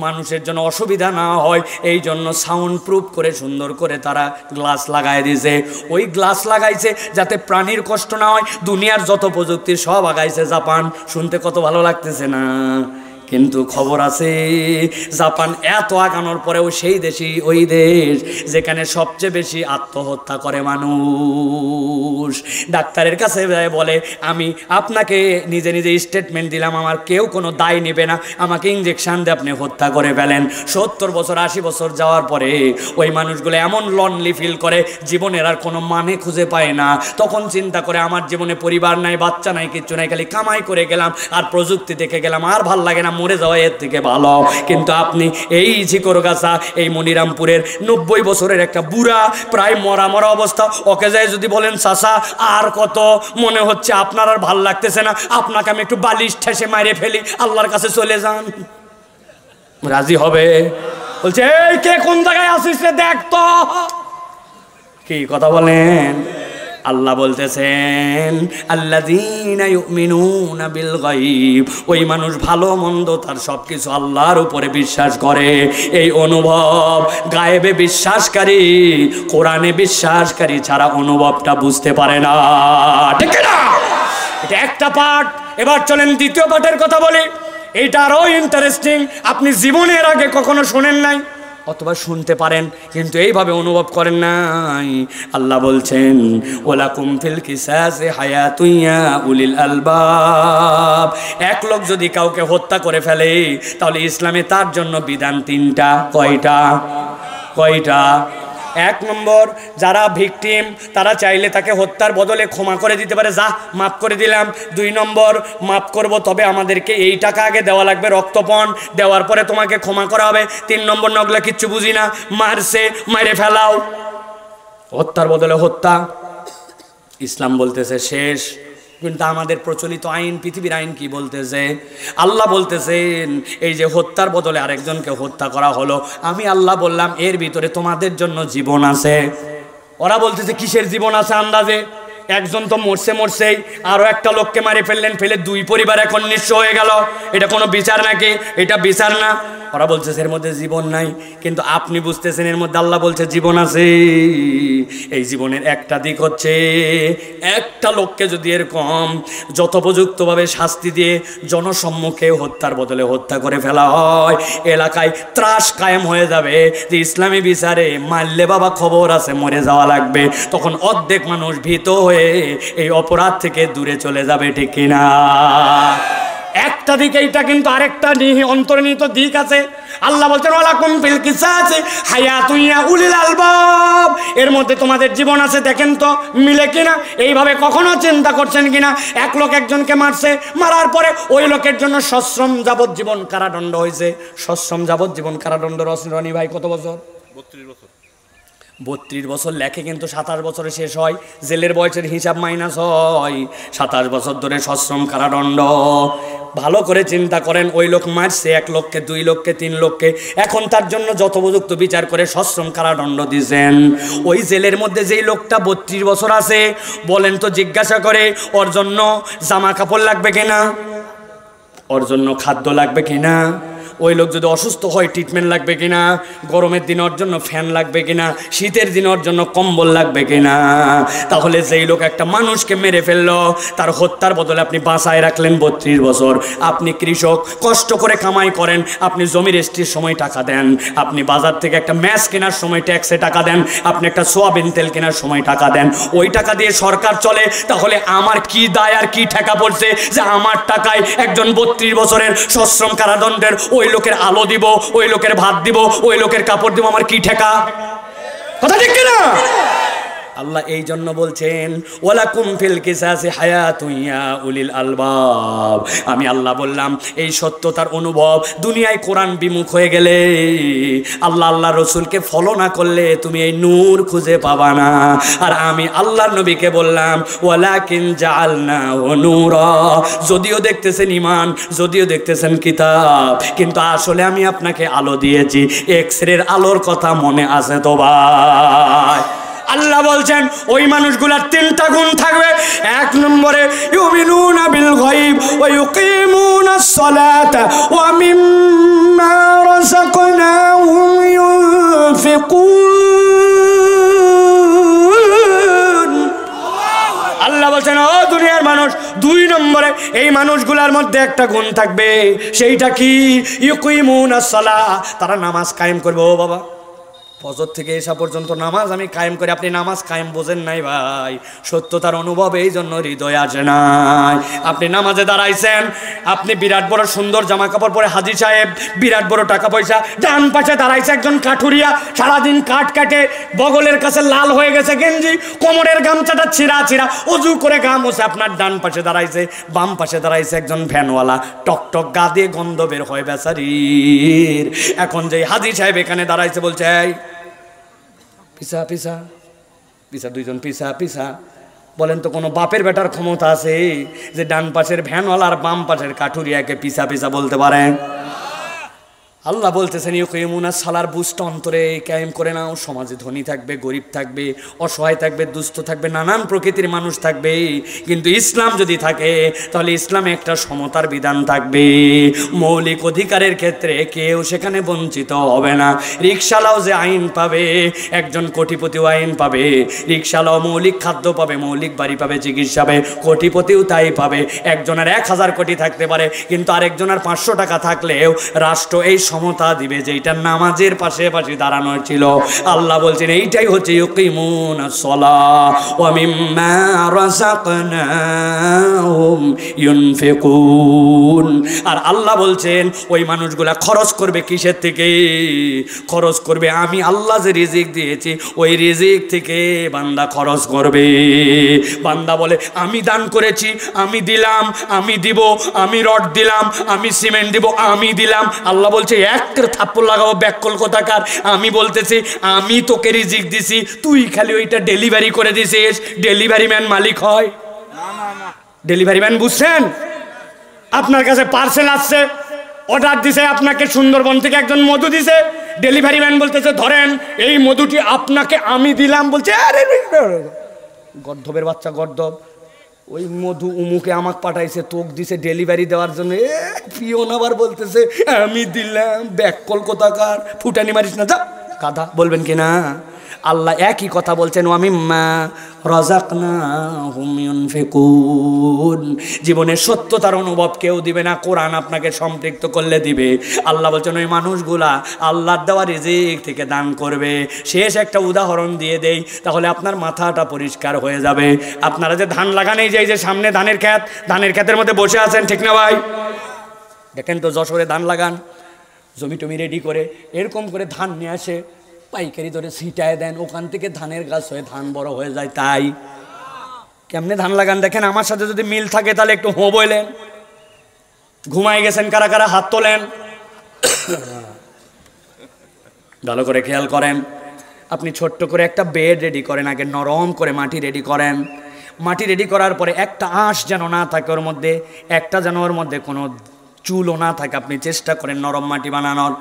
মানুষের জন্য অসুবিধা না হয় এই জন্য সাউন্ড প্রুফ করে সুন্দর করে তারা গ্লাস লাগাই দিয়েছে। ওই গ্লাস লাগাইছে যাতে প্রাণীর কষ্ট না হয়। দুনিয়ার যত প্রযুক্তি সব আগাইছে জাপান। শুনতে কত ভালো লাগতেছে না? কিন্তু খবর আছে জাপান এত আগানোর পরেও সেই দেশই ওই দেশ যেখানে সবচেয়ে বেশি আত্মহত্যা করে মানুষ। ডাক্তারের কাছে বলে আমি আপনাকে নিজে নিজে স্টেটমেন্ট দিলাম, আমার কেউ কোনো দায় নেবে না, আমাকে ইঞ্জেকশন দিয়ে আপনি হত্যা করে ফেলেন। 70 বছর 80 বছর যাওয়ার পরে ওই মানুষগুলো এমন লনলি ফিল করে, জীবনের আর কোনো মানে খুঁজে পায় না। তখন চিন্তা করে আমার জীবনে পরিবার নাই, বাচ্চা নাই, কিচ্ছু নাই, খালি কামাই করে গেলাম আর প্রযুক্তি দেখে গেলাম, আর ভাল লাগে না, মরে যাওয়া এর থেকে ভালো। কিন্তু আপনি এই ঝিকরগাছা, এই মনিরামপুরের 90 বছরের একটা বুড়া, প্রায় মরা মরা অবস্থা, ওকে যায় যদি বলেন চাচা আর কত, মনে হচ্ছে আপনার আর ভাল লাগতেছে না, আপনাকে আমি একটু বালিশ ঠেসে মারে ফেলি, আল্লাহর কাছে চলে যান, রাজি হবে? বলছে এই কে কোন জায়গায় আসিস রে, দেখ তো। কি কথা বলেন? আল্লাহ বলতেছেন আল্লাযীনা ইউমিনুনা বিল গায়ব, ওই মানুষ ভালো মন্দ তার সবকিছু আল্লাহর উপরে বিশ্বাস করে। এই অনুভব গায়েবে বিশ্বাসকারী, কোরআনে বিশ্বাসকারী ছাড়া অনুভবটা বুঝতে পারে না, ঠিক না? এটা একটা পাঠ। এবার চলেন দ্বিতীয় পাঠের কথা বলি। এটা আরো ইন্টারেস্টিং, আপনি জীবনের আগে কখনো শোনেন নাই অথবা শুনতে পারেন কিন্তু এইভাবে অনুভব করেন নাই। আল্লাহ বলছেন ওয়ালাকুম ফিল কিসাসি হায়াতুন ইয়া উলিল আলবাব। এক লোক যদি কাউকে হত্যা করে ফেলে তাহলে ইসলামে তার জন্য বিধান 3টা। কয়টা? কয়টা? 1 নম্বর, যারা ভিকটিম তারা চাইলে তাকে হত্যার বদলে ক্ষমা করে দিতে পারে, যা মাফ করে দিলাম। 2 নম্বর, মাফ করব তবে আমাদেরকে এই টাকা আগে দেওয়া লাগবে, রক্তপণ দেওয়ার পরে তোমাকে ক্ষমা করা হবে। 3 নম্বর, নগলা কিচ্ছু বুঝি না, মারছে মাইরে ফেলাও, হত্যার বদলে হত্যা। ইসলাম বলতেছে শেষ, কিন্তু আমাদের প্রচলিত আইন, পৃথিবীর আইন কি বলতেছে? আল্লাহ বলতেছেন এই যে হত্যার বদলে আরেকজনকে হত্যা করা হলো, আমি আল্লাহ বললাম এর ভিতরে তোমাদের জন্য জীবন আছে। ওরা বলতেছে কিসের জীবন আছে? আন্দাজে একজন তো মরছেই, আরো একটা লোককে মারে ফেললেন, ফেলে দুই পরিবার এখন নিঃস্ব হয়ে গেল। এটা কোনো বিচার নাকি? এটা বিচার না। ওরা বলছে এর মধ্যে জীবন নাই, কিন্তু আপনি বুঝতেছেন এর মধ্যে আল্লাহ বলছে জীবন আছে। এই জীবনের একটা দিক হচ্ছে, একটা লোককে যদি এরকম যথোপযুক্তভাবে শাস্তি দিয়ে জনসম্মুখে হত্যার বদলে হত্যা করে ফেলা হয়, এলাকায় ত্রাস কায়েম হয়ে যাবে যে ইসলামী বিচারে মারলে বাবা খবর আছে মরে যাওয়া লাগবে। তখন অর্ধেক মানুষ ভীত হয়ে এই অপরাধ থেকে দূরে চলে যাবে, ঠিক কিনা? একটা দিক এইটা, কিন্তু আরেকটা অন্তর্নিহিত দিক আছে। আল্লাহ বলছেন ওয়ালাকুম ফিল কিসাসি হায়াতুন ইয়া উলিল আলবাব, এর মধ্যে তোমাদের জীবন আছে। দেখেন তো মিলে কিনা? এইভাবে কখনো চিন্তা করছেন কিনা? এক লোক একজনকে মারছে, মারার পরে ওই লোকের জন্য সশ্রম যাবজ্জীবন কারাদণ্ড হয়েছে। সশ্রম যাবজ্জীবন কারাদণ্ড রনি ভাই কত বছর? 32 বছর। 32 বছর লেখে, কিন্তু 27 বছরে শেষ হয়। জেলের বয়সের হিসাব মাইনাস হয়, 27 বছর ধরে সশ্রম কারাদণ্ড। ভালো করে চিন্তা করেন, ওই লোক মারছে 1 লোককে, 2 লোককে, 3 লোককে, এখন তার জন্য যথোপযুক্ত বিচার করে সশ্রম কারাদণ্ড দিয়েছেন। ওই জেলের মধ্যে যেই লোকটা 32 বছর আছে, বলেন তো জিজ্ঞাসা করে ওর জন্য জামা কাপড় লাগবে কিনা, ওর জন্য খাদ্য লাগবে কিনা, ওই লোক যদি অসুস্থ হয় ট্রিটমেন্ট লাগবে কিনা, গরমের দিনে ওর জন্য ফ্যান লাগবে কিনা, শীতের দিনে ওর জন্য কম্বল লাগবে কিনা? তাহলে যেই লোক একটা মানুষকে মেরে ফেললো, তার হত্যার বদলে আপনি বাঁচায় রাখলেন 32 বছর। আপনি কৃষক, কষ্ট করে কামাই করেন, আপনি জমি রেস্ট্রির সময় টাকা দেন, আপনি বাজার থেকে একটা ম্যাচ কেনার সময় ট্যাক্সে টাকা দেন, আপনি একটা সোয়াবিন তেল কেনার সময় টাকা দেন, ওই টাকা দিয়ে সরকার চলে। তাহলে আমার কি দায় আর কি ঠেকা পড়ছে যে আমার টাকায় একজন 32 বছরের সশ্রম কারাদণ্ডের ওই লোকের আলো দিব, ওই লোকের ভাত দিব, ওই লোকের কাপড় দিব? আমার কি ঠেকা? কথা ঠিক কিনা? আল্লাহ এই জন্য বলছেন ওয়ালাকুম ফিল কিসাসি হায়াতুন ইয়া উলিল আলবাব। আমি আল্লাহ বললাম এই সত্যতার অনুভব দুনিয়ায় কোরআন বিমুখ হয়ে গেলে, আল্লাহ রসুলকে ফলো না করলে তুমি এই নূর খুঁজে পাবা না। আর আমি আল্লাহর নবীকে বললাম ওয়ালাকিন জাআলনাহু নূরা, যদিও দেখতেছেন ঈমান, যদিও দেখতেছেন কিতাব, কিন্তু আসলে আমি আপনাকে আলো দিয়েছি। এক্সরের আলোর কথা মনে আছে তো ভাই? আল্লাহ বলছেন ওই মানুষগুলার 3টা গুণ থাকবে। 1 নম্বরে ইউমিনুনা বিল গায়ব ওয়া ইউকিমুনাস সালাতা ওয়া মিম্মা রাযাকনাহুম ইউনফিকুন। আল্লাহ বলছেন ও দুনিয়ার মানুষ, 2 নম্বরে এই মানুষগুলার মধ্যে একটা গুণ থাকবে, সেইটা কি? ইউকিমুনাস সালাহ, তারা নামাজ কায়েম করবে। ও বাবা, ফজর থেকে এসা পর্যন্ত নামাজ আমি কায়েম করি। আপনি নামাজ কায়েম বোঝেন নাই ভাই, সত্যতার অনুভব এই জন্য হৃদয়ে আসে নাই। আপনি নামাজে দাঁড়াইছেন, আপনি বিরাট বড় সুন্দর জামা কাপড় পরে হাজী সাহেব, বিরাট বড় টাকা পয়সা, ডান পাশে দাঁড়াইছে একজন কাঠুরিয়া, সারাদিন কাঠ কাটে, বগলের কাছে লাল হয়ে গেছে গেঞ্জি, কোমরের গামছাটা ছিঁড়া, অজু করে গাম হচ্ছে। আপনার ডান পাশে দাঁড়াইছে, বাম পাশে দাঁড়াইছে একজন ভ্যানওয়ালা, টকটক গা দিয়ে গন্ধ বের হয় বেচারির। এখন যে হাজী সাহেব এখানে দাঁড়াইছে, বলছে এই পিছা পিছা পিছা, 2জন পিছা পিছা। বলেন তো কোনো বাপের বেটার ক্ষমতা আছে যে ডান পাশের ভ্যানওয়ালা আর বাম পাশের কাঠুরিয়াকে পিছা পিছা বলতে পারে? আল্লাহ বলতেছেন ইউকিমুনাস সালার বুঝটা অন্তরে কায়েম করে নাও। সমাজে ধনী থাকবে, গরিব থাকবে, অসহায় থাকবে, দুস্থ থাকবে, নানান প্রকৃতির মানুষ থাকবে, কিন্তু ইসলাম যদি থাকে তাহলে ইসলামে একটা সমতার বিধান থাকবে। মৌলিক অধিকারের ক্ষেত্রে কেউ সেখানে বঞ্চিত হবে না। রিকশালাও যে আইন পাবে, একজন কোটিপতিও আইন পাবে। রিকশালাও মৌলিক খাদ্য পাবে, মৌলিক বাড়ি পাবে, চিকিৎসা পাবে, কোটিপতিও তাই পাবে। একজনের 1000 কোটি থাকতে পারে, কিন্তু আরেকজনের 500 টাকা থাকলেও রাষ্ট্র এই সমতা দিবে, যেটা নামাজের পাশে পাশে দাঁড়ানো ছিল। আল্লাহ বলছেন এইটাই হচ্ছে ইউকিমুনাস সালাহ ওয়া মিম্মা রাযাকনাহুম ইউনফিকুন। আর আল্লাহ বলছেন ওই মানুষগুলা খরচ করবে কিসের থেকে? খরচ করবে আমি আল্লাহ যে রিজিক দিয়েছি ওই রিজিক থেকে বান্দা খরচ করবে। বান্দা বলে আমি দান করেছি, আমি দিলাম, আমি দিব, আমি রড দিলাম, আমি সিমেন্ট দিব, আমি দিলাম। আল্লাহ বলছে এক থাপ্পড় লাগাবো ব্যাককল কোথাকার। আমি বলতেছি আমি তোকে রিজিক দিছি, তুই খালি ওইটা ডেলিভারি করে দিছিস। ডেলিভারি ম্যান মালিক হয়? ডেলিভারি ম্যান বুঝছেন? আপনার কাছে পার্সেল আসছে, অর্ডার দিছে আপনাকে, সুন্দরবন থেকে একজন মধু দিছে, ডেলিভারি ম্যান বলতেছে ধরেন এই মধুটি আপনাকে আমি দিলাম, বলছে আরে গর্ধবের বাচ্চা গর্ধব, ওই মধু উমুকে আমাকে পাঠাইছে, তোক দিছে ডেলিভারি দেওয়ার জন্য। পিওন আবার বলতেছে আমি দিলাম, ব্যাক কলকাতাকার, ফুটানি মারিস না, যা গাধা। বলবেন কি না? আল্লাহ একই কথা বলছেন, ওয়ামিম্মা রাযাকনাহুম ইউনফিকুন। জীবনের সত্যতার অনুভব কেউ দিবে না, কোরআন আপনাকে সম্পৃক্ত করলে দিবে। আল্লাহ বলছেন ওই মানুষগুলা আল্লাহর দেওয়া রিজিক থেকে দান করবে। শেষ একটা উদাহরণ দিয়ে দেই, তাহলে আপনার মাথাটা পরিষ্কার হয়ে যাবে। আপনারা যে ধান লাগান, এই যে সামনে ধানের ক্ষেত, ধানের ক্ষেতের মধ্যে বসে আছেন, ঠিক না ভাই? দেখেন তো যশোরে ধান লাগান, জমি টমি রেডি করে এরকম করে ধান নিয়ে আসে, পাইকারি ধরে ছিটায় দেন, ওখান থেকে ধানের গাছ হয়ে ধান বড় হয়ে যায়। তাই কেমনে ধান লাগান দেখেন। আমার সাথে যদি মিল থাকে তাহলে একটু হো বললেন। ঘুমাই গেছেন কারা কারা? হাত তোলেন। ভালো করে খেয়াল করেন। আপনি ছোট্ট করে একটা বেড রেডি করেন, আগে নরম করে মাটি রেডি করেন। মাটি রেডি করার পরে একটা আঁশ যেন না থাকে ওর মধ্যে, একটা যেন ওর মধ্যে কোনো চুলও না থাকে। আপনি চেষ্টা করেন নরম মাটি বানানোর।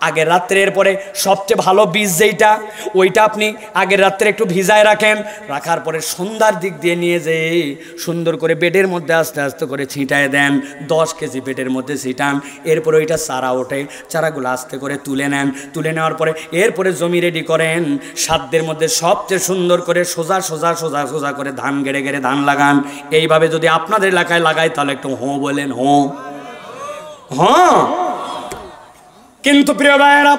আগের রাত্রের পরে সবচেয়ে ভালো বীজ যেইটা, ওইটা আপনি আগের রাত্রে একটু ভিজায় রাখেন। রাখার পরে সন্ধ্যার দিক দিয়ে নিয়ে যেয়ে সুন্দর করে বেডের মধ্যে আস্তে আস্তে করে ছিটায় দেন। 10 কেজি বেডের মধ্যে ছিটান। এরপরে ওইটা চারা ওঠে, চারাগুলো আস্তে করে তুলে নেন। তুলে নেওয়ার পরে এরপরে জমি রেডি করেন। সাধ্যের মধ্যে সবচেয়ে সুন্দর করে সোজা সোজা সোজা সোজা করে ধান গেড়ে গেড়ে ধান লাগান। এইভাবে যদি আপনাদের এলাকায় লাগাই তাহলে একটু হোঁ বলেন, হোঁ। হ্যাঁ, কিন্তু প্রিয় ভাইয়েরা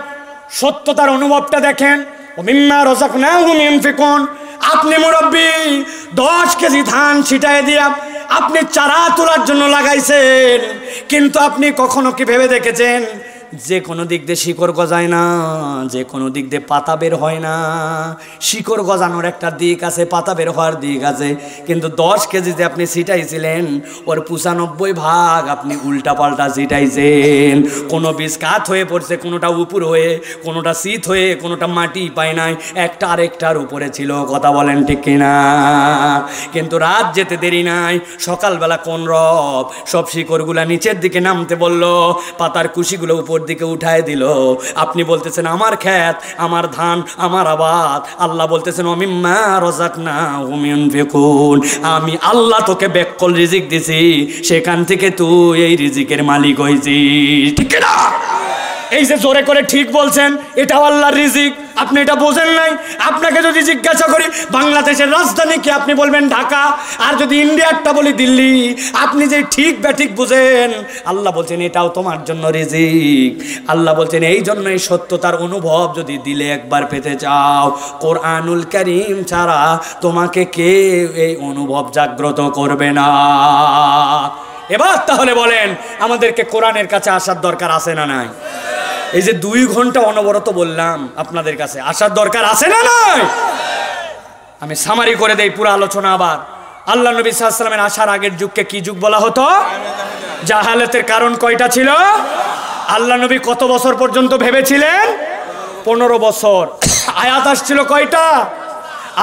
সত্যতার অনুভবটা দেখেন। মিম্মা রাযাকনাহুম ইউনফিকুন। আপনি মুরব্বী 10 কেজি ধান ছিটায় দিয়া আপনি চারা তোলার জন্য লাগাইছেন, কিন্তু আপনি কখনো কি ভেবে দেখেছেন যে কোনো দিক দিয়ে শিকড় গজায় না, যে কোনো দিক দিয়ে পাতা বের হয় না। শিকড় গজানোর একটা দিক আছে, পাতা বের হওয়ার দিক আছে, কিন্তু 10 কেজি যে আপনি ছিটাইছিলেন ওর 95 ভাগ আপনি উল্টা পাল্টা ছিটাইছেন। কোনো বীজ কাত হয়ে পড়ছে, কোনোটা উপর হয়ে, কোনোটা শীত হয়ে, কোনোটা মাটি পায় নাই, একটা আরেকটার উপরে ছিল। কথা বলেন ঠিক কিনা? কিন্তু রাত যেতে দেরি নাই, সকালবেলা কোন রব সব শিকড়গুলা নিচের দিকে নামতে বলল, পাতার কুশিগুলো উপর দিকে উঠায় দিল। আপনি বলতেছেন আমার ক্ষেত, আমার ধান, আমার আবাদ। আল্লাহ বলতেছেন ওমিম্মা রাযাকনাহুম ইউনফিকুন। আমি আল্লাহ তোকে বেকল রিজিক দিছি, সেখান থেকে তুই এই রিজিকের মালিক হইছিস। ঠিক না? এই যে জোরে করে ঠিক বলছেন, এটাও আল্লাহর রিজিক। আপনি এটা বোঝেন নাই? আপনাকে যদি জিজ্ঞাসা করি বাংলাদেশের রাজধানী কি, আপনি বলবেন ঢাকা। আর যদি ইন্ডিয়ারটা বলি দিল্লি, আপনি যে ঠিক ব্যাঠিক বুঝেন। আল্লাহ বলছেন এটাও তোমার জন্য রিজিক। আল্লাহ বলছেন এই জন্যই সত্যতার অনুভব যদি দিলে একবার পেতে চাও, কোরআনুল কারীম ছাড়া তোমাকে কেউ এই অনুভব জাগ্রত করবে না। এবার তাহলে বলেন আমাদেরকে কোরআনের কাছে আসার দরকার আছে না নাই? এই যে 2 ঘন্টা অনবরত বললাম, আপনাদের কাছে আসার দরকার আছে না নাই? আমি সামারি করে দেই পুরো আলোচনা আবার। আল্লাহ নবী সাল্লাল্লাহু আলাইহি ওয়াসাল্লামের আসার আগের যুগকে কি যুগ বলা হতো? জাহালাতের কারণ কয়টা ছিল? আল্লাহ নবী কত বছর পর্যন্ত ভেবেছিলেন? 15 বছর। আয়াত আসছিল কয়টা?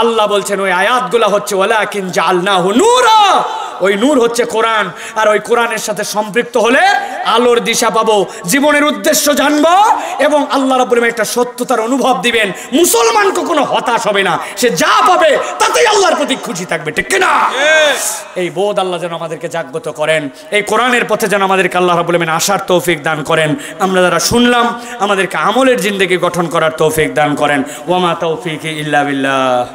আল্লাহ বলছেন ওই আয়াতগুলো হচ্ছে ওয়ালাকিন জাআলনাহু নূরা। ওই নূর হচ্ছে কোরআন, আর ওই কোরআনের সাথে সম্পৃক্ত হলে আলোর দিশা পাবো, জীবনের উদ্দেশ্য জানবো, এবং আল্লাহ রাব্বুল আলামিন একটা সত্যতার অনুভব দিবেন। মুসলমান কখনো হতাশ হবে না, সে যা পাবে তাতেই আল্লাহর প্রতি খুশি থাকবে। ঠিক কিনা? এই বোধ আল্লাহ যেন আমাদেরকে জাগ্রত করেন, এই কোরআনের পথে যেন আমাদেরকে আল্লাহ রাব্বুল আলামিন আসার তৌফিক দান করেন। আমরা যারা শুনলাম আমাদেরকে আমলের জিন্দেগি গঠন করার তৌফিক দান করেন। ওয়া মা তাওফীকি ইল্লা বিল্লাহ।